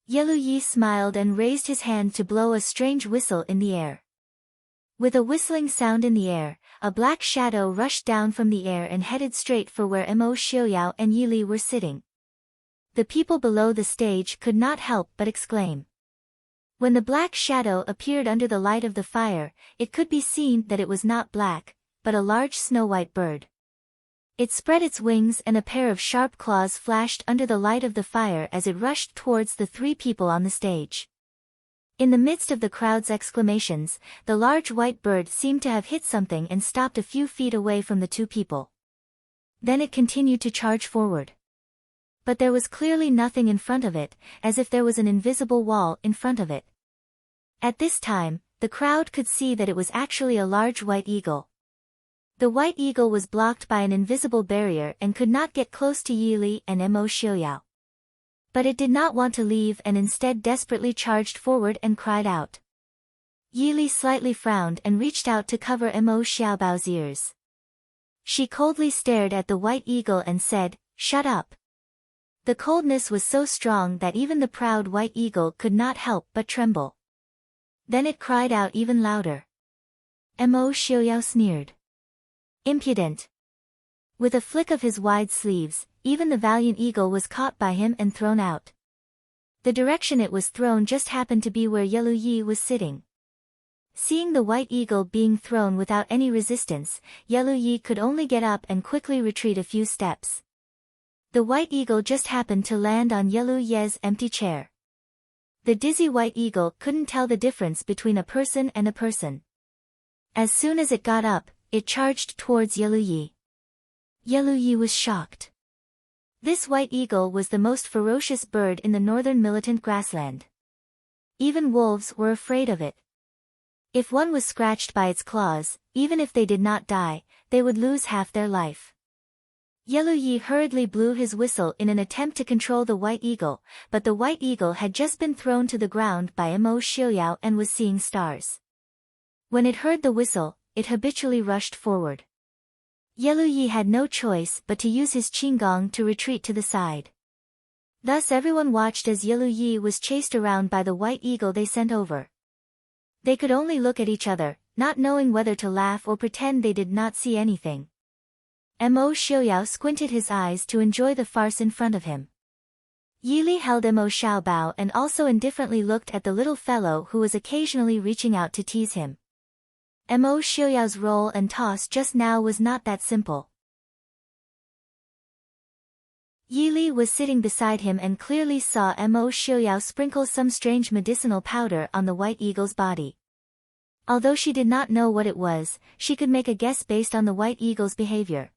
Speaker 1: Yelu Yi smiled and raised his hand to blow a strange whistle in the air. With a whistling sound in the air, a black shadow rushed down from the air and headed straight for where Mo Xiaoyao and Yi Li were sitting. The people below the stage could not help but exclaim. When the black shadow appeared under the light of the fire, it could be seen that it was not black, but a large snow-white bird. It spread its wings and a pair of sharp claws flashed under the light of the fire as it rushed towards the three people on the stage. In the midst of the crowd's exclamations, the large white bird seemed to have hit something and stopped a few feet away from the two people. Then it continued to charge forward. But there was clearly nothing in front of it, as if there was an invisible wall in front of it. At this time, the crowd could see that it was actually a large white eagle. The white eagle was blocked by an invisible barrier and could not get close to Yi Li and Mo Xiaoyao. But it did not want to leave and instead desperately charged forward and cried out. Yi Li slightly frowned and reached out to cover Mo Xiaobao's ears. She coldly stared at the white eagle and said, "Shut up." The coldness was so strong that even the proud white eagle could not help but tremble. Then it cried out even louder. Mo Xiaoyao sneered. "Impudent." With a flick of his wide sleeves, even the valiant eagle was caught by him and thrown out. The direction it was thrown just happened to be where Yellow Yi was sitting. Seeing the white eagle being thrown without any resistance, Yellow Yi could only get up and quickly retreat a few steps. The white eagle just happened to land on Yellow Yi's empty chair. The dizzy white eagle couldn't tell the difference between a person and a person. As soon as it got up, it charged towards Yellow Yi. Yellow Yi was shocked. This white eagle was the most ferocious bird in the northern militant grassland. Even wolves were afraid of it. If one was scratched by its claws, even if they did not die, they would lose half their life. Yellow Yi hurriedly blew his whistle in an attempt to control the white eagle, but the white eagle had just been thrown to the ground by Mo Xiaoyao and was seeing stars. When it heard the whistle, it habitually rushed forward. Yellow Yi had no choice but to use his qinggong to retreat to the side. Thus everyone watched as Yellow Yi was chased around by the white eagle they sent over. They could only look at each other, not knowing whether to laugh or pretend they did not see anything. Mo Xiaoyao squinted his eyes to enjoy the farce in front of him. Yi Li held Mo Xiaobao and also indifferently looked at the little fellow who was occasionally reaching out to tease him. Mo Xiaoyao's roll and toss just now was not that simple. Yi Li was sitting beside him and clearly saw Mo Xiaoyao sprinkle some strange medicinal powder on the white eagle's body. Although she did not know what it was, she could make a guess based on the white eagle's behavior.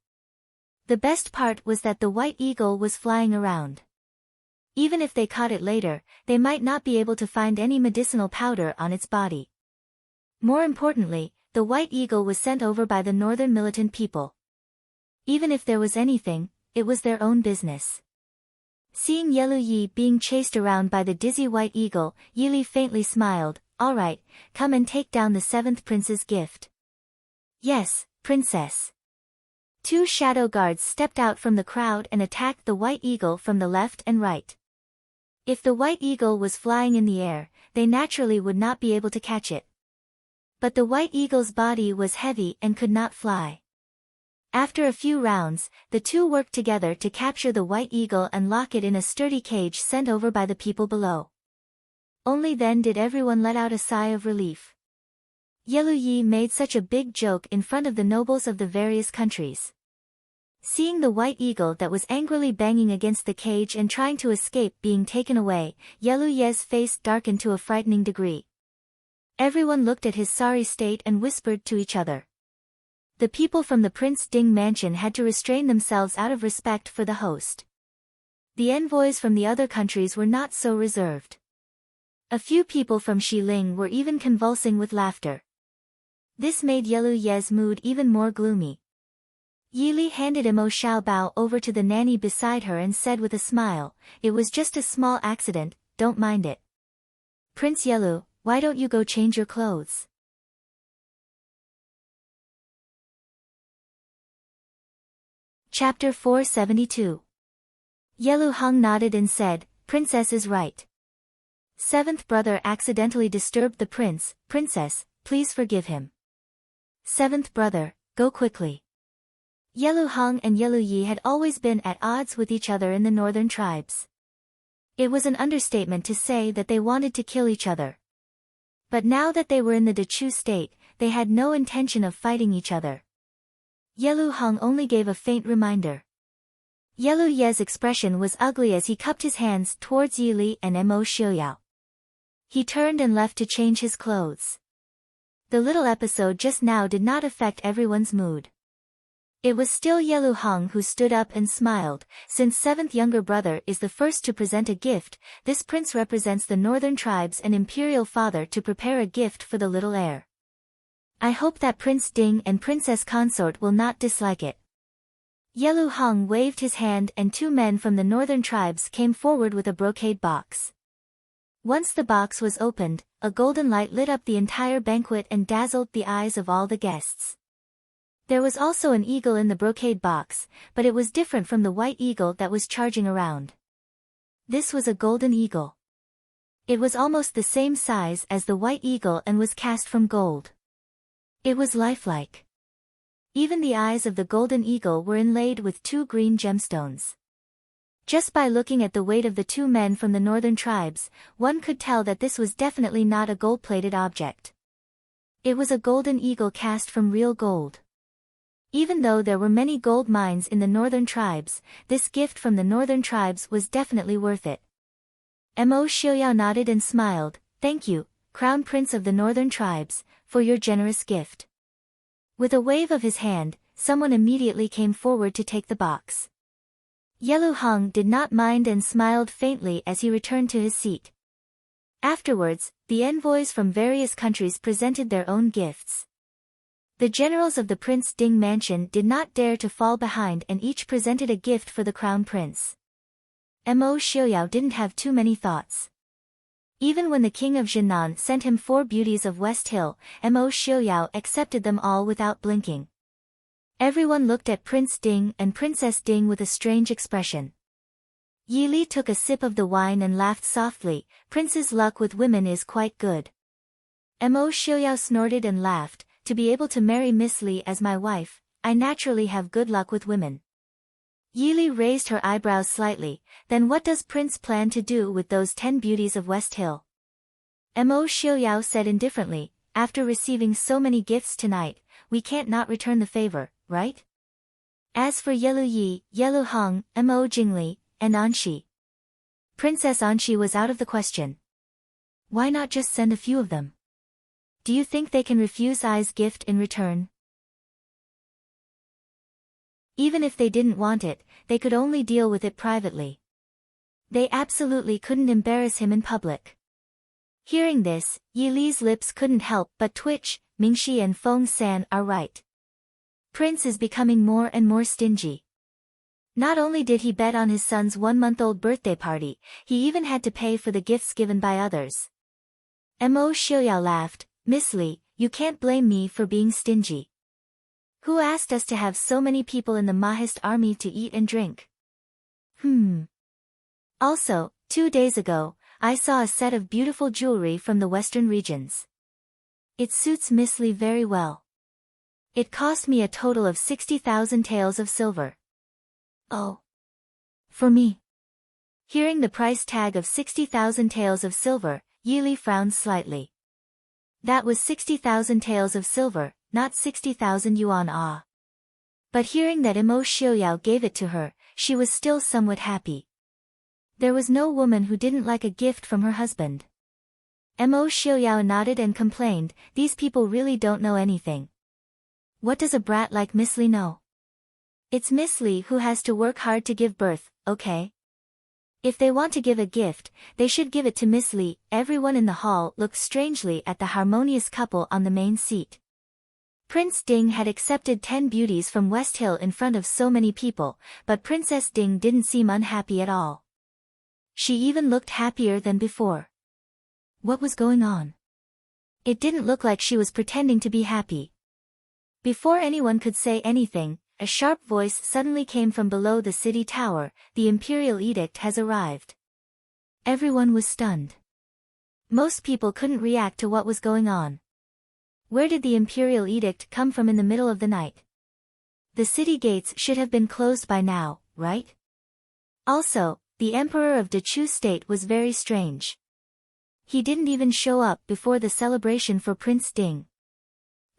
Speaker 1: The best part was that the white eagle was flying around. Even if they caught it later, they might not be able to find any medicinal powder on its body. More importantly, the white eagle was sent over by the northern militant people. Even if there was anything, it was their own business. Seeing Yellow Yi being chased around by the dizzy white eagle, Yi Li faintly smiled. "All right, come and take down the seventh prince's gift." "Yes, princess." Two shadow guards stepped out from the crowd and attacked the white eagle from the left and right. If the white eagle was flying in the air, they naturally would not be able to catch it. But the white eagle's body was heavy and could not fly. After a few rounds, the two worked together to capture the white eagle and lock it in a sturdy cage sent over by the people below. Only then did everyone let out a sigh of relief. Yellow Yi made such a big joke in front of the nobles of the various countries. Seeing the white eagle that was angrily banging against the cage and trying to escape being taken away, Yellow Yi's face darkened to a frightening degree. Everyone looked at his sorry state and whispered to each other. The people from the Prince Ding mansion had to restrain themselves out of respect for the host. The envoys from the other countries were not so reserved. A few people from Xiling were even convulsing with laughter. This made Yellow Yi's mood even more gloomy. Yi Li handed Mo Xiaobao over to the nanny beside her and said with a smile, "It was just a small accident, don't mind it. Prince Yellow, why don't you go change your clothes?" Chapter 472. Yellow Hung nodded and said, "Princess is right. Seventh brother accidentally disturbed the prince. Princess, please forgive him." Seventh brother, go quickly. Yelu Hong and Yelu Yi had always been at odds with each other in the northern tribes. It was an understatement to say that they wanted to kill each other. But now that they were in the Dechu state, they had no intention of fighting each other. Yelu Hong only gave a faint reminder. Yelu Ye's expression was ugly as he cupped his hands towards Yi Li and Mo Xiuyao. He turned and left to change his clothes. The little episode just now did not affect everyone's mood. It was still Yelu Hong who stood up and smiled. Since seventh younger brother is the first to present a gift, this prince represents the northern tribes and imperial father to prepare a gift for the little heir. I hope that Prince Ding and Princess Consort will not dislike it. Yelu Hong waved his hand and two men from the northern tribes came forward with a brocade box. Once the box was opened, a golden light lit up the entire banquet and dazzled the eyes of all the guests. There was also an eagle in the brocade box, but it was different from the white eagle that was charging around. This was a golden eagle. It was almost the same size as the white eagle and was cast from gold. It was lifelike. Even the eyes of the golden eagle were inlaid with two green gemstones. Just by looking at the weight of the two men from the northern tribes, one could tell that this was definitely not a gold-plated object. It was a golden eagle cast from real gold. Even though there were many gold mines in the northern tribes, this gift from the northern tribes was definitely worth it. Mo Xiuyao nodded and smiled, "Thank you, Crown Prince of the northern tribes, for your generous gift." With a wave of his hand, someone immediately came forward to take the box. Yelu Hong did not mind and smiled faintly as he returned to his seat. Afterwards, the envoys from various countries presented their own gifts. The generals of the Prince Ding mansion did not dare to fall behind and each presented a gift for the crown prince. Mo Xiuyao didn't have too many thoughts. Even when the king of Jinan sent him 4 beauties of West Hill, Mo Xiuyao accepted them all without blinking. Everyone looked at Prince Ding and Princess Ding with a strange expression. Yi Li took a sip of the wine and laughed softly, "Prince's luck with women is quite good." Mo Xiuyao snorted and laughed, "To be able to marry Miss Li as my wife, I naturally have good luck with women." Yi Li raised her eyebrows slightly, "Then what does Prince plan to do with those 10 beauties of West Hill?" Mo Xiuyao said indifferently, "After receiving so many gifts tonight, we can't not return the favor, right?" As for Yelu Yi, Yelu Hong, Mo Jingli, and Anxi, Princess Anxi was out of the question. Why not just send a few of them? Do you think they can refuse Ai's gift in return? Even if they didn't want it, they could only deal with it privately. They absolutely couldn't embarrass him in public. Hearing this, Yi Li's lips couldn't help but twitch. Mingxi and Feng San are right. Prince is becoming more and more stingy. Not only did he bet on his son's 1-month-old birthday party, he even had to pay for the gifts given by others. Mo Xiuyao laughed, "Miss Li, you can't blame me for being stingy. Who asked us to have so many people in the Mahist army to eat and drink? Also, 2 days ago, I saw a set of beautiful jewelry from the western regions. It suits Miss Li very well. It cost me a total of 60,000 taels of silver." "Oh. For me?" Hearing the price tag of 60,000 taels of silver, Yi Li frowned slightly. That was 60,000 taels of silver, not 60,000 yuan. But hearing that Mo Xiuyao gave it to her, she was still somewhat happy. There was no woman who didn't like a gift from her husband. Mo Xiuyao nodded and complained, "These people really don't know anything. What does a brat like Miss Li know? It's Miss Li who has to work hard to give birth, okay? If they want to give a gift, they should give it to Miss Li." Everyone in the hall looked strangely at the harmonious couple on the main seat. Prince Ding had accepted 10 beauties from West Hill in front of so many people, but Princess Ding didn't seem unhappy at all. She even looked happier than before. What was going on? It didn't look like she was pretending to be happy. Before anyone could say anything, a sharp voice suddenly came from below the city tower, "The imperial edict has arrived." Everyone was stunned. Most people couldn't react to what was going on. Where did the imperial edict come from in the middle of the night? The city gates should have been closed by now, right? Also, the emperor of Dechu state was very strange. He didn't even show up before the celebration for Prince Ding.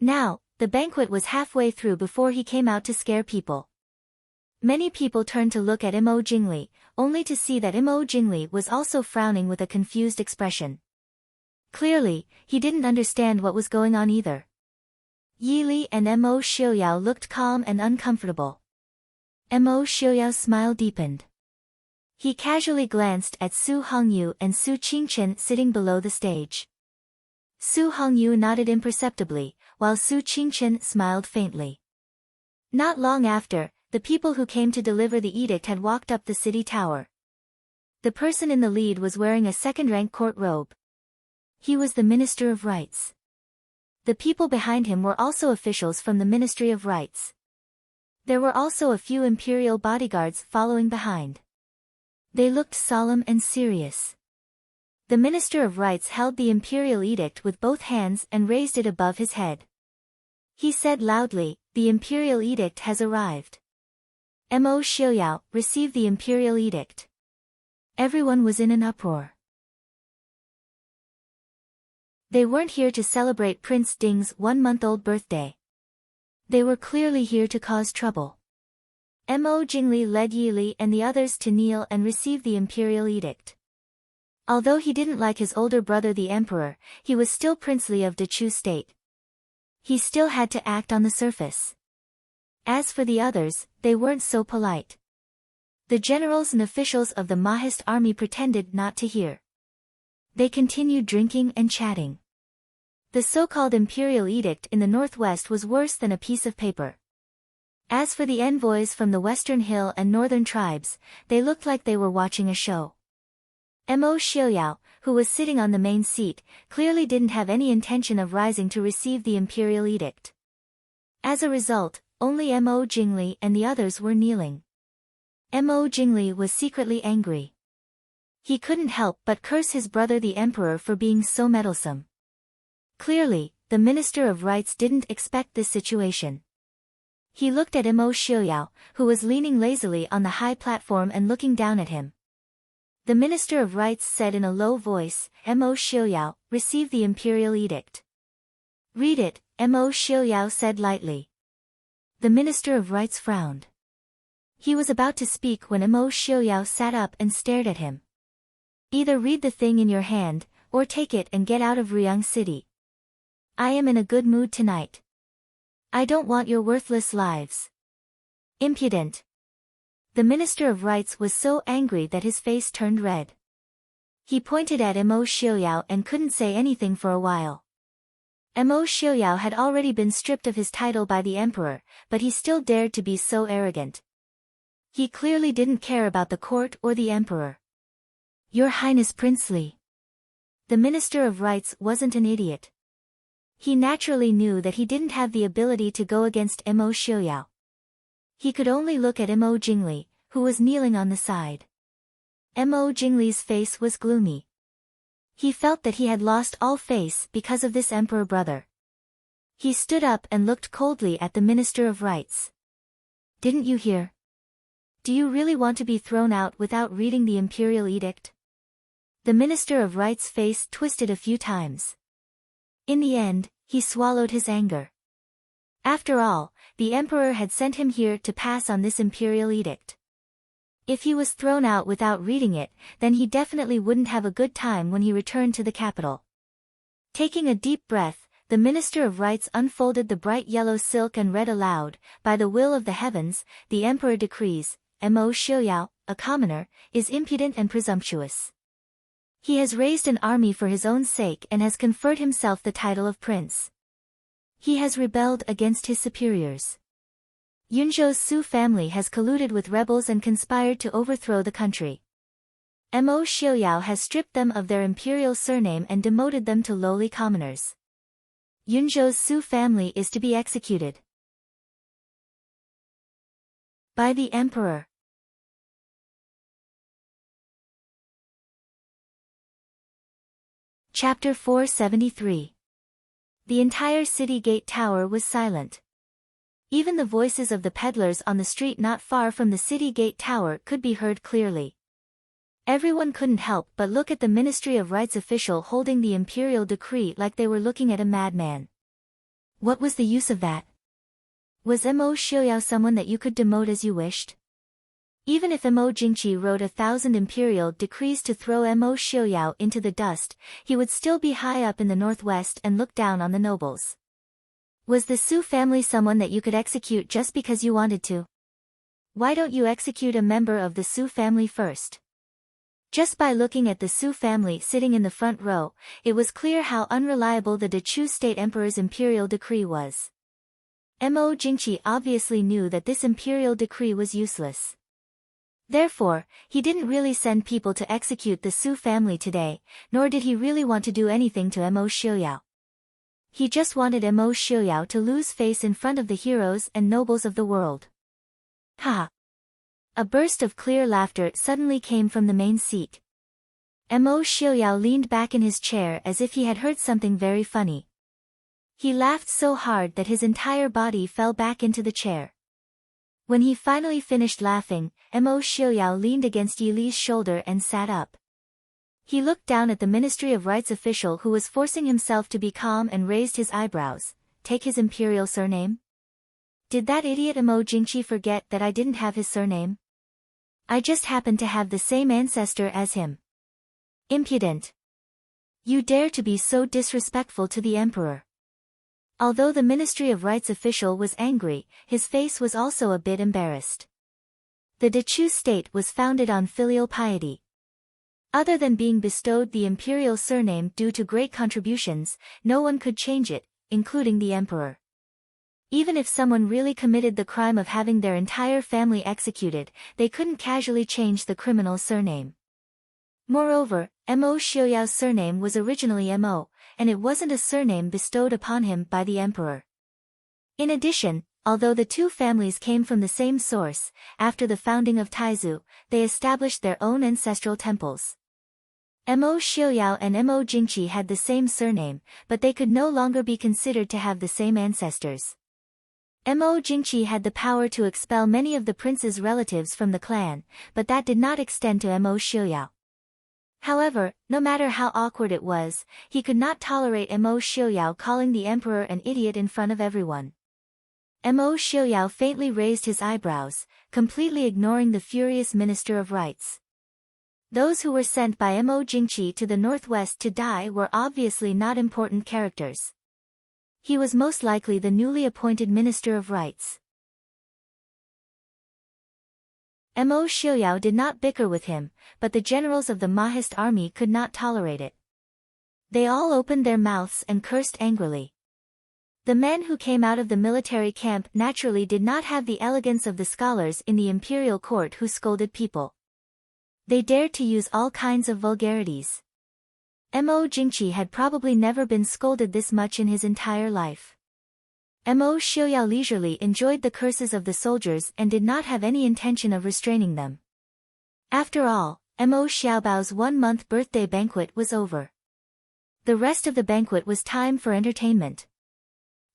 Speaker 1: Now, the banquet was halfway through before he came out to scare people. Many people turned to look at Mo Jingli, only to see that Mo Jingli was also frowning with a confused expression. Clearly, he didn't understand what was going on either. Yi Li and Mo Xiaoyao looked calm and uncomfortable. Mo Xiaoyao's smile deepened. He casually glanced at Su Hongyu and Su Qingchen sitting below the stage. Su Hongyu nodded imperceptibly, while Su Qingchen smiled faintly. Not long after, the people who came to deliver the edict had walked up the city tower. The person in the lead was wearing a second-rank court robe. He was the Minister of Rights. The people behind him were also officials from the Ministry of Rights. There were also a few imperial bodyguards following behind. They looked solemn and serious. The Minister of Rights held the imperial edict with both hands and raised it above his head. He said loudly, "The imperial edict has arrived. Mo Xiaoyao, receive the imperial edict." Everyone was in an uproar. They weren't here to celebrate Prince Ding's 1-month-old birthday. They were clearly here to cause trouble. Mo Jingli led Yi Li and the others to kneel and receive the imperial edict. Although he didn't like his older brother the emperor, he was still princely of Dechu state. He still had to act on the surface. As for the others, they weren't so polite. The generals and officials of the Mahist army pretended not to hear. They continued drinking and chatting. The so-called imperial edict in the northwest was worse than a piece of paper. As for the envoys from the Western Hill and Northern tribes, they looked like they were watching a show. Mo Xiaoyao, who was sitting on the main seat, clearly didn't have any intention of rising to receive the imperial edict. As a result, only Mo Jingli and the others were kneeling. Mo Jingli was secretly angry. He couldn't help but curse his brother the emperor for being so meddlesome. Clearly, the Minister of Rights didn't expect this situation. He looked at Mo Xiaoyao, who was leaning lazily on the high platform and looking down at him. The Minister of Rights said in a low voice, "Mo Xiaoyao, receive the imperial edict." "Read it," Mo Xiaoyao said lightly. The Minister of Rights frowned. He was about to speak when Mo Xiaoyao sat up and stared at him. "Either read the thing in your hand, or take it and get out of Ruyang City. I am in a good mood tonight. I don't want your worthless lives." Impudent. The Minister of Rights was so angry that his face turned red. He pointed at Mo Xiaoyao and couldn't say anything for a while. Mo Xiaoyao had already been stripped of his title by the emperor, but he still dared to be so arrogant. He clearly didn't care about the court or the emperor. "Your Highness Princely." The Minister of Rights wasn't an idiot. He naturally knew that he didn't have the ability to go against Mo Xiaoyao. He could only look at Mo Jingli, who was kneeling on the side. Mo Jingli's face was gloomy. He felt that he had lost all face because of this emperor brother. He stood up and looked coldly at the Minister of Rights. "Didn't you hear? Do you really want to be thrown out without reading the imperial edict?" The Minister of Rights' face twisted a few times. In the end, he swallowed his anger. After all, the emperor had sent him here to pass on this imperial edict. If he was thrown out without reading it, then he definitely wouldn't have a good time when he returned to the capital. Taking a deep breath, the Minister of Rights unfolded the bright yellow silk and read aloud, "By the will of the heavens, the emperor decrees, Mo Xiaoyao, a commoner, is impudent and presumptuous. He has raised an army for his own sake and has conferred himself the title of prince. He has rebelled against his superiors. Yunzhou's Su family has colluded with rebels and conspired to overthrow the country. Mo Xiaoyao has stripped them of their imperial surname and demoted them to lowly commoners. Yunzhou's Su family is to be executed by the emperor." Chapter 473. The entire city gate tower was silent. Even the voices of the peddlers on the street not far from the city gate tower could be heard clearly. Everyone couldn't help but look at the Ministry of Rights official holding the imperial decree like they were looking at a madman. What was the use of that? Was Mo Xiuyao someone that you could demote as you wished? Even if Mo Jingqi wrote 1,000 imperial decrees to throw Mo Xiuyao into the dust, he would still be high up in the northwest and look down on the nobles. Was the Su family someone that you could execute just because you wanted to? Why don't you execute a member of the Su family first? Just by looking at the Su family sitting in the front row, it was clear how unreliable the Dechu state emperor's imperial decree was. Mo Jingqi obviously knew that this imperial decree was useless. Therefore, he didn't really send people to execute the Su family today, nor did he really want to do anything to Mo Xiuyao. He just wanted Mo Xiuyao to lose face in front of the heroes and nobles of the world. Ha! A burst of clear laughter suddenly came from the main seat. Mo Xiuyao leaned back in his chair as if he had heard something very funny. He laughed so hard that his entire body fell back into the chair. When he finally finished laughing, Mo Xiuyao leaned against Yi Li's shoulder and sat up. He looked down at the Ministry of Rights official who was forcing himself to be calm and raised his eyebrows. Take his imperial surname? Did that idiot Mo Jingqi forget that I didn't have his surname? I just happened to have the same ancestor as him. Impudent! You dare to be so disrespectful to the emperor. Although the Ministry of Rights official was angry, his face was also a bit embarrassed. The Dechu state was founded on filial piety. Other than being bestowed the imperial surname due to great contributions, no one could change it, including the emperor. Even if someone really committed the crime of having their entire family executed, they couldn't casually change the criminal's surname. Moreover, Mo Xiuyao's surname was originally Mo, and it wasn't a surname bestowed upon him by the emperor. In addition, although the two families came from the same source, after the founding of Taizu, they established their own ancestral temples. Mo Xiuyao and Mo Jingqi had the same surname, but they could no longer be considered to have the same ancestors. Mo Jingqi had the power to expel many of the prince's relatives from the clan, but that did not extend to Mo Xiuyao. However, no matter how awkward it was, he could not tolerate Mo Xiuyao calling the emperor an idiot in front of everyone. Mo Xiuyao faintly raised his eyebrows, completely ignoring the furious Minister of Rights. Those who were sent by Mo Jingqi to the northwest to die were obviously not important characters. He was most likely the newly appointed Minister of Rights. Mo Xiuyao did not bicker with him, but the generals of the Mahist army could not tolerate it. They all opened their mouths and cursed angrily. The men who came out of the military camp naturally did not have the elegance of the scholars in the imperial court who scolded people. They dared to use all kinds of vulgarities. Mo Jingqi had probably never been scolded this much in his entire life. Mo Xiuyao leisurely enjoyed the curses of the soldiers and did not have any intention of restraining them. After all, Mo Xiaobao's 1-month birthday banquet was over. The rest of the banquet was time for entertainment.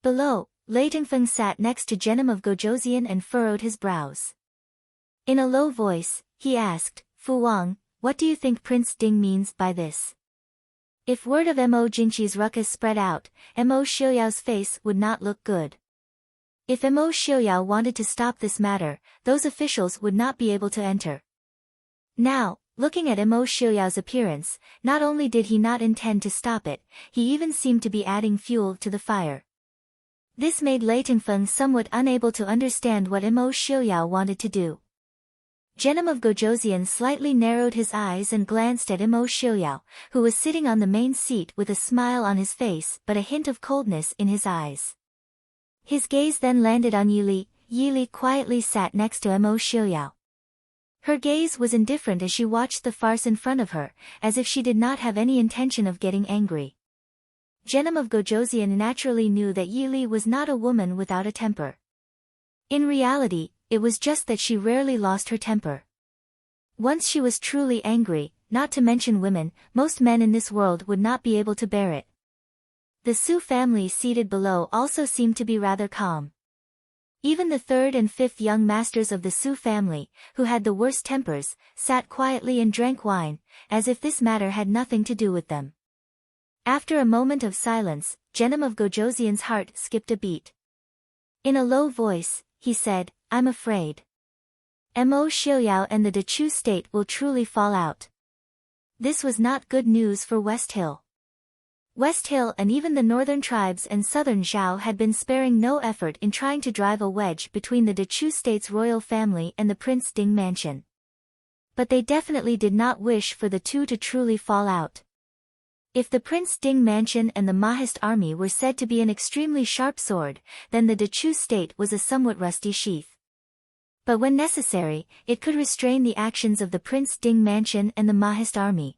Speaker 1: Below, Lei Tengfeng sat next to Genom of Gojoseon and furrowed his brows. In a low voice, he asked, Fu Wang, what do you think Prince Ding means by this? If word of Mo Jingqi's ruckus spread out, Mo Xiuyao's face would not look good. If Mo Xiuyao wanted to stop this matter, those officials would not be able to enter. Now, looking at Mo Xiuyao's appearance, not only did he not intend to stop it, he even seemed to be adding fuel to the fire. This made Lei Tengfeng somewhat unable to understand what Mo Xiuyao wanted to do. Genom of Gojoseon slightly narrowed his eyes and glanced at Mo Xiuyao, who was sitting on the main seat with a smile on his face but a hint of coldness in his eyes. His gaze then landed on Yi Li. Yi Li quietly sat next to Mo Xiuyao. Her gaze was indifferent as she watched the farce in front of her, as if she did not have any intention of getting angry. Genom of Gojoseon naturally knew that Yi Li was not a woman without a temper. In reality, it was just that she rarely lost her temper. Once she was truly angry, not to mention women, most men in this world would not be able to bear it. The Su family seated below also seemed to be rather calm. Even the third and fifth young masters of the Su family, who had the worst tempers, sat quietly and drank wine, as if this matter had nothing to do with them. After a moment of silence, Genom of Gojoseon's heart skipped a beat. In a low voice, he said, "I'm afraid Mo Xiaoyao and the Dachu state will truly fall out." This was not good news for West Hill. West Hill and even the northern tribes and southern Zhao had been sparing no effort in trying to drive a wedge between the Dachu state's royal family and the Prince Ding mansion. But they definitely did not wish for the two to truly fall out. If the Prince Ding mansion and the Mahist army were said to be an extremely sharp sword, then the Dachu state was a somewhat rusty sheath. But when necessary, it could restrain the actions of the Prince Ding mansion and the Mahist army.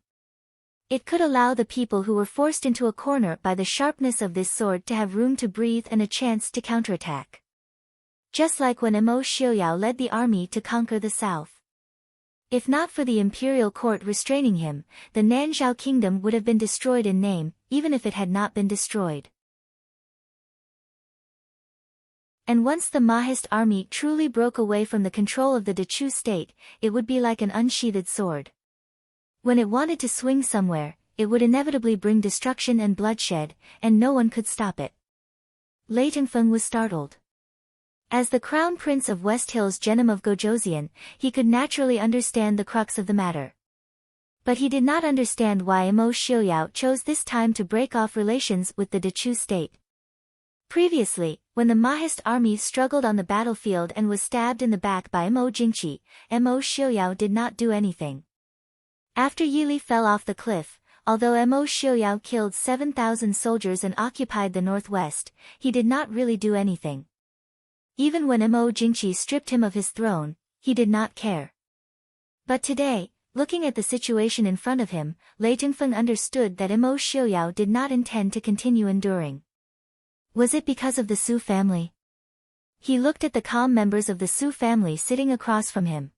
Speaker 1: It could allow the people who were forced into a corner by the sharpness of this sword to have room to breathe and a chance to counterattack. Just like when Mo Xiaoyao led the army to conquer the south. If not for the imperial court restraining him, the Nanzhao kingdom would have been destroyed in name, even if it had not been destroyed. And once the Mahist army truly broke away from the control of the Dachu state, it would be like an unsheathed sword. When it wanted to swing somewhere, it would inevitably bring destruction and bloodshed, and no one could stop it. Lei Tengfeng was startled. As the crown prince of West Hill's Genom of Gojoseon, he could naturally understand the crux of the matter. But he did not understand why Mo Xiaoyao chose this time to break off relations with the Dachu state. Previously, when the Mahist army struggled on the battlefield and was stabbed in the back by Mo Jingqi, Mo Xiaoyao did not do anything. After Yili fell off the cliff, although Mo Xiaoyao killed 7,000 soldiers and occupied the northwest, he did not really do anything. Even when Mo Jingqi stripped him of his throne, he did not care. But today, looking at the situation in front of him, Lei Tengfeng understood that Mo Xiaoyao did not intend to continue enduring. Was it because of the Su family? He looked at the calm members of the Su family sitting across from him.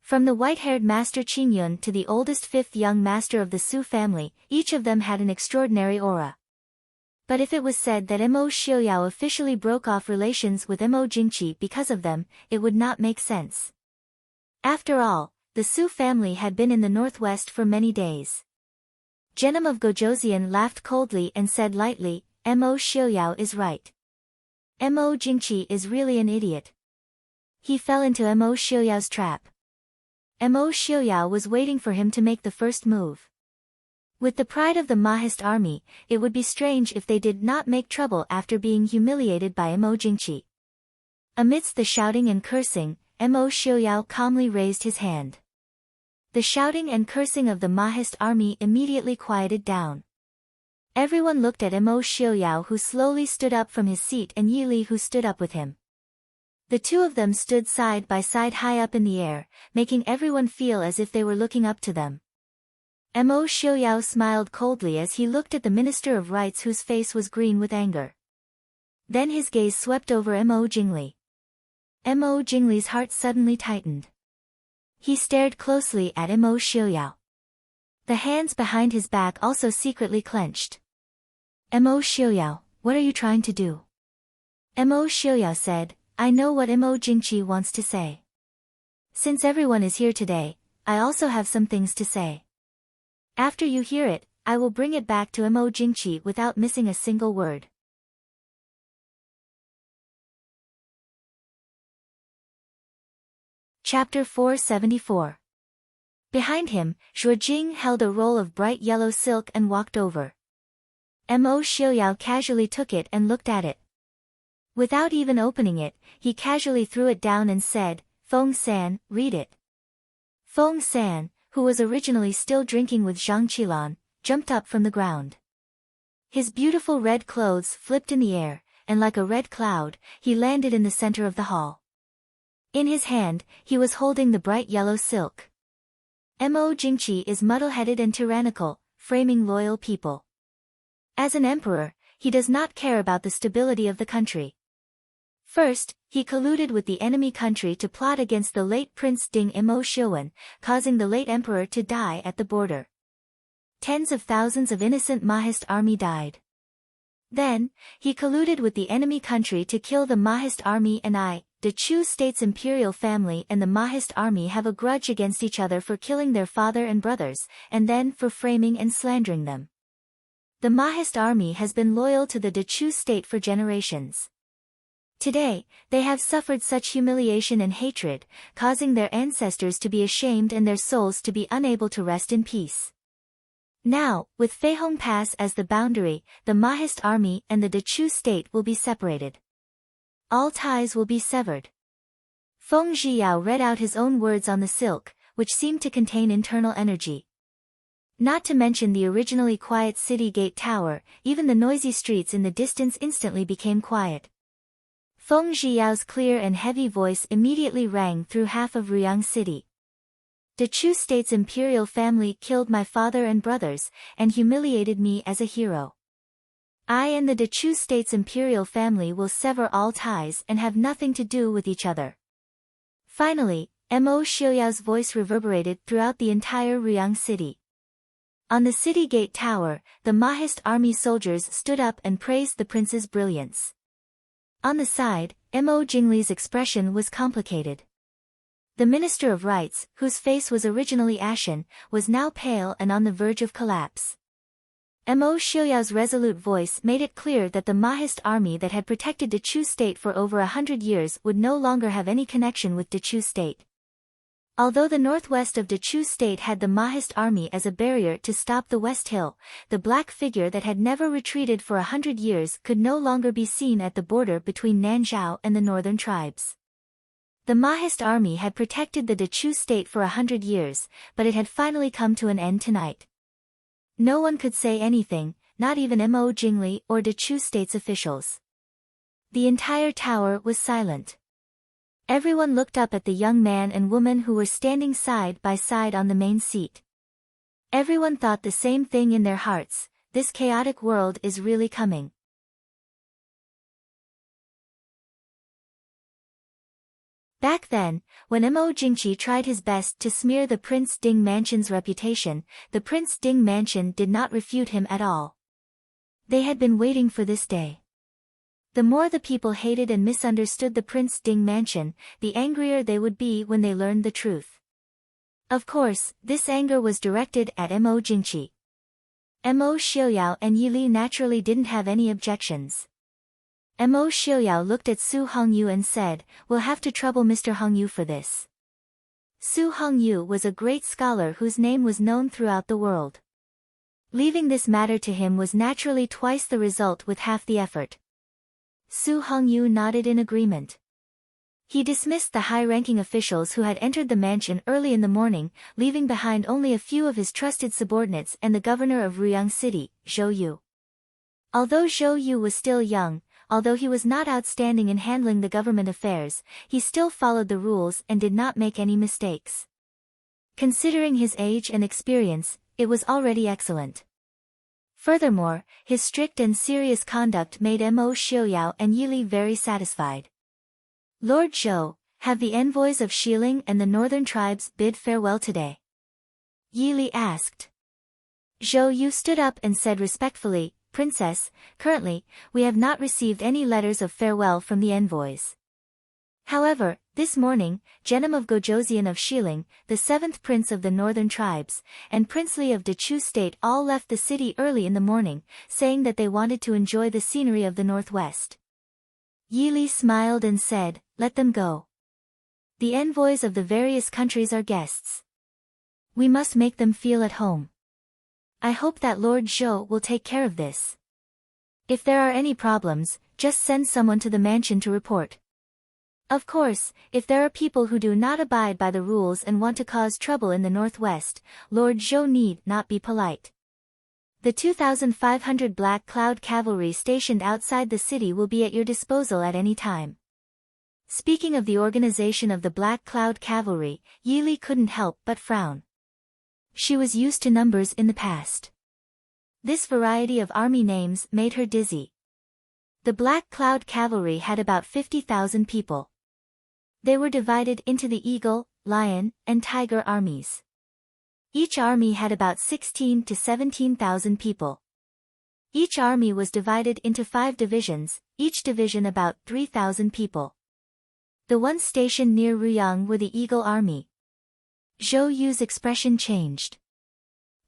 Speaker 1: From the white-haired Master Qingyun to the oldest fifth young master of the Su family, each of them had an extraordinary aura. But if it was said that Mo Xiaoyao officially broke off relations with Mo Jingqi because of them, it would not make sense. After all, the Su family had been in the northwest for many days. Genom of Gojoseon laughed coldly and said lightly, "Mo Xiaoyao is right. Mo Jingqi is really an idiot." He fell into Mo Xiaoyao's trap. Mo Xiaoyao was waiting for him to make the first move. With the pride of the Mahist army, it would be strange if they did not make trouble after being humiliated by Mo Jingqi. Amidst the shouting and cursing, Mo Xiaoyao calmly raised his hand. The shouting and cursing of the Mahist army immediately quieted down. Everyone looked at Mo Xiaoyao, who slowly stood up from his seat, and Yili, who stood up with him. The two of them stood side by side high up in the air, making everyone feel as if they were looking up to them. Mo Xiaoyao smiled coldly as he looked at the Minister of Rites, whose face was green with anger. Then his gaze swept over Mo Jingli. Mo Jingli's heart suddenly tightened. He stared closely at Mo Xiaoyao. The hands behind his back also secretly clenched. Mo Xiaoyao, what are you trying to do? Mo Xiaoyao said, I know what Mo Jingqi wants to say. Since everyone is here today, I also have some things to say. After you hear it, I will bring it back to Mo Jingqi without missing a single word. Chapter 474. Behind him, Zhuojing held a roll of bright yellow silk and walked over. Mo Xiaoyao casually took it and looked at it. Without even opening it, he casually threw it down and said, Feng San, read it. Feng San, who was originally still drinking with Zhang Qilan, jumped up from the ground. His beautiful red clothes flipped in the air, and like a red cloud, he landed in the center of the hall. In his hand, he was holding the bright yellow silk. Mo Jingqi is muddle-headed and tyrannical, framing loyal people. As an emperor, he does not care about the stability of the country. First, he colluded with the enemy country to plot against the late Prince Ding Mo Xiuwen, causing the late emperor to die at the border. Tens of thousands of innocent Mahist army died. Then, he colluded with the enemy country to kill the Mahist army, and the Chu state's imperial family and the Mahist army have a grudge against each other for killing their father and brothers, and then for framing and slandering them. The Mahist army has been loyal to the Chu state for generations. Today, they have suffered such humiliation and hatred, causing their ancestors to be ashamed and their souls to be unable to rest in peace. Now, with Feihong Pass as the boundary, the Mahist army and the Chu state will be separated. All ties will be severed. Feng Zhiyao read out his own words on the silk, which seemed to contain internal energy. Not to mention the originally quiet city gate tower, even the noisy streets in the distance instantly became quiet. Feng Zhiyao's clear and heavy voice immediately rang through half of Ruyang City. The Chu state's imperial family killed my father and brothers, and humiliated me as a hero. I and the Chu state's imperial family will sever all ties and have nothing to do with each other. Finally, Mo Xiuyao's voice reverberated throughout the entire Ruyang City. On the city gate tower, the Mahist army soldiers stood up and praised the prince's brilliance. On the side, Mo Jingli's expression was complicated. The Minister of Rights, whose face was originally ashen, was now pale and on the verge of collapse. Mo Xiuyao's resolute voice made it clear that the Mahist army that had protected the Chu state for over 100 years would no longer have any connection with the Chu state. Although the northwest of the Chu state had the Mahist army as a barrier to stop the West Hill, the black figure that had never retreated for 100 years could no longer be seen at the border between Nanzhao and the northern tribes. The Mahist army had protected the Chu state for 100 years, but it had finally come to an end tonight. No one could say anything, not even Mo Jingli or the Chu state's officials. The entire tower was silent. Everyone looked up at the young man and woman who were standing side by side on the main seat. Everyone thought the same thing in their hearts: this chaotic world is really coming. Back then, when Mo Jingqi tried his best to smear the Prince Ding Mansion's reputation, the Prince Ding Mansion did not refute him at all. They had been waiting for this day. The more the people hated and misunderstood the Prince Ding Mansion, the angrier they would be when they learned the truth. Of course, this anger was directed at Mo Jingqi. Mo Xiuyao and Yi Li naturally didn't have any objections. Mo Xiuyao looked at Su Hongyu and said, "We'll have to trouble Mr. Hongyu for this." Su Hongyu was a great scholar whose name was known throughout the world. Leaving this matter to him was naturally twice the result with half the effort. Su Hongyu nodded in agreement. He dismissed the high-ranking officials who had entered the mansion early in the morning, leaving behind only a few of his trusted subordinates and the governor of Ruyang City, Zhou Yu. Although Zhou Yu was still young, although he was not outstanding in handling the government affairs, he still followed the rules and did not make any mistakes. Considering his age and experience, it was already excellent. Furthermore, his strict and serious conduct made Mo Xiuyao and Yi Li very satisfied. "Lord Zhou, have the envoys of Xiling and the northern tribes bid farewell today?" Yi Li asked. Zhou Yu stood up and said respectfully, "Princess, currently, we have not received any letters of farewell from the envoys. However, this morning, Genom of Gojoseon of Xiling, the 7th prince of the northern tribes, and Prince Li of the Chu state all left the city early in the morning, saying that they wanted to enjoy the scenery of the northwest." Yi Li smiled and said, "Let them go. The envoys of the various countries are guests. We must make them feel at home. I hope that Lord Zhou will take care of this. If there are any problems, just send someone to the mansion to report. Of course, if there are people who do not abide by the rules and want to cause trouble in the northwest, Lord Zhou need not be polite. The 2,500 Black Cloud cavalry stationed outside the city will be at your disposal at any time." Speaking of the organization of the Black Cloud cavalry, Yi Li couldn't help but frown. She was used to numbers in the past. This variety of army names made her dizzy. The Black Cloud cavalry had about 50,000 people. They were divided into the Eagle, Lion, and Tiger armies. Each army had about 16 to 17,000 people. Each army was divided into 5 divisions, each division about 3,000 people. The ones stationed near Ruyang were the Eagle Army. Zhou Yu's expression changed.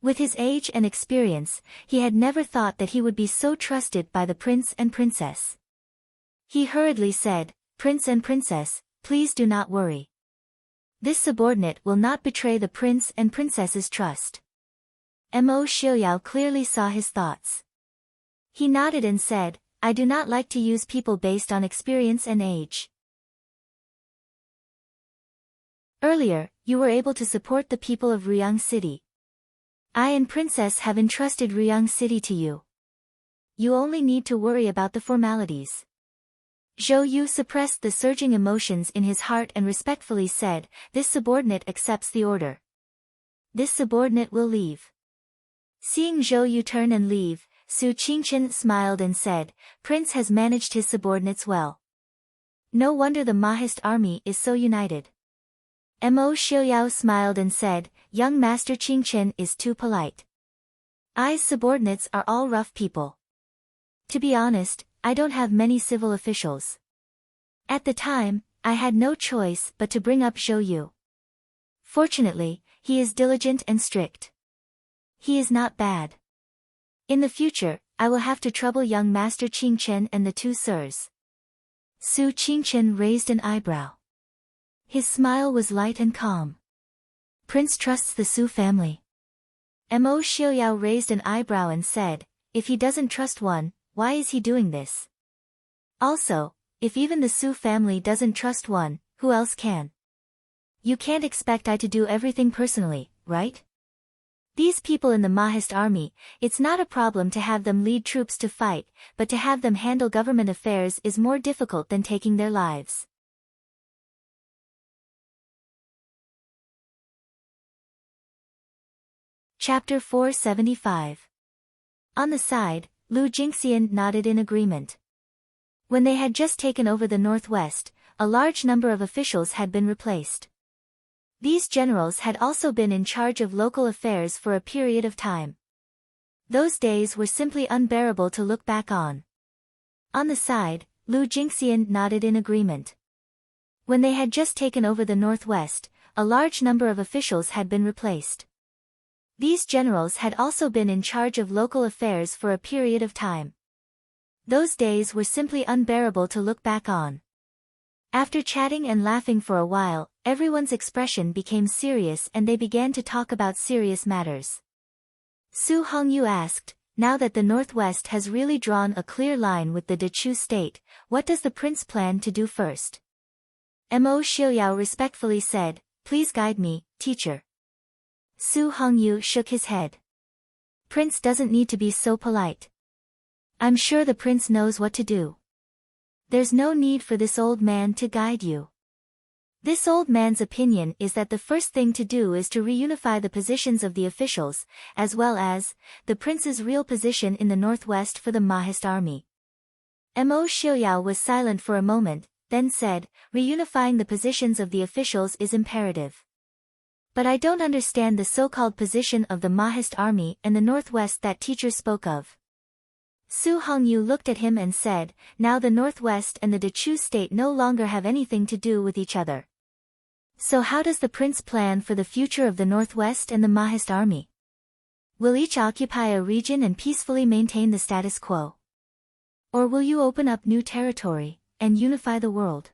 Speaker 1: With his age and experience, he had never thought that he would be so trusted by the prince and princess. He hurriedly said, "Prince and princess, please do not worry. This subordinate will not betray the prince and princess's trust." Mo Xiaoyao clearly saw his thoughts. He nodded and said, "I do not like to use people based on experience and age. Earlier, you were able to support the people of Ruyang City. I and Princess have entrusted Ruyang City to you. You only need to worry about the formalities." Zhou Yu suppressed the surging emotions in his heart and respectfully said, "This subordinate accepts the order. This subordinate will leave." Seeing Zhou Yu turn and leave, Su Qingchen smiled and said, "Prince has managed his subordinates well. No wonder the Mahist army is so united." Mo Xiaoyao smiled and said, "Young Master Qingchen is too polite. I's subordinates are all rough people. To be honest, I don't have many civil officials. At the time, I had no choice but to bring up Zhou Yu. Fortunately, he is diligent and strict. He is not bad. In the future, I will have to trouble young Master Qingchen and the 2 sirs." Su Qingchen raised an eyebrow. His smile was light and calm. "Prince trusts the Su family." Mo Xiaoyao raised an eyebrow and said, "If he doesn't trust one, why is he doing this? Also, if even the Su family doesn't trust one, who else can? You can't expect I to do everything personally, right? These people in the Mahist army, it's not a problem to have them lead troops to fight, but to have them handle government affairs is more difficult than taking their lives." Chapter 475. On the side, Lu Jingxian nodded in agreement. When they had just taken over the northwest, a large number of officials had been replaced. These generals had also been in charge of local affairs for a period of time. Those days were simply unbearable to look back on. On the side, Lu Jingxian nodded in agreement. When they had just taken over the northwest, a large number of officials had been replaced. These generals had also been in charge of local affairs for a period of time. Those days were simply unbearable to look back on. After chatting and laughing for a while, everyone's expression became serious and they began to talk about serious matters. Su Hongyu asked, "Now that the Northwest has really drawn a clear line with the Dechu state, what does the prince plan to do first?" Mo Xiaoyao respectfully said, "Please guide me, teacher." Su Hongyu shook his head. "Prince doesn't need to be so polite. I'm sure the prince knows what to do. There's no need for this old man to guide you. This old man's opinion is that the first thing to do is to reunify the positions of the officials, as well as the prince's real position in the northwest for the Mahist army." Mo Xiaoyao was silent for a moment, then said, "Reunifying the positions of the officials is imperative. But I don't understand the so-called position of the Mahist army and the northwest that teacher spoke of." Su Hongyu looked at him and said, "Now the Northwest and the Dechu state no longer have anything to do with each other. So how does the prince plan for the future of the Northwest and the Mahist army? Will each occupy a region and peacefully maintain the status quo? Or will you open up new territory and unify the world?"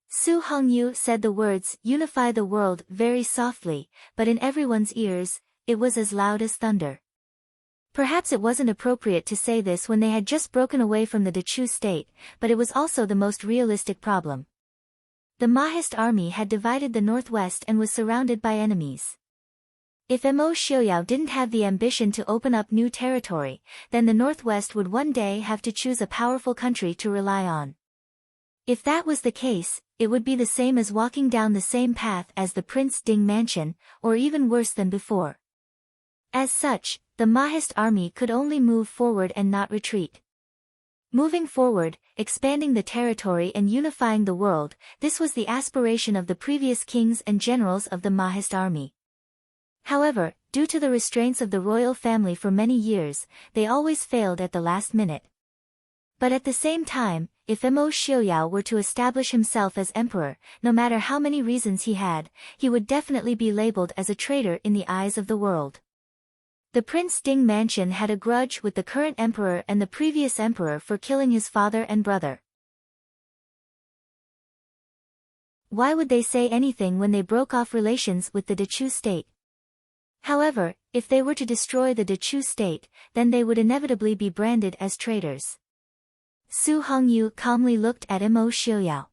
Speaker 1: Su Hongyu said the words "unify the world" very softly, but in everyone's ears, it was as loud as thunder. Perhaps it wasn't appropriate to say this when they had just broken away from the Dechu state, but it was also the most realistic problem. The Mahist army had divided the northwest and was surrounded by enemies. If Mo Xiaoyao didn't have the ambition to open up new territory, then the northwest would one day have to choose a powerful country to rely on. If that was the case, it would be the same as walking down the same path as the Prince Ding mansion, or even worse than before. As such, the Mahist army could only move forward and not retreat. Moving forward, expanding the territory and unifying the world, this was the aspiration of the previous kings and generals of the Mahist army. However, due to the restraints of the royal family for many years, they always failed at the last minute. But at the same time, if Mo Xiuyao were to establish himself as emperor, no matter how many reasons he had, he would definitely be labeled as a traitor in the eyes of the world. The Prince Ding mansion had a grudge with the current emperor and the previous emperor for killing his father and brother. Why would they say anything when they broke off relations with the Dechu state? However, if they were to destroy the Dechu state, then they would inevitably be branded as traitors. Su Hongyu calmly looked at Mo Xiuyao.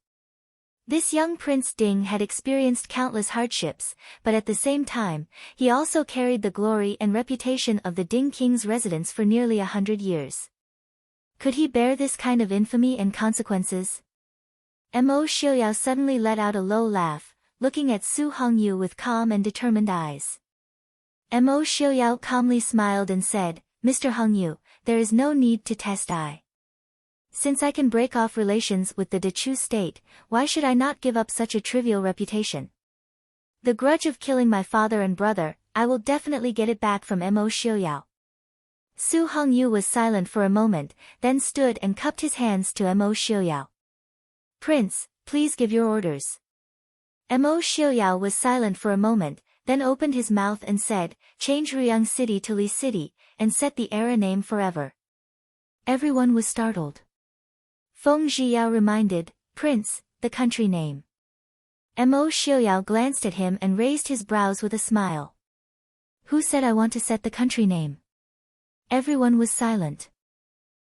Speaker 1: This young Prince Ding had experienced countless hardships, but at the same time, he also carried the glory and reputation of the Ding king's residence for nearly 100 years. Could he bear this kind of infamy and consequences? Mo Xiuyao suddenly let out a low laugh, looking at Su Hongyu with calm and determined eyes. Mo Xiuyao calmly smiled and said, "Mr. Hongyu, there is no need to test I. Since I can break off relations with the Dechu state, why should I not give up such a trivial reputation? The grudge of killing my father and brother, I will definitely get it back from Mo Xiuyao." Su Hongyu was silent for a moment, then stood and cupped his hands to Mo Xiuyao. "Prince, please give your orders." Mo Xiuyao was silent for a moment, then opened his mouth and said, "Change Ruyang City to Li City, and set the era name forever." Everyone was startled. Feng Zhiyao reminded, "Prince, the country name." Mo Xiuyao glanced at him and raised his brows with a smile. "Who said I want to set the country name?" Everyone was silent.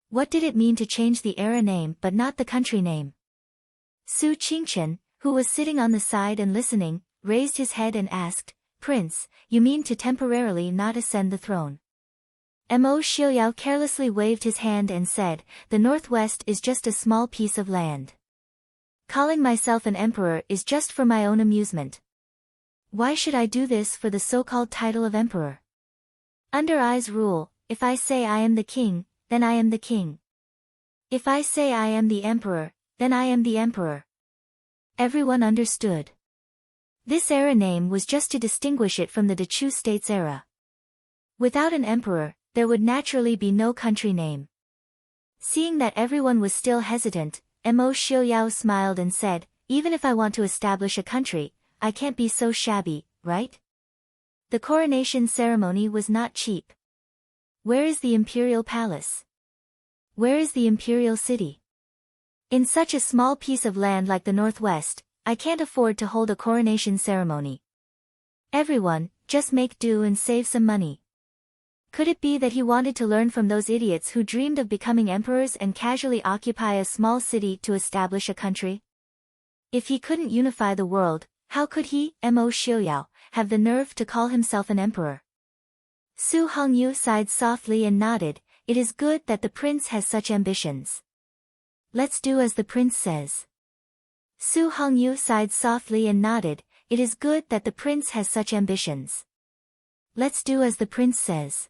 Speaker 1: What did it mean to change the era name but not the country name? Su Qingchen, who was sitting on the side and listening, raised his head and asked, "Prince, you mean to temporarily not ascend the throne?" Mo Xiuyao carelessly waved his hand and said, "The northwest is just a small piece of land. Calling myself an emperor is just for my own amusement. Why should I do this for the so-called title of emperor? Under I's rule, if I say I am the king, then I am the king. If I say I am the emperor, then I am the emperor." Everyone understood. This era name was just to distinguish it from the Dechu state's era. Without an emperor, there would naturally be no country name. Seeing that everyone was still hesitant, Mo Xiuyao smiled and said, "Even if I want to establish a country, I can't be so shabby, right?" The coronation ceremony was not cheap. Where is the imperial palace? Where is the imperial city? In such a small piece of land like the Northwest, I can't afford to hold a coronation ceremony. Everyone, just make do and save some money. Could it be that he wanted to learn from those idiots who dreamed of becoming emperors and casually occupy a small city to establish a country? If he couldn't unify the world, how could he, Mo Xiuyao, have the nerve to call himself an emperor? Su Hongyu sighed softly and nodded, "It is good that the prince has such ambitions. Let's do as the prince says." Su Hongyu sighed softly and nodded, "It is good that the prince has such ambitions. Let's do as the prince says."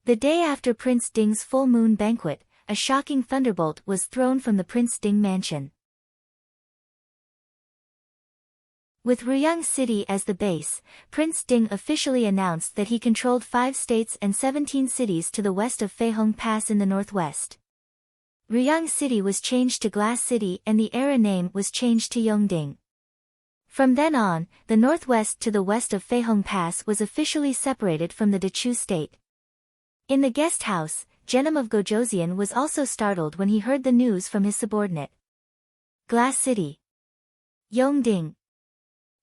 Speaker 1: The day after Prince Ding's full moon banquet, a shocking thunderbolt was thrown from the Prince Ding mansion. With Ruyang City as the base, Prince Ding officially announced that he controlled 5 states and 17 cities to the west of Feihong Pass in the northwest. Ruyang City was changed to Glass City and the era name was changed to Yongding. From then on, the northwest to the west of Feihong Pass was officially separated from the Dechu state. In the guest house, Genom of Gojoseon was also startled when he heard the news from his subordinate. Glass City. Yongding.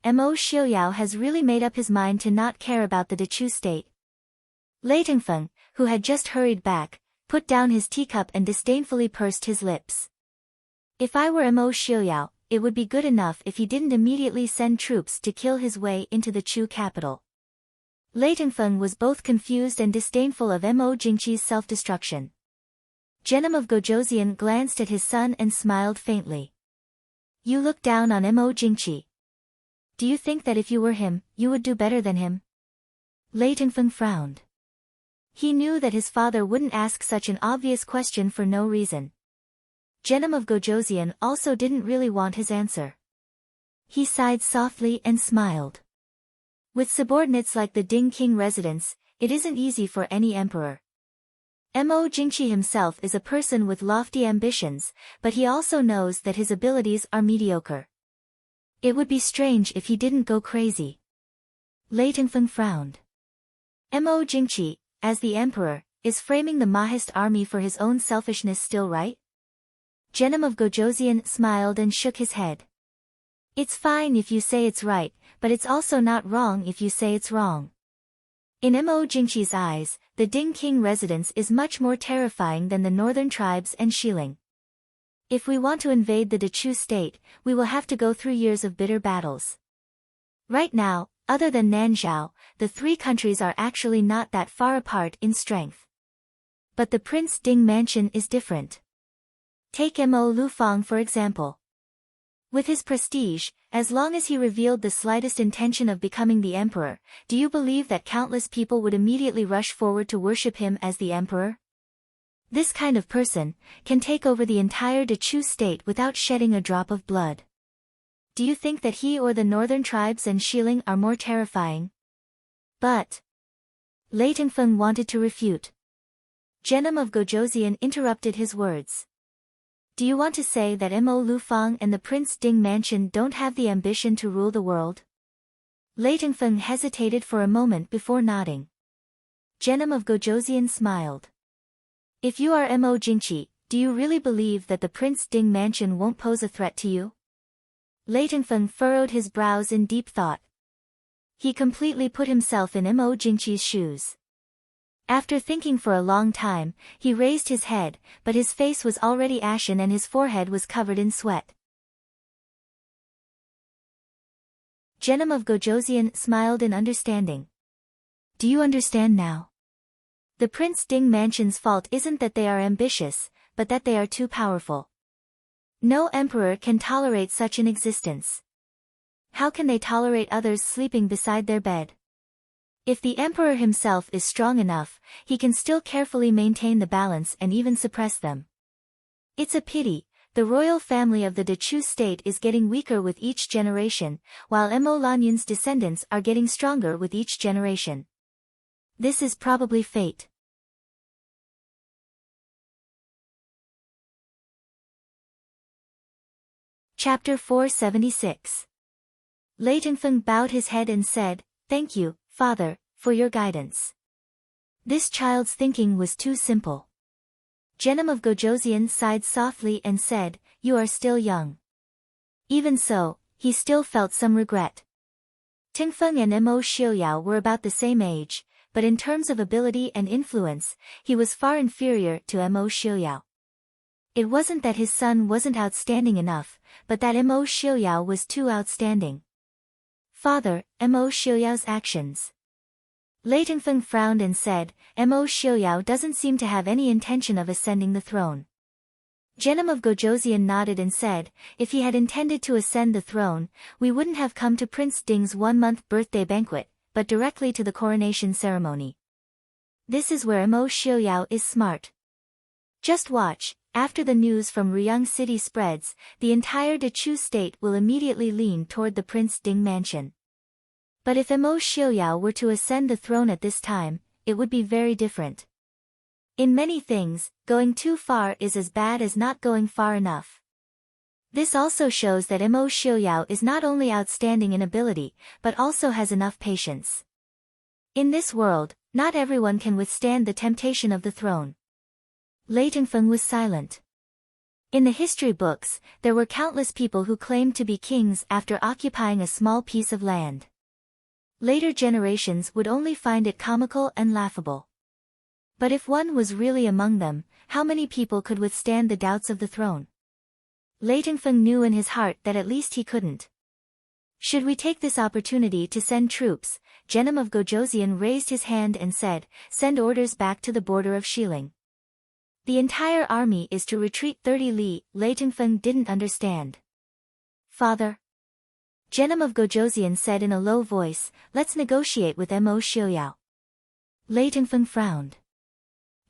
Speaker 1: Mo Xiuyao has really made up his mind to not care about the Dechu state. Lei Tengfeng, who had just hurried back, put down his teacup and disdainfully pursed his lips. If I were Mo Xiuyao, it would be good enough if he didn't immediately send troops to kill his way into the Chu capital. Lei Tengfeng was both confused and disdainful of Mo Jingqi's self-destruction. Genom of Gojoseon glanced at his son and smiled faintly. "You look down on Mo Jingqi. Do you think that if you were him, you would do better than him?" Lei Tengfeng frowned. He knew that his father wouldn't ask such an obvious question for no reason. Genom of Gojoseon also didn't really want his answer. He sighed softly and smiled. With subordinates like the Ding King residents, it isn't easy for any emperor. Mo Jingqi himself is a person with lofty ambitions, but he also knows that his abilities are mediocre. It would be strange if he didn't go crazy. Lei Tengfeng frowned. Mo Jingqi, as the emperor, is framing the Mahist army for his own selfishness still, right? Genom of Gojoseon smiled and shook his head. It's fine if you say it's right, but it's also not wrong if you say it's wrong. In Mo Jingqi's eyes, the Ding King residence is much more terrifying than the northern tribes and Xiling. If we want to invade the Dechu state, we will have to go through years of bitter battles. Right now, other than Nanzhao, the three countries are actually not that far apart in strength. But the Prince Ding mansion is different. Take Mo Lufang for example. With his prestige, as long as he revealed the slightest intention of becoming the emperor, do you believe that countless people would immediately rush forward to worship him as the emperor? This kind of person can take over the entire Dechu state without shedding a drop of blood. Do you think that he or the northern tribes and Xiling are more terrifying? But Lei Tengfeng wanted to refute. Genom of Gojoseon interrupted his words. Do you want to say that Mo Lufang and the Prince Ding mansion don't have the ambition to rule the world? Lei Tengfeng hesitated for a moment before nodding. Genom of Gojoseon smiled. If you are Mo Jingqi, do you really believe that the Prince Ding mansion won't pose a threat to you? Lei Tengfeng furrowed his brows in deep thought. He completely put himself in Mo Jingqi's shoes. After thinking for a long time, he raised his head, but his face was already ashen and his forehead was covered in sweat. Genom of Gojoseon smiled in understanding. Do you understand now? The Prince Ding mansion's fault isn't that they are ambitious, but that they are too powerful. No emperor can tolerate such an existence. How can they tolerate others sleeping beside their bed? If the emperor himself is strong enough, he can still carefully maintain the balance and even suppress them. It's a pity, the royal family of the Dechu state is getting weaker with each generation, while Mo Lanyun's descendants are getting stronger with each generation. This is probably fate. Chapter 476. Lei Tengfeng bowed his head and said, "Thank you, Father, for your guidance." This child's thinking was too simple. Genom of Gojoseon sighed softly and said, "You are still young." Even so, he still felt some regret. Tengfeng and Mo Xiuyao were about the same age, but in terms of ability and influence, he was far inferior to Mo Xiuyao. It wasn't that his son wasn't outstanding enough, but that Mo Xiuyao was too outstanding. Father, Mo Xiuyao's actions. Lei Tengfeng frowned and said, Mo Xiuyao doesn't seem to have any intention of ascending the throne. Genom of Gojoseon nodded and said, if he had intended to ascend the throne, we wouldn't have come to Prince Ding's 1-month birthday banquet, but directly to the coronation ceremony. This is where Mo Xiuyao is smart. Just watch, after the news from Ruyang City spreads, the entire Dechu state will immediately lean toward the Prince Ding mansion. But if Mo Xiuyao were to ascend the throne at this time, it would be very different. In many things, going too far is as bad as not going far enough. This also shows that Mo Xiuyao is not only outstanding in ability, but also has enough patience. In this world, not everyone can withstand the temptation of the throne. Lei Tengfeng was silent. In the history books, there were countless people who claimed to be kings after occupying a small piece of land. Later generations would only find it comical and laughable. But if one was really among them, how many people could withstand the doubts of the throne? Lei Tengfeng knew in his heart that at least he couldn't. Should we take this opportunity to send troops? Genom of Gojoseon raised his hand and said, send orders back to the border of Xiling. The entire army is to retreat 30 li. Lei Tengfeng didn't understand. Father. Genom of Gojoseon said in a low voice, let's negotiate with Mo Xiuyao. Lei Tengfeng frowned.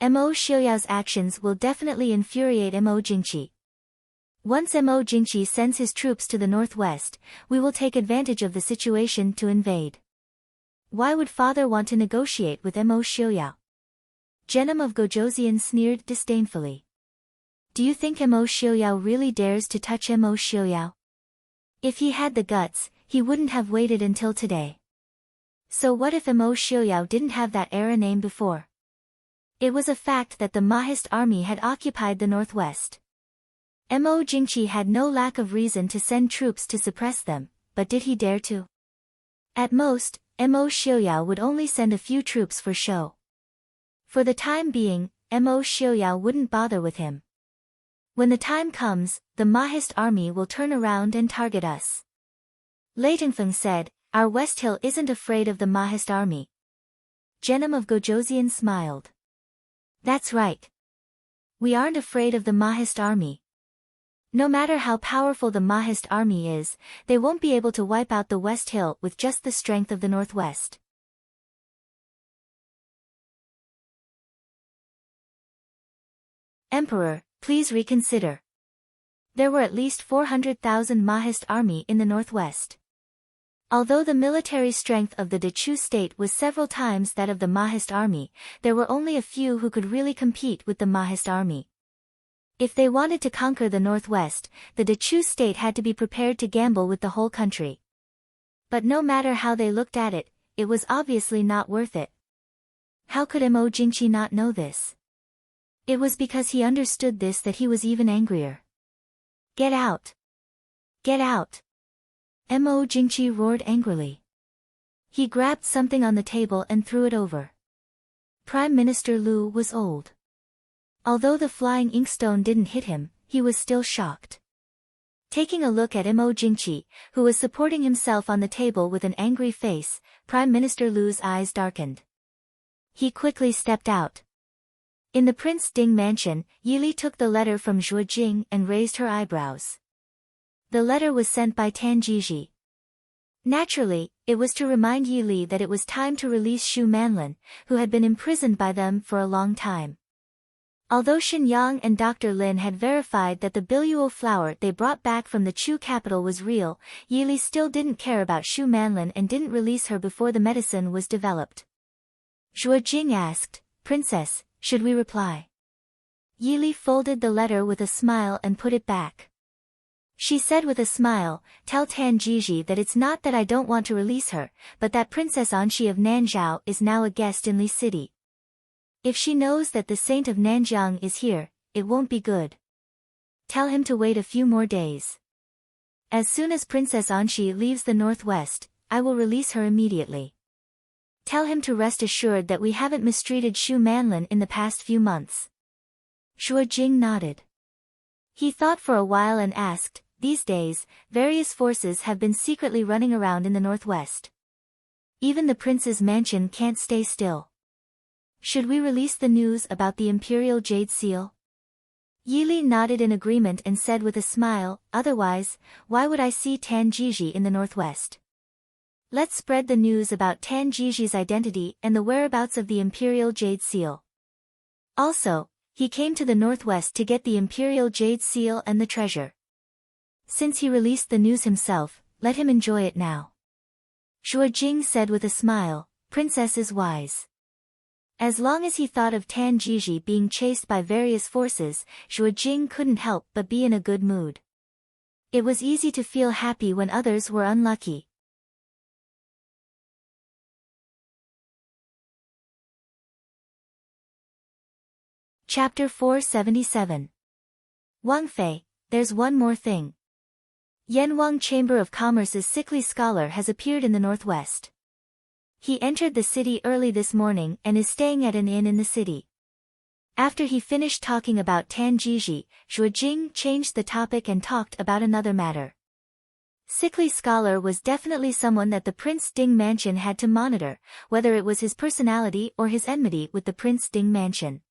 Speaker 1: Mo Xiuyao's actions will definitely infuriate Mo Jingqi. Once Mo Jingqi sends his troops to the northwest, we will take advantage of the situation to invade. Why would father want to negotiate with Mo Xiaoyao? Genom of Gojoseon sneered disdainfully. Do you think Mo Xiaoyao really dares to touch Mo Xiaoyao? If he had the guts, he wouldn't have waited until today. So what if Mo Xiaoyao didn't have that era name before? It was a fact that the Mahist army had occupied the northwest. Mo Jingqi had no lack of reason to send troops to suppress them, but did he dare to? At most, Mo Xiaoyao would only send a few troops for show. For the time being, Mo Xiaoyao wouldn't bother with him. When the time comes, the Mahist army will turn around and target us. Lei Tengfeng said, our West Hill isn't afraid of the Mahist army. Genom of Gojoseon smiled. That's right. We aren't afraid of the Mahist army. No matter how powerful the Mahist army is, they won't be able to wipe out the West Hill with just the strength of the Northwest. Emperor, please reconsider. There were at least 400,000 Mahist army in the Northwest. Although the military strength of the Dechu state was several times that of the Mahist army, there were only a few who could really compete with the Mahist army. If they wanted to conquer the Northwest, the Dechu state had to be prepared to gamble with the whole country. But no matter how they looked at it, it was obviously not worth it. How could Mo Jingqi not know this? It was because he understood this that he was even angrier. Get out! Get out! Mo Jingqi roared angrily. He grabbed something on the table and threw it over. Prime Minister Lu was old. Although the flying inkstone didn't hit him, he was still shocked. Taking a look at Mo Jingqi, who was supporting himself on the table with an angry face, Prime Minister Lu's eyes darkened. He quickly stepped out. In the Prince Ding mansion, Yili took the letter from Zhuo Jing and raised her eyebrows. The letter was sent by Tan Jiji. Naturally, it was to remind Yili that it was time to release Xu Manlin, who had been imprisoned by them for a long time. Although Shen Yang and Dr. Lin had verified that the biluo flower they brought back from the Chu capital was real, Yili still didn't care about Xu Manlin and didn't release her before the medicine was developed. Zhuo Jing asked, Princess, should we reply? Yili folded the letter with a smile and put it back. She said with a smile, tell Tan Jiji that it's not that I don't want to release her, but that Princess Anxi of Nanzhao is now a guest in Li City. If she knows that the saint of Nanjiang is here, it won't be good. Tell him to wait a few more days. As soon as Princess Anxi leaves the northwest, I will release her immediately. Tell him to rest assured that we haven't mistreated Xu Manlin in the past few months. Zhuo Jing nodded. He thought for a while and asked, these days, various forces have been secretly running around in the northwest. Even the prince's mansion can't stay still. Should we release the news about the Imperial Jade Seal? Yili nodded in agreement and said with a smile, otherwise, why would I see Tan Jiji in the northwest? Let's spread the news about Tan Jiji's identity and the whereabouts of the Imperial Jade Seal. Also, he came to the northwest to get the Imperial Jade Seal and the treasure. Since he released the news himself, let him enjoy it now. Zhuo Jing said with a smile, Princess is wise. As long as he thought of Tan Jiji being chased by various forces, Zhuo Jing couldn't help but be in a good mood. It was easy to feel happy when others were unlucky. Chapter 477. Wang Fei, there's one more thing. Yanwang Chamber of Commerce's sickly scholar has appeared in the northwest. He entered the city early this morning and is staying at an inn in the city. After he finished talking about Tan Jiji, Zhuo Jing changed the topic and talked about another matter. Sickly scholar was definitely someone that the Prince Ding mansion had to monitor, whether it was his personality or his enmity with the Prince Ding mansion.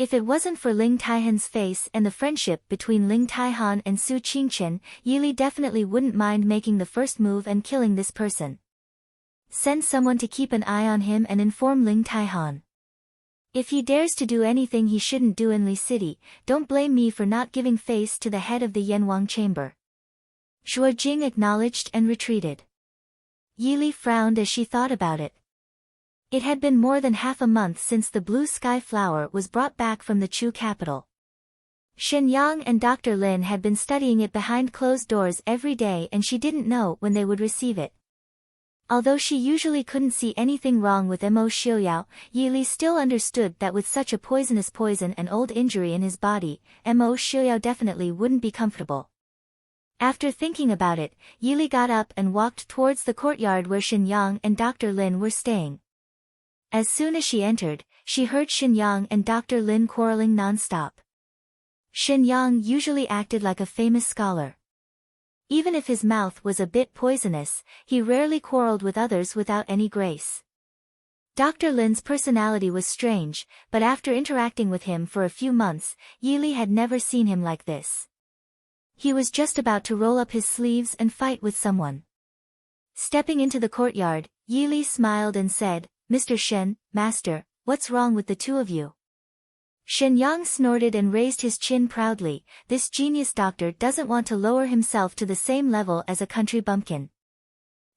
Speaker 1: If it wasn't for Ling Taihan's face and the friendship between Ling Taihan and Su Qingchen, Yili definitely wouldn't mind making the first move and killing this person. Send someone to keep an eye on him and inform Ling Taihan. If he dares to do anything he shouldn't do in Li City, don't blame me for not giving face to the head of the Yanwang Chamber. Zhuo Jing acknowledged and retreated. Yili frowned as she thought about it. It had been more than half a month since the blue sky flower was brought back from the Chu capital. Shenyang and Dr. Lin had been studying it behind closed doors every day, and she didn't know when they would receive it. Although she usually couldn't see anything wrong with Mo Xiaoyao, Yili still understood that with such a poisonous poison and old injury in his body, Mo Xiaoyao definitely wouldn't be comfortable. After thinking about it, Yili got up and walked towards the courtyard where Shenyang and Dr. Lin were staying. As soon as she entered, she heard Shenyang and Dr. Lin quarreling non-stop. Shenyang usually acted like a famous scholar. Even if his mouth was a bit poisonous, he rarely quarreled with others without any grace. Dr. Lin's personality was strange, but after interacting with him for a few months, Yili had never seen him like this. He was just about to roll up his sleeves and fight with someone. Stepping into the courtyard, Yili smiled and said, "Mr. Shen, Master, what's wrong with the two of you?" Shenyang snorted and raised his chin proudly. This genius doctor doesn't want to lower himself to the same level as a country bumpkin.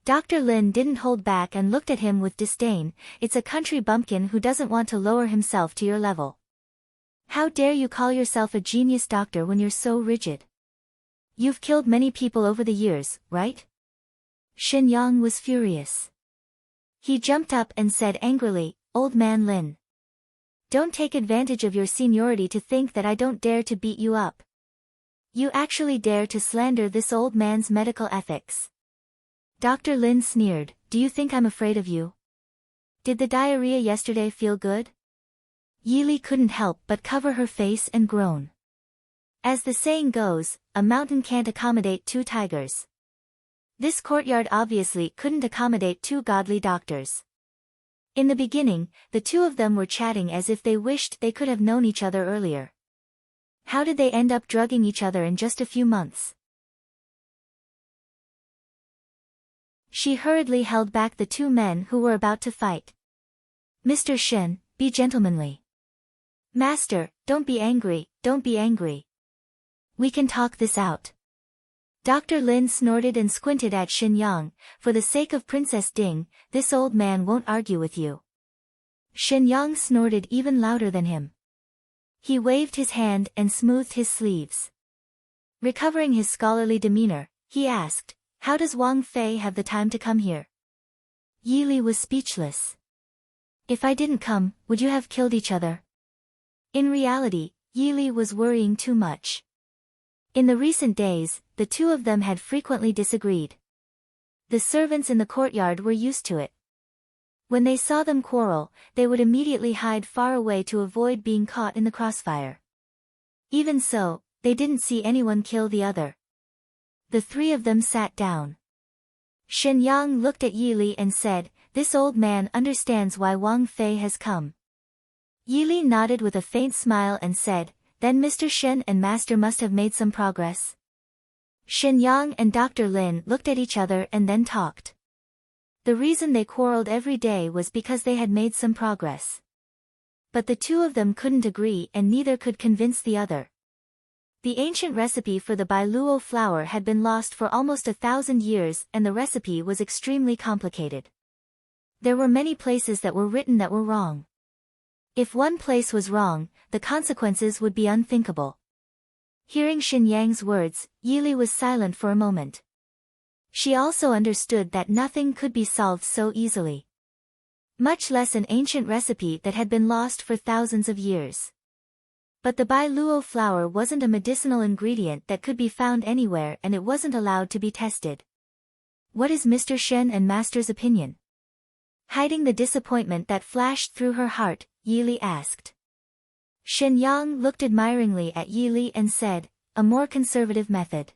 Speaker 1: Dr. Lin didn't hold back and looked at him with disdain. It's a country bumpkin who doesn't want to lower himself to your level. How dare you call yourself a genius doctor when you're so rigid? You've killed many people over the years, right? Shenyang was furious. He jumped up and said angrily, "Old man Lin. Don't take advantage of your seniority to think that I don't dare to beat you up. You actually dare to slander this old man's medical ethics." Dr. Lin sneered, "Do you think I'm afraid of you? Did the diarrhea yesterday feel good?" Yili couldn't help but cover her face and groan. As the saying goes, a mountain can't accommodate two tigers. This courtyard obviously couldn't accommodate two godly doctors. In the beginning, the two of them were chatting as if they wished they could have known each other earlier. How did they end up drugging each other in just a few months? She hurriedly held back the two men who were about to fight. "Mr. Shen, be gentlemanly. Master, don't be angry, don't be angry. We can talk this out." Dr. Lin snorted and squinted at Shenyang. "For the sake of Princess Ding, this old man won't argue with you." Shenyang snorted even louder than him. He waved his hand and smoothed his sleeves. Recovering his scholarly demeanor, he asked, "How does Wang Fei have the time to come here?" Yili was speechless. "If I didn't come, would you have killed each other?" In reality, Yili was worrying too much. In the recent days, the two of them had frequently disagreed. The servants in the courtyard were used to it. When they saw them quarrel, they would immediately hide far away to avoid being caught in the crossfire. Even so, they didn't see anyone kill the other. The three of them sat down. Shenyang looked at Yili and said, "This old man understands why Wang Fei has come." Yili nodded with a faint smile and said, "Then Mr. Shen and Master must have made some progress." Shenyang and Dr. Lin looked at each other and then talked. The reason they quarreled every day was because they had made some progress. But the two of them couldn't agree and neither could convince the other. The ancient recipe for the bailuo flower had been lost for almost 1,000 years and the recipe was extremely complicated. There were many places that were written that were wrong. If one place was wrong, the consequences would be unthinkable. Hearing Shenyang's words, Yili was silent for a moment. She also understood that nothing could be solved so easily. Much less an ancient recipe that had been lost for thousands of years. But the bailuo flower wasn't a medicinal ingredient that could be found anywhere and it wasn't allowed to be tested. What is Mr. Shen and Master's opinion? Hiding the disappointment that flashed through her heart, Yili asked. Shenyang looked admiringly at Yili and said, "A more conservative method.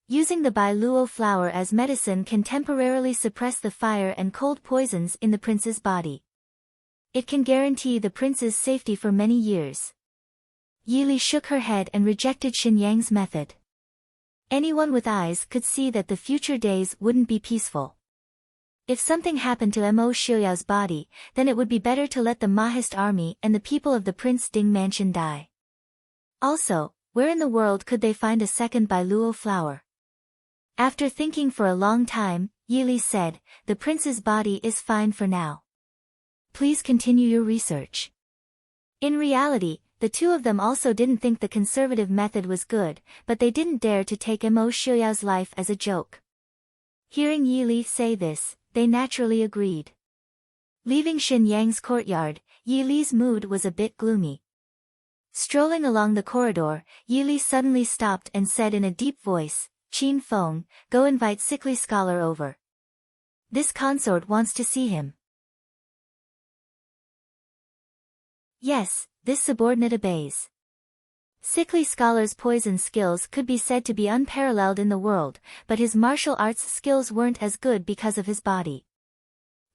Speaker 1: Using the bailuo flower as medicine can temporarily suppress the fire and cold poisons in the prince's body. It can guarantee the prince's safety for many years." Yili shook her head and rejected Shenyang's method. Anyone with eyes could see that the future days wouldn't be peaceful. If something happened to Mo Xiaoyao's body, then it would be better to let the Mahist army and the people of the Prince Ding mansion die. Also, where in the world could they find a second bailuo flower? After thinking for a long time, Yi said, the prince's body is fine for now. Please continue your research. In reality, the two of them also didn't think the conservative method was good, but they didn't dare to take Mo Xiaoyao's life as a joke. Hearing Yi say this, they naturally agreed. Leaving Xin Yang's courtyard, Yi mood was a bit gloomy. Strolling along the corridor, Yi suddenly stopped and said in a deep voice, Qin Feng, go invite sickly scholar over. This consort wants to see him. Yes, this subordinate obeys. Sickly scholar's poison skills could be said to be unparalleled in the world, but his martial arts skills weren't as good because of his body.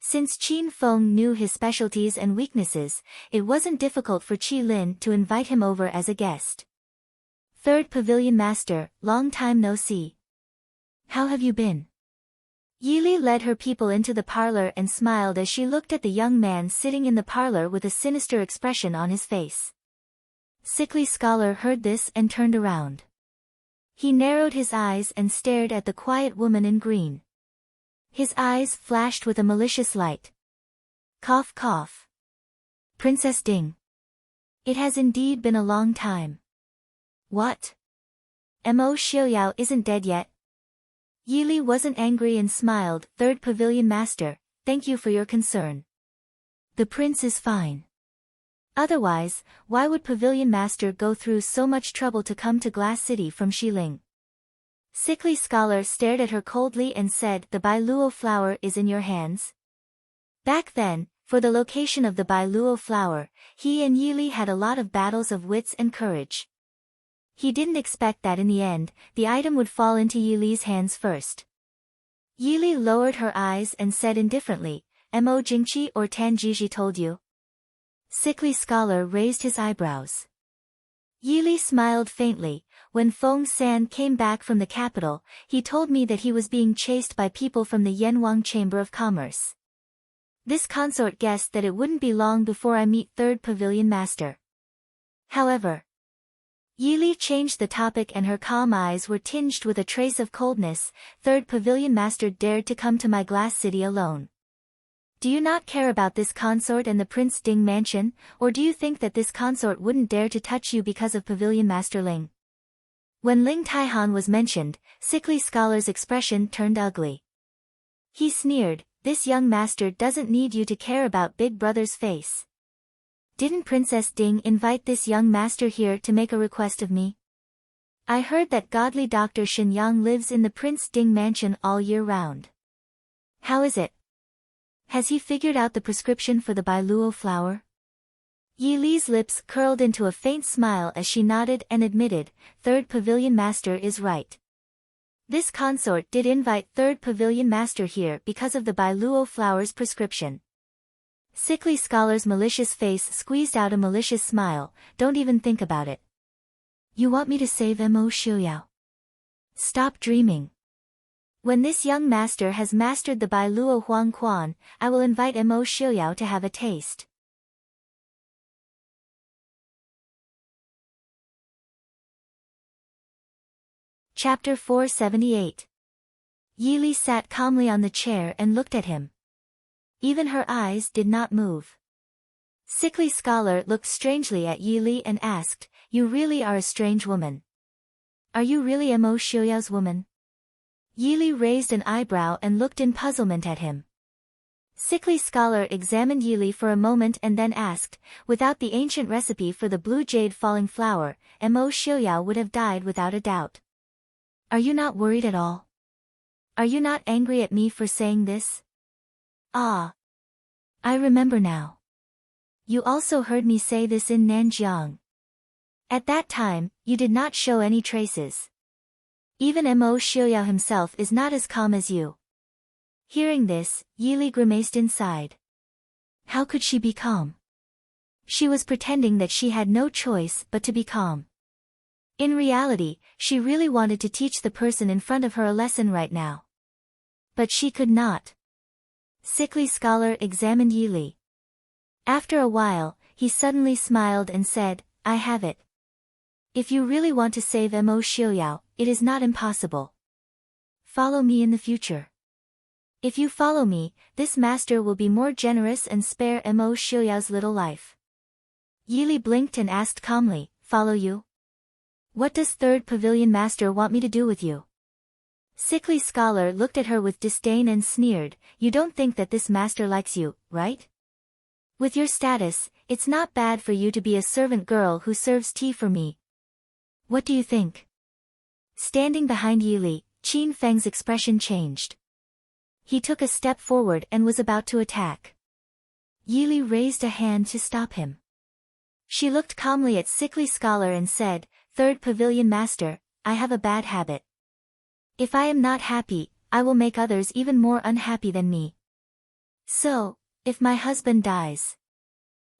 Speaker 1: Since Qin Feng knew his specialties and weaknesses, it wasn't difficult for Qi Lin to invite him over as a guest. Third Pavilion Master, long time no see. How have you been? Yi led her people into the parlor and smiled as she looked at the young man sitting in the parlor with a sinister expression on his face. Sickly scholar heard this and turned around. He narrowed his eyes and stared at the quiet woman in green. His eyes flashed with a malicious light. Cough cough. Princess Ding. It has indeed been a long time. What? Mo Xiaoyao isn't dead yet? Yi wasn't angry and smiled, Third Pavilion Master, thank you for your concern. The prince is fine. Otherwise, why would Pavilion Master go through so much trouble to come to Glass City from Xiling? Sickly scholar stared at her coldly and said, the Bailuo flower is in your hands? Back then, for the location of the Bailuo flower, he and Yi had a lot of battles of wits and courage. He didn't expect that in the end, the item would fall into Yi hands first. Yi lowered her eyes and said indifferently, Mo Jingqi or Tan Jiji told you? Sickly scholar raised his eyebrows. Yi smiled faintly. When Feng San came back from the capital, he told me that he was being chased by people from the Yanwang Chamber of Commerce. This consort guessed that it wouldn't be long before I meet Third Pavilion Master. However, Yi changed the topic and her calm eyes were tinged with a trace of coldness. Third Pavilion Master dared to come to my Glass City alone. Do you not care about this consort and the Prince Ding mansion, or do you think that this consort wouldn't dare to touch you because of Pavilion Master Ling? When Ling Taihan was mentioned, sickly scholar's expression turned ugly. He sneered, this young master doesn't need you to care about big brother's face. Didn't Princess Ding invite this young master here to make a request of me? I heard that godly Dr. Shenyang lives in the Prince Ding mansion all year round. How is it? Has he figured out the prescription for the Bailuo flower? Yi lips curled into a faint smile as she nodded and admitted, Third Pavilion Master is right. This consort did invite Third Pavilion Master here because of the Bailuo flower's prescription. Sickly scholar's malicious face squeezed out a malicious smile, don't even think about it. You want me to save Mo Xiaoyao? Stop dreaming. When this young master has mastered the Bailuo Huang Quan, I will invite Mo Xiaoyao to have a taste. Chapter 478. Yi sat calmly on the chair and looked at him. Even her eyes did not move. Sickly scholar looked strangely at Yi and asked, you really are a strange woman. Are you really Mo Xiaoyao's woman? Yi raised an eyebrow and looked in puzzlement at him. Sickly scholar examined Yi for a moment and then asked, without the ancient recipe for the blue jade falling flower, Mo Xiaoyao would have died without a doubt. Are you not worried at all? Are you not angry at me for saying this? Ah. I remember now. You also heard me say this in Nanjiang. At that time, you did not show any traces. Even Mo Xiaoyao himself is not as calm as you. Hearing this, Yi grimaced inside. How could she be calm? She was pretending that she had no choice but to be calm. In reality, she really wanted to teach the person in front of her a lesson right now. But she could not. Sickly scholar examined Yi. After a while, he suddenly smiled and said, I have it. If you really want to save Mo Xiaoyao, it is not impossible. Follow me in the future. If you follow me, this master will be more generous and spare Mo Xiuyao's little life. Yili blinked and asked calmly, follow you? What does third pavilion master want me to do with you? Sickly scholar looked at her with disdain and sneered, you don't think that this master likes you, right? With your status, it's not bad for you to be a servant girl who serves tea for me. What do you think? Standing behind Yili, Qin Feng's expression changed. He took a step forward and was about to attack. Yili raised a hand to stop him. She looked calmly at Sickly Scholar and said, Third Pavilion Master, I have a bad habit. If I am not happy, I will make others even more unhappy than me. So, if my husband dies.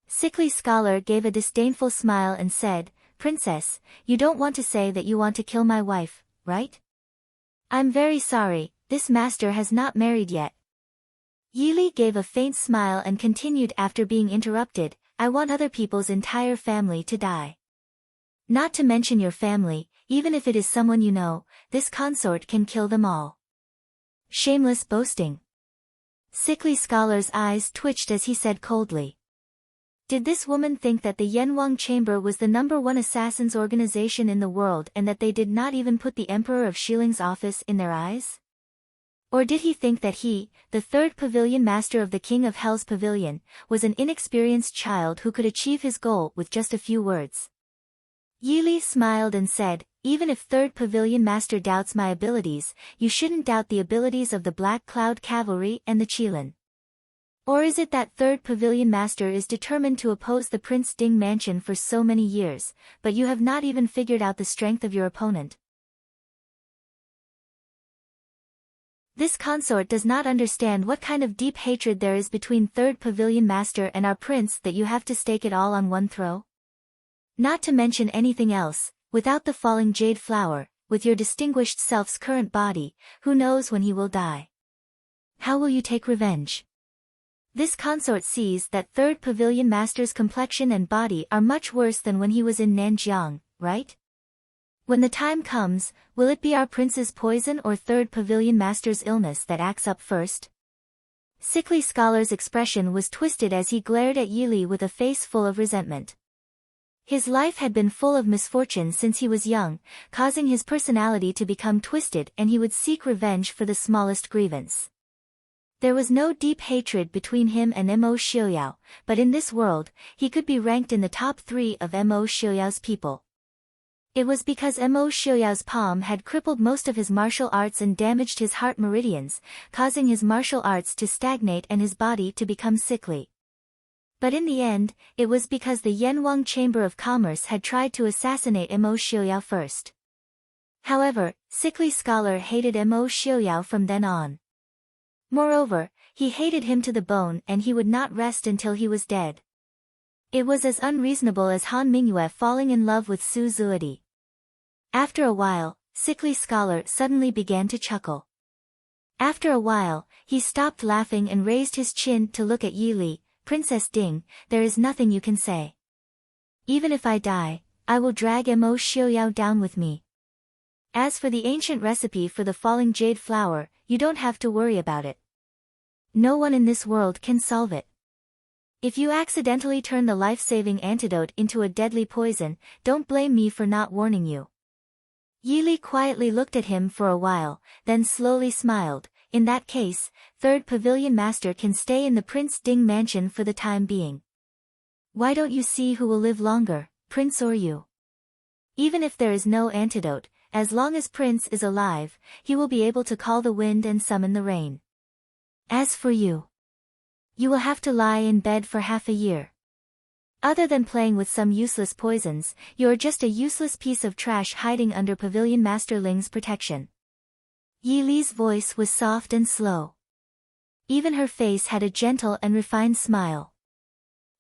Speaker 1: Sickly Scholar gave a disdainful smile and said, Princess, you don't want to say that you want to kill my wife, right? I'm very sorry, this master has not married yet. Yili gave a faint smile and continued after being interrupted, I want other people's entire family to die. Not to mention your family, even if it is someone you know, this consort can kill them all. Shameless boasting. Sickly Scholar's eyes twitched as he said coldly. Did this woman think that the Yanwang Chamber was the #1 assassins organization in the world and that they did not even put the Emperor of Shiling's office in their eyes? Or did he think that he, the third pavilion master of the King of Hell's pavilion, was an inexperienced child who could achieve his goal with just a few words? Yili smiled and said, even if third pavilion master doubts my abilities, you shouldn't doubt the abilities of the Black Cloud Cavalry and the Qilin. Or is it that third pavilion master is determined to oppose the Prince Ding mansion for so many years, but you have not even figured out the strength of your opponent? This consort does not understand what kind of deep hatred there is between third pavilion master and our prince that you have to stake it all on one throw? Not to mention anything else, without the falling jade flower, with your distinguished self's current body, who knows when he will die? How will you take revenge? This consort sees that third pavilion master's complexion and body are much worse than when he was in Nanjiang, right? When the time comes, will it be our prince's poison or third pavilion master's illness that acts up first? Sickly Scholar's expression was twisted as he glared at Yili with a face full of resentment. His life had been full of misfortune since he was young, causing his personality to become twisted, and he would seek revenge for the smallest grievance. There was no deep hatred between him and Mo Xiuyao, but in this world, he could be ranked in the top 3 of Mo Xiuyao's people. It was because Mo Xiuyao's palm had crippled most of his martial arts and damaged his heart meridians, causing his martial arts to stagnate and his body to become sickly. But in the end, it was because the Yanwang Chamber of Commerce had tried to assassinate Mo Xiuyao first. However, Sickly Scholar hated Mo Xiuyao from then on. Moreover, he hated him to the bone and he would not rest until he was dead. It was as unreasonable as Han Mingyue falling in love with Su Zuodi. After a while, Sickly Scholar suddenly began to chuckle. After a while, he stopped laughing and raised his chin to look at Yili. Princess Ding, there is nothing you can say. Even if I die, I will drag Mo Xiuyao down with me. As for the ancient recipe for the falling jade flower, you don't have to worry about it. No one in this world can solve it. If you accidentally turn the life-saving antidote into a deadly poison, don't blame me for not warning you. Yili quietly looked at him for a while, then slowly smiled. In that case, third pavilion master can stay in the Prince Ding mansion for the time being. Why don't you see who will live longer, Prince or you? Even if there is no antidote, as long as Prince is alive, he will be able to call the wind and summon the rain. As for you, you will have to lie in bed for half a year. Other than playing with some useless poisons, you're just a useless piece of trash hiding under Pavilion Master Ling's protection. Yi Li's voice was soft and slow. Even her face had a gentle and refined smile.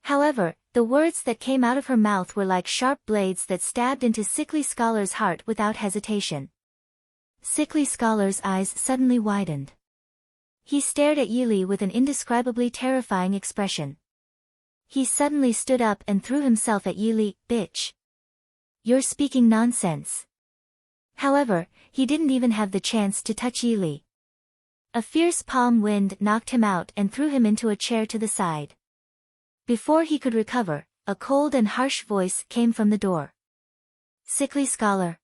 Speaker 1: However, the words that came out of her mouth were like sharp blades that stabbed into Sickly Scholar's heart without hesitation. Sickly Scholar's eyes suddenly widened. He stared at Yi Li with an indescribably terrifying expression. He suddenly stood up and threw himself at Yi Li. Bitch! You're speaking nonsense. However, he didn't even have the chance to touch Yi Li. A fierce palm wind knocked him out and threw him into a chair to the side. Before he could recover, a cold and harsh voice came from the door. "Sickly scholar.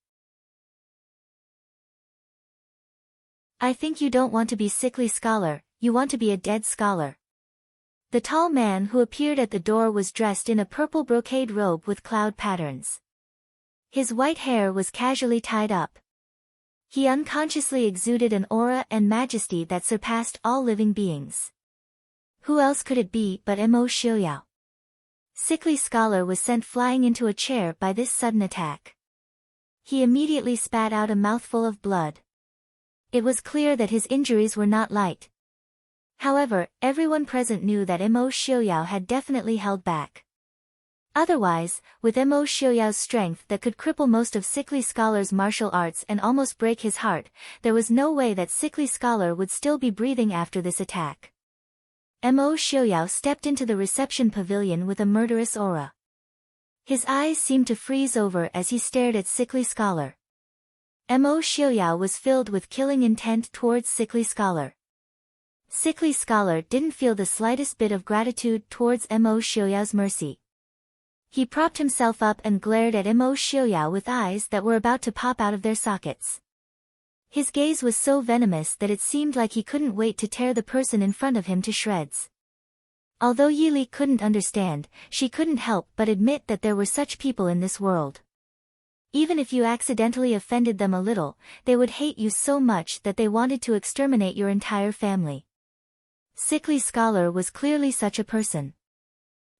Speaker 1: I think you don't want to be sickly scholar, you want to be a dead scholar." The tall man who appeared at the door was dressed in a purple brocade robe with cloud patterns. His white hair was casually tied up. He unconsciously exuded an aura and majesty that surpassed all living beings. Who else could it be but Mo Xiuyao? Sickly scholar was sent flying into a chair by this sudden attack. He immediately spat out a mouthful of blood. It was clear that his injuries were not light. However, everyone present knew that Mo Xiuyao had definitely held back. Otherwise, with Mo Xiuyao's strength that could cripple most of Sickly Scholar's martial arts and almost break his heart, there was no way that Sickly Scholar would still be breathing after this attack. Mo Xiuyao stepped into the reception pavilion with a murderous aura. His eyes seemed to freeze over as he stared at Sickly Scholar. Mo Xiuyao was filled with killing intent towards Sickly Scholar. Sickly Scholar didn't feel the slightest bit of gratitude towards Mo Xiuyao's mercy. He propped himself up and glared at Mo Xiuyao with eyes that were about to pop out of their sockets. His gaze was so venomous that it seemed like he couldn't wait to tear the person in front of him to shreds. Although Yili couldn't understand, she couldn't help but admit that there were such people in this world. Even if you accidentally offended them a little, they would hate you so much that they wanted to exterminate your entire family. Sickly Scholar was clearly such a person.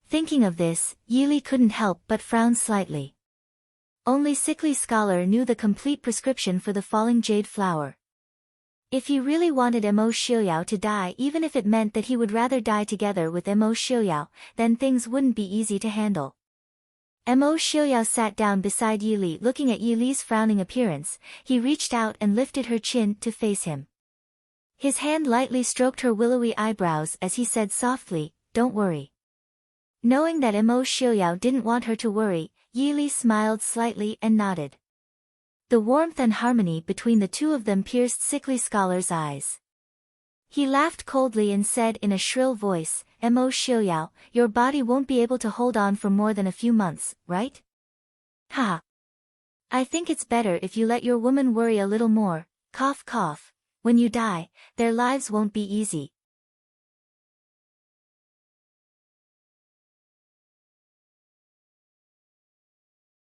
Speaker 1: Thinking of this, Yili couldn't help but frown slightly. Only Sickly Scholar knew the complete prescription for the falling jade flower. If he really wanted Mo Xiuyao to die, even if it meant that he would rather die together with Mo Xiuyao, then things wouldn't be easy to handle. Mo Xiuyao sat down beside Yili. Looking at Yili's frowning appearance, he reached out and lifted her chin to face him. His hand lightly stroked her willowy eyebrows as he said softly, "Don't worry." Knowing that Mo Xiuyao didn't want her to worry, Yili smiled slightly and nodded. The warmth and harmony between the two of them pierced Sickly Scholar's eyes. He laughed coldly and said in a shrill voice, "Mo Xiuyao, your body won't be able to hold on for more than a few months, right? Ha! I think it's better if you let your woman worry a little more, cough cough. When you die, their lives won't be easy."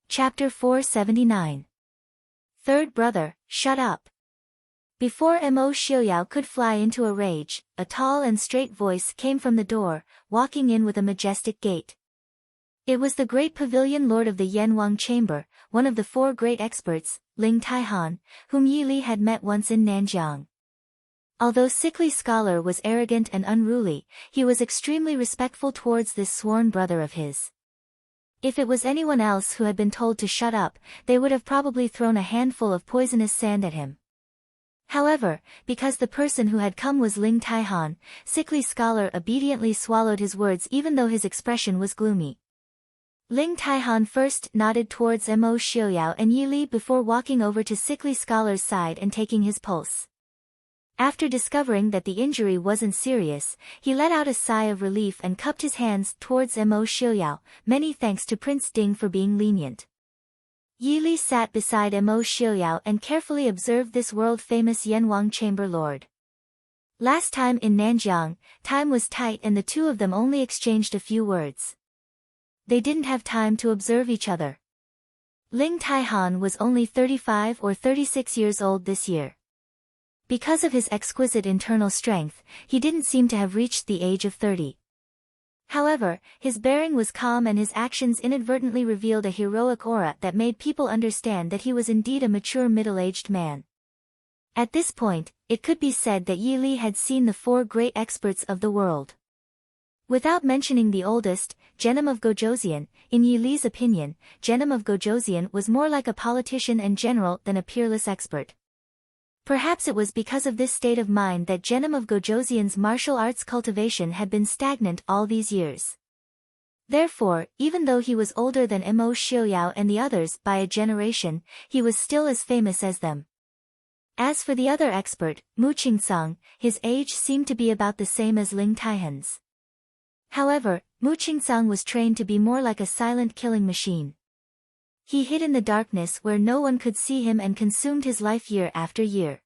Speaker 1: Chapter 479. Third brother, shut up. Before Mo Xiuyao could fly into a rage, a tall and straight voice came from the door, walking in with a majestic gait. It was the great pavilion lord of the Yanwang chamber, one of the four great experts, Ling Taihan, whom Yili had met once in Nanjiang. Although Sickly Scholar was arrogant and unruly, he was extremely respectful towards this sworn brother of his. If it was anyone else who had been told to shut up, they would have probably thrown a handful of poisonous sand at him. However, because the person who had come was Ling Taihan, Sickly Scholar obediently swallowed his words even though his expression was gloomy. Ling Taihan first nodded towards Mo Xiuyao and Yili before walking over to Sickly Scholar's side and taking his pulse. After discovering that the injury wasn't serious, he let out a sigh of relief and cupped his hands towards Mo Xiuyao, many thanks to Prince Ding for being lenient. Yili sat beside Mo Xiuyao and carefully observed this world-famous Yanwang chamber lord. Last time in Nanjiang, time was tight and the two of them only exchanged a few words. They didn't have time to observe each other. Ling Taihan was only 35 or 36 years old this year. Because of his exquisite internal strength, he didn't seem to have reached the age of 30. However, his bearing was calm and his actions inadvertently revealed a heroic aura that made people understand that he was indeed a mature middle-aged man. At this point, it could be said that Yili had seen the four great experts of the world. Without mentioning the oldest, Genom of Gojoseon, in Yili's opinion, Genom of Gojoseon was more like a politician and general than a peerless expert. Perhaps it was because of this state of mind that Genom of Gojoseon's martial arts cultivation had been stagnant all these years. Therefore, even though he was older than Mo Xiuyao and the others by a generation, he was still as famous as them. As for the other expert, Mu Qingsong, his age seemed to be about the same as Ling Taihan's. However, Mu Qingsong was trained to be more like a silent killing machine. He hid in the darkness where no one could see him and consumed his life year after year.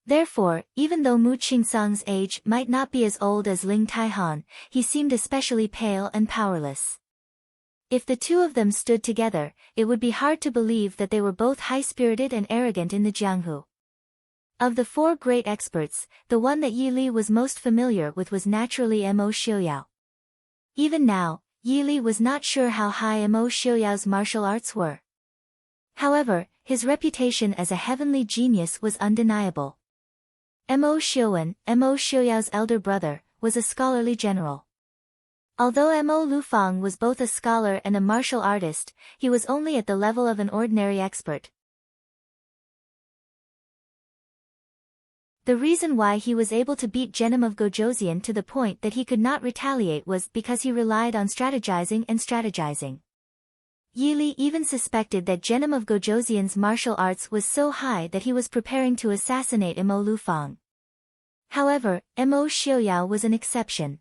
Speaker 1: Therefore, even though Mu Qingsong's age might not be as old as Ling Taihan, he seemed especially pale and powerless. If the two of them stood together, it would be hard to believe that they were both high-spirited and arrogant in the Jianghu. Of the four great experts, the one that Yi Li was most familiar with was naturally Mo Xiuyao. Even now, Yi Li was not sure how high Mo Xiuyao's martial arts were. However, his reputation as a heavenly genius was undeniable. Mo Xiuwen, Mo Xiuyao's elder brother, was a scholarly general. Although Mo Lufang was both a scholar and a martial artist, he was only at the level of an ordinary expert. The reason why he was able to beat Genom of Gojoseon to the point that he could not retaliate was because he relied on strategizing and strategizing. Yi Li even suspected that Genom of Gojoseon's martial arts was so high that he was preparing to assassinate Mo Lufang. However, Mo Xiuyao was an exception.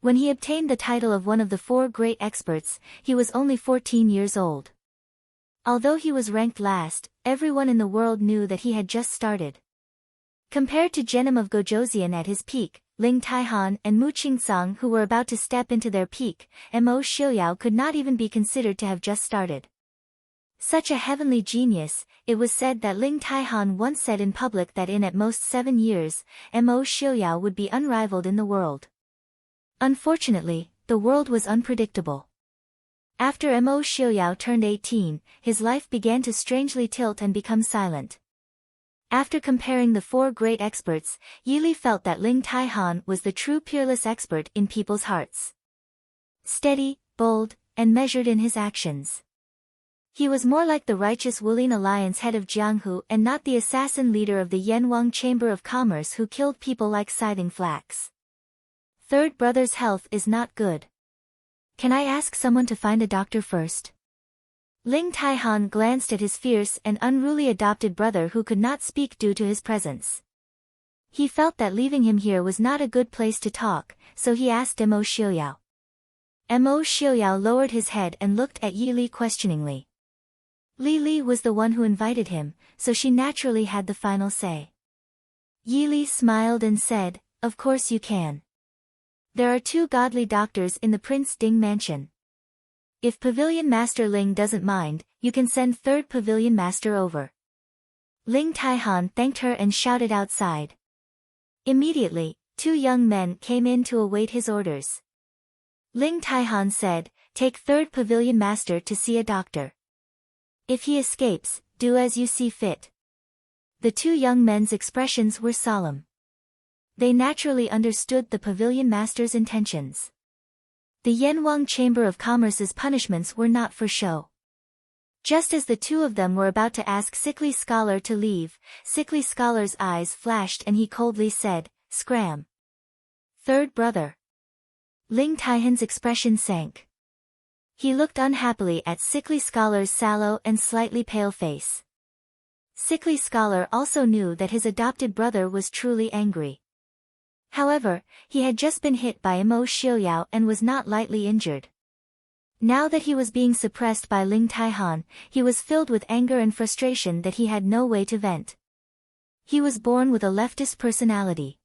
Speaker 1: When he obtained the title of one of the four great experts, he was only 14 years old. Although he was ranked last, everyone in the world knew that he had just started. Compared to Genom of Gojoseon at his peak, Ling Taihan and Mu Qingsong who were about to step into their peak, Mo Xiuyao could not even be considered to have just started. Such a heavenly genius, it was said that Ling Taihan once said in public that in at most 7 years, Mo Xiuyao would be unrivaled in the world. Unfortunately, the world was unpredictable. After Mo Xiuyao turned 18, his life began to strangely tilt and become silent. After comparing the four great experts, Yi Li felt that Ling Taihan was the true peerless expert in people's hearts. Steady, bold, and measured in his actions. He was more like the righteous Wulin Alliance head of Jianghu and not the assassin leader of the Yanwang Chamber of Commerce who killed people like scything flax. Third brother's health is not good. Can I ask someone to find a doctor first? Ling Taihan glanced at his fierce and unruly adopted brother who could not speak due to his presence. He felt that leaving him here was not a good place to talk, so he asked Mo Xiuyao. Mo Xiuyao lowered his head and looked at Yi Li questioningly. Li Li was the one who invited him, so she naturally had the final say. Yi Li smiled and said, "Of course you can. There are 2 godly doctors in the Prince Ding mansion. If Pavilion Master Ling doesn't mind, you can send 3rd Pavilion Master over." Ling Taihan thanked her and shouted outside. Immediately, 2 young men came in to await his orders. Ling Taihan said, "Take 3rd Pavilion Master to see a doctor. If he escapes, do as you see fit." The 2 young men's expressions were solemn. They naturally understood the Pavilion Master's intentions. The Yanwang Chamber of Commerce's punishments were not for show. Just as the 2 of them were about to ask Sickly Scholar to leave, Sickly Scholar's eyes flashed and he coldly said, "Scram." "Third brother." Ling Taihan's expression sank. He looked unhappily at Sickly Scholar's sallow and slightly pale face. Sickly Scholar also knew that his adopted brother was truly angry. However, he had just been hit by Mo Xiuyao and was not lightly injured. Now that he was being suppressed by Ling Taihan, he was filled with anger and frustration that he had no way to vent. He was born with a leftist personality.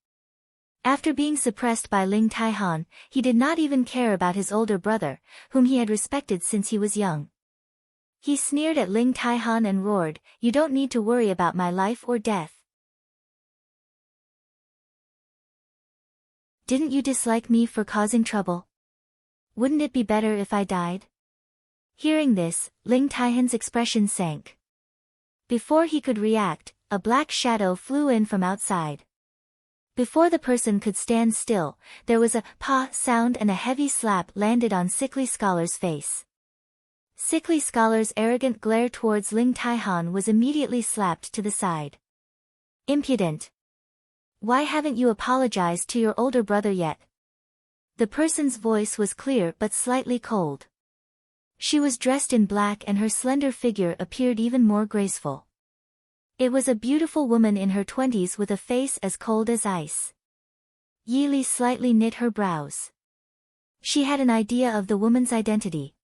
Speaker 1: After being suppressed by Ling Taihan, he did not even care about his older brother, whom he had respected since he was young. He sneered at Ling Taihan and roared, "You don't need to worry about my life or death. Didn't you dislike me for causing trouble? Wouldn't it be better if I died?" Hearing this, Ling Taihan's expression sank. Before he could react, a black shadow flew in from outside. Before the person could stand still, there was a "pa" sound and a heavy slap landed on Sickly Scholar's face. Sickly Scholar's arrogant glare towards Ling Taihan was immediately slapped to the side. "Impudent! Why haven't you apologized to your older brother yet?" The person's voice was clear but slightly cold. She was dressed in black and her slender figure appeared even more graceful. It was a beautiful woman in her 20s with a face as cold as ice. Yi Li slightly knit her brows. She had an idea of the woman's identity.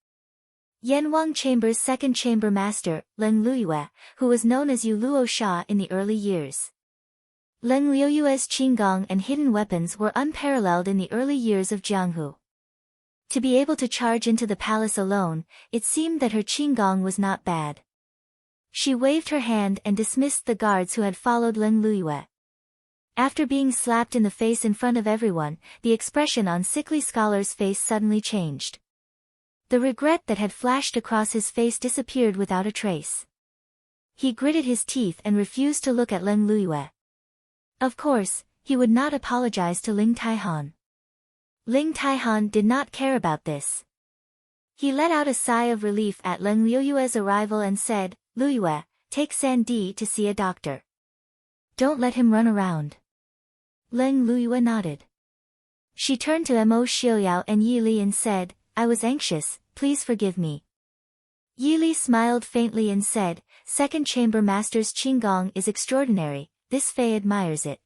Speaker 1: Yanwang Chamber's second chamber master, Leng Luyue, who was known as Yu Luo Sha in the early years. Leng Liuyue's qinggong and hidden weapons were unparalleled in the early years of Jianghu. To be able to charge into the palace alone, it seemed that her qinggong was not bad. She waved her hand and dismissed the guards who had followed Leng Luyue. After being slapped in the face in front of everyone, the expression on sickly scholar's face suddenly changed. The regret that had flashed across his face disappeared without a trace. He gritted his teeth and refused to look at Leng Luyue. Of course, he would not apologize to Ling Taihan. Ling Taihan did not care about this. He let out a sigh of relief at Leng Liuyue's arrival and said, "Luyue, take Sandy to see a doctor. Don't let him run around." Leng Luyue nodded. She turned to Mo Xiaoyao and Yi Li and said, "I was anxious, please forgive me." Yi Li smiled faintly and said, "Second chamber master's qinggong is extraordinary, this Fei admires it.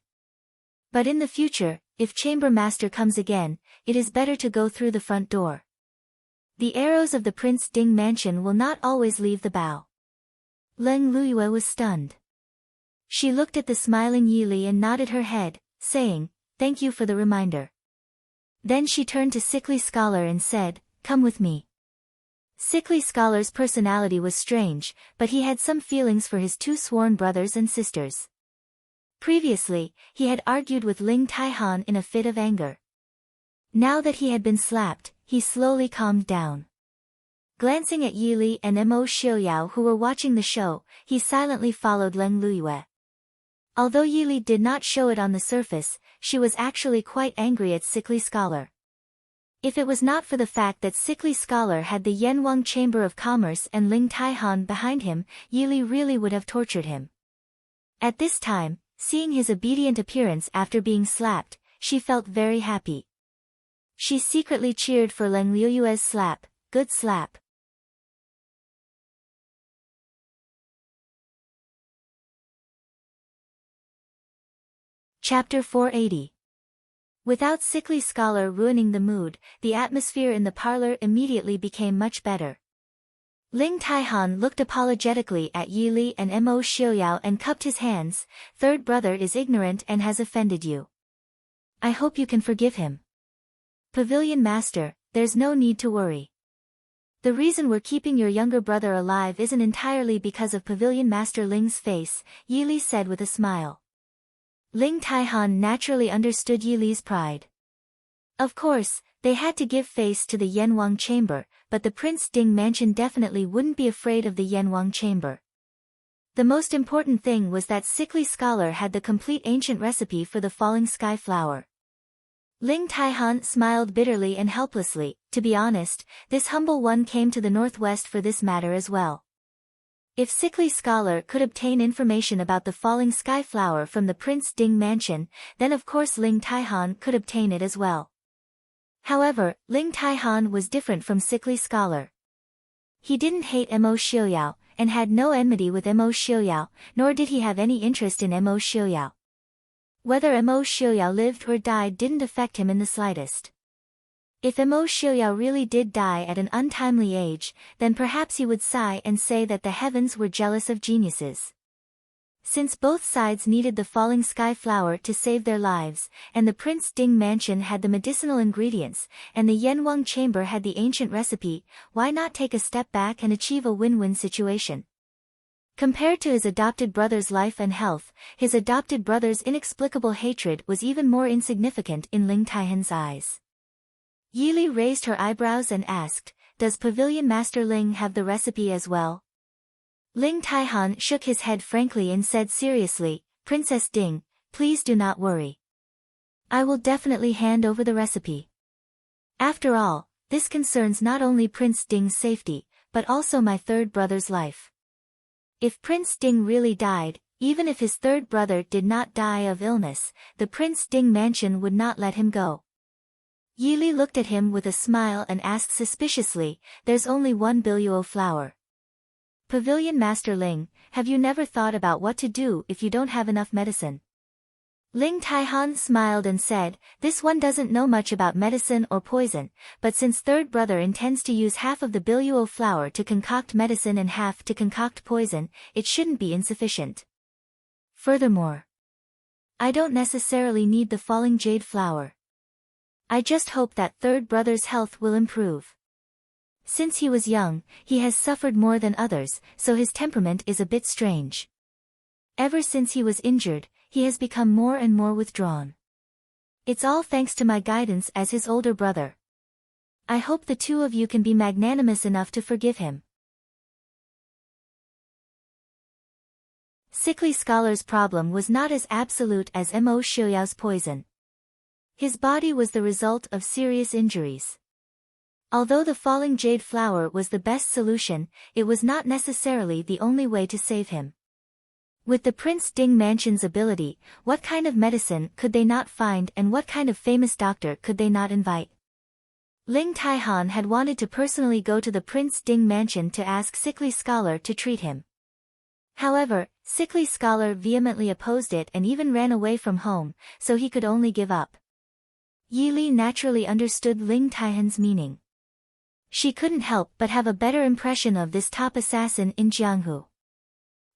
Speaker 1: But in the future, if chamber master comes again, it is better to go through the front door. The arrows of the Prince Ding mansion will not always leave the bow." Leng Luyue was stunned. She looked at the smiling Yi Li and nodded her head, saying, "Thank you for the reminder." Then she turned to Sickly Scholar and said, "Come with me." Sickly Scholar's personality was strange, but he had some feelings for his two sworn brothers and sisters. Previously, he had argued with Ling Taihan in a fit of anger. Now that he had been slapped, he slowly calmed down. Glancing at Yi Li and Mo Xiaoyao who were watching the show, he silently followed Leng Luyue. Although Yi Li did not show it on the surface, she was actually quite angry at Sickly Scholar. If it was not for the fact that Sickly Scholar had the Yanwang Chamber of Commerce and Ling Taihan behind him, Yi Li really would have tortured him. At this time, seeing his obedient appearance after being slapped, she felt very happy. She secretly cheered for Leng Liuyue's slap, good slap. Chapter 480. Without Sickly Scholar ruining the mood, the atmosphere in the parlor immediately became much better. Ling Taihan looked apologetically at Yi Li and Mo Xiaoyao and cupped his hands. "Third brother is ignorant and has offended you. I hope you can forgive him. Pavilion Master, there's no need to worry. The reason we're keeping your younger brother alive isn't entirely because of Pavilion Master Ling's face," Yi Li said with a smile. Ling Taihan naturally understood Yi Li's pride. Of course, they had to give face to the Yanwang Chamber, but the Prince Ding mansion definitely wouldn't be afraid of the Yanwang Chamber. The most important thing was that Sickly Scholar had the complete ancient recipe for the falling sky flower. Ling Taihan smiled bitterly and helplessly. To be honest, this humble one came to the northwest for this matter as well. If Sickly Scholar could obtain information about the falling sky flower from the Prince Ding mansion, then of course Ling Taihan could obtain it as well. However, Ling Taihan was different from Sickly Scholar. He didn't hate Mo Xiaoyao, and had no enmity with Mo Xiaoyao, nor did he have any interest in Mo Xiaoyao. Whether Mo Xiaoyao lived or died didn't affect him in the slightest. If Mo Xiaoyao really did die at an untimely age, then perhaps he would sigh and say that the heavens were jealous of geniuses. Since both sides needed the falling sky flower to save their lives, and the Prince Ding mansion had the medicinal ingredients, and the Yanwang Chamber had the ancient recipe, why not take a step back and achieve a win-win situation? Compared to his adopted brother's life and health, his adopted brother's inexplicable hatred was even more insignificant in Ling Taihan's eyes. Yi Li raised her eyebrows and asked, "Does Pavilion Master Ling have the recipe as well?" Ling Taihan shook his head frankly and said seriously, "Princess Ding, please do not worry. I will definitely hand over the recipe. After all, this concerns not only Prince Ding's safety, but also my third brother's life. If Prince Ding really died, even if his third brother did not die of illness, the Prince Ding mansion would not let him go." Yi Li looked at him with a smile and asked suspiciously, "There's only one Biluo flower. Pavilion Master Ling, have you never thought about what to do if you don't have enough medicine? Ling Taihan smiled and said, this one doesn't know much about medicine or poison, but since third brother intends to use half of the biluo flower to concoct medicine and half to concoct poison, it shouldn't be insufficient. Furthermore, I don't necessarily need the falling jade flower. I just hope that third brother's health will improve. Since he was young, he has suffered more than others, so his temperament is a bit strange. Ever since he was injured, he has become more and more withdrawn. It's all thanks to my guidance as his older brother. I hope the two of you can be magnanimous enough to forgive him. Sickly Scholar's problem was not as absolute as Mo Xiuyao's poison. His body was the result of serious injuries. Although the falling jade flower was the best solution, it was not necessarily the only way to save him. With the Prince Ding Mansion's ability, what kind of medicine could they not find and what kind of famous doctor could they not invite? Ling Taihan had wanted to personally go to the Prince Ding Mansion to ask Sickly Scholar to treat him. However, Sickly Scholar vehemently opposed it and even ran away from home, so he could only give up. Yi Li naturally understood Ling Taihan's meaning. She couldn't help but have a better impression of this top assassin in Jianghu.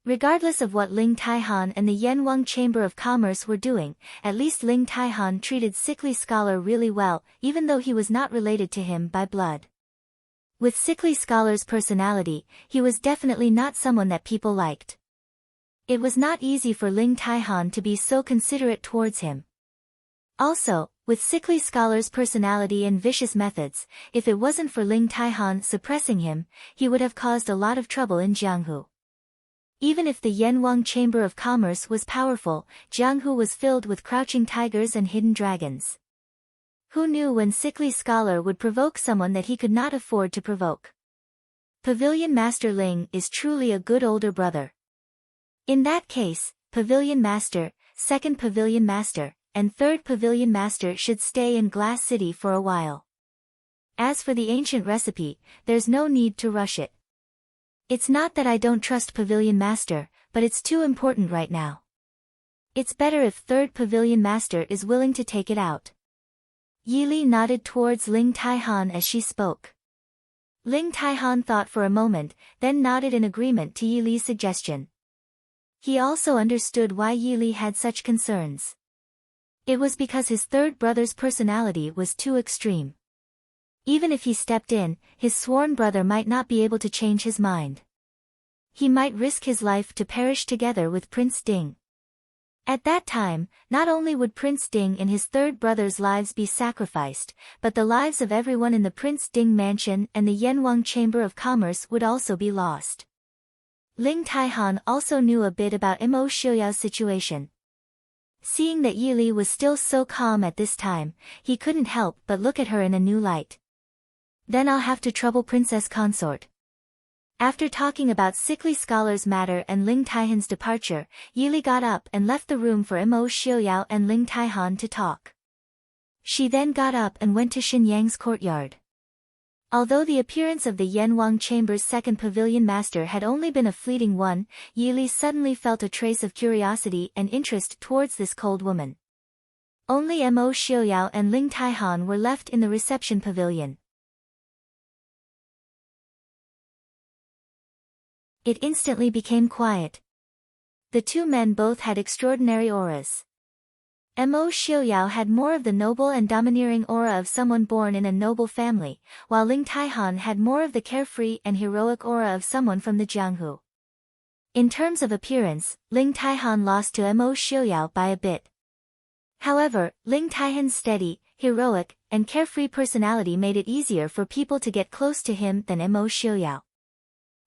Speaker 1: Regardless of what Ling Taihan and the Yanwang Chamber of Commerce were doing, at least Ling Taihan treated Sickly Scholar really well, even though he was not related to him by blood. With Sickly Scholar's personality, he was definitely not someone that people liked. It was not easy for Ling Taihan to be so considerate towards him. Also, with Sickly Scholar's personality and vicious methods, if it wasn't for Ling Taihan suppressing him, he would have caused a lot of trouble in Jianghu. Even if the Yanwang Chamber of Commerce was powerful, Jianghu was filled with crouching tigers and hidden dragons. Who knew when Sickly Scholar would provoke someone that he could not afford to provoke? Pavilion Master Ling is truly a good older brother. In that case, Pavilion Master, Second Pavilion Master, and Third Pavilion Master should stay in Glass City for a while. As for the ancient recipe, there's no need to rush it. It's not that I don't trust Pavilion Master, but it's too important right now. It's better if Third Pavilion Master is willing to take it out. Yi Li nodded towards Ling Taihan as she spoke. Ling Taihan thought for a moment, then nodded in agreement to Yi Li's suggestion. He also understood why Yi Li had such concerns. It was because his third brother's personality was too extreme. Even if he stepped in, his sworn brother might not be able to change his mind. He might risk his life to perish together with Prince Ding. At that time, not only would Prince Ding and his third brother's lives be sacrificed, but the lives of everyone in the Prince Ding Mansion and the Yanwang Chamber of Commerce would also be lost. Ling Taihan also knew a bit about Mo Xiuyao's situation. Seeing that Yi Li was still so calm at this time, he couldn't help but look at her in a new light. Then I'll have to trouble Princess Consort. After talking about Sickly Scholar's matter and Ling Taihan's departure, Yi Li got up and left the room for Mo Xiuyao and Ling Taihan to talk. She then got up and went to Xinyang's courtyard. Although the appearance of the Yanwang Chamber's second pavilion master had only been a fleeting one, Yi Li suddenly felt a trace of curiosity and interest towards this cold woman. Only Mo Xiuyao and Ling Taihan were left in the reception pavilion. It instantly became quiet. The two men both had extraordinary auras. Mo Xiuyao had more of the noble and domineering aura of someone born in a noble family, while Ling Taihan had more of the carefree and heroic aura of someone from the Jianghu. In terms of appearance, Ling Taihan lost to Mo Xiuyao by a bit. However, Ling Taihan's steady, heroic, and carefree personality made it easier for people to get close to him than Mo Xiuyao.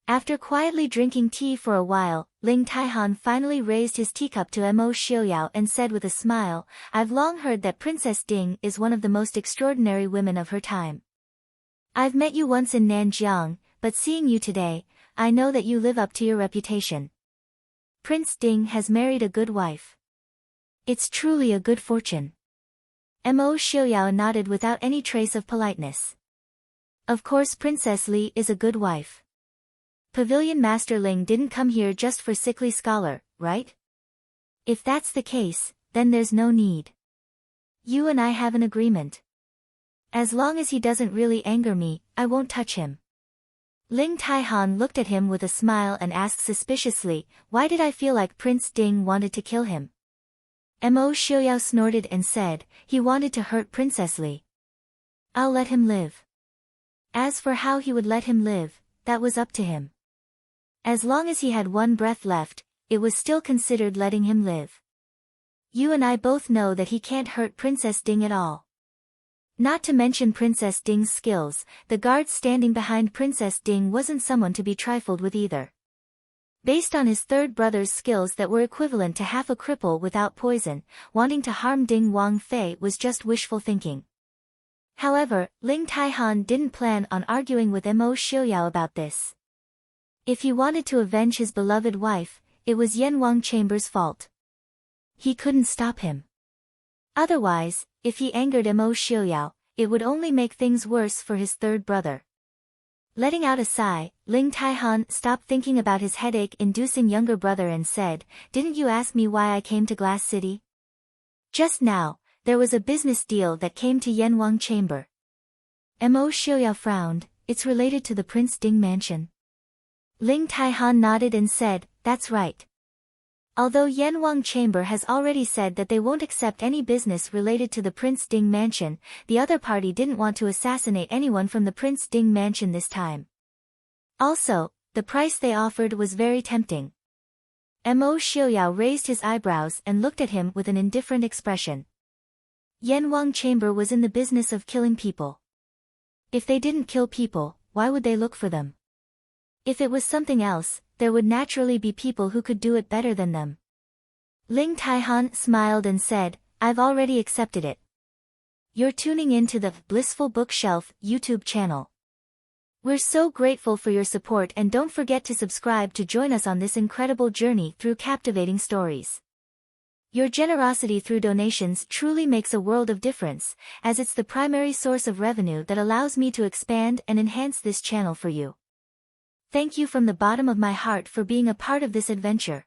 Speaker 1: After quietly drinking tea for a while, Ling Taihan finally raised his teacup to Mo Xiuyao and said with a smile, "I've long heard that Princess Ding is one of the most extraordinary women of her time. I've met you once in Nanjiang, but seeing you today, I know that you live up to your reputation. Prince Ding has married a good wife. It's truly a good fortune." Mo Xiuyao nodded without any trace of politeness. Of course Princess Li is a good wife. Pavilion Master Ling didn't come here just for sickly scholar, right? If that's the case, then there's no need. You and I have an agreement. As long as he doesn't really anger me, I won't touch him. Ling Taihan looked at him with a smile and asked suspiciously, why did I feel like Prince Ding wanted to kill him? Mo Xiaoyao snorted and said, he wanted to hurt Princess Li. I'll let him live. As for how he would let him live, that was up to him. As long as he had one breath left, it was still considered letting him live. You and I both know that he can't hurt Princess Ding at all. Not to mention Princess Ding's skills, the guard standing behind Princess Ding wasn't someone to be trifled with either. Based on his third brother's skills that were equivalent to half a cripple without poison, wanting to harm Ding Wangfei was just wishful thinking. However, Ling Taihan didn't plan on arguing with Mo Xiaoyao about this. If he wanted to avenge his beloved wife, it was Yan Wang Chamber's fault. He couldn't stop him. Otherwise, if he angered Mo Xiaoyao, it would only make things worse for his third brother. Letting out a sigh, Ling Taihan stopped thinking about his headache-inducing younger brother and said, didn't you ask me why I came to Glass City? Just now, there was a business deal that came to Yanwang Chamber. Mo Xiaoyao frowned, it's related to the Prince Ding mansion. Ling Taihan nodded and said, that's right. Although Yanwang Chamber has already said that they won't accept any business related to the Prince Ding mansion, the other party didn't want to assassinate anyone from the Prince Ding mansion this time. Also, the price they offered was very tempting. Mo Xiaoyao raised his eyebrows and looked at him with an indifferent expression. Yanwang Chamber was in the business of killing people. If they didn't kill people, why would they look for them? If it was something else, there would naturally be people who could do it better than them. Ling Taihan smiled and said, I've already accepted it. You're tuning in to the Blissful Bookshelf YouTube channel. We're so grateful for your support, and don't forget to subscribe to join us on this incredible journey through captivating stories. Your generosity through donations truly makes a world of difference, as it's the primary source of revenue that allows me to expand and enhance this channel for you. Thank you from the bottom of my heart for being a part of this adventure.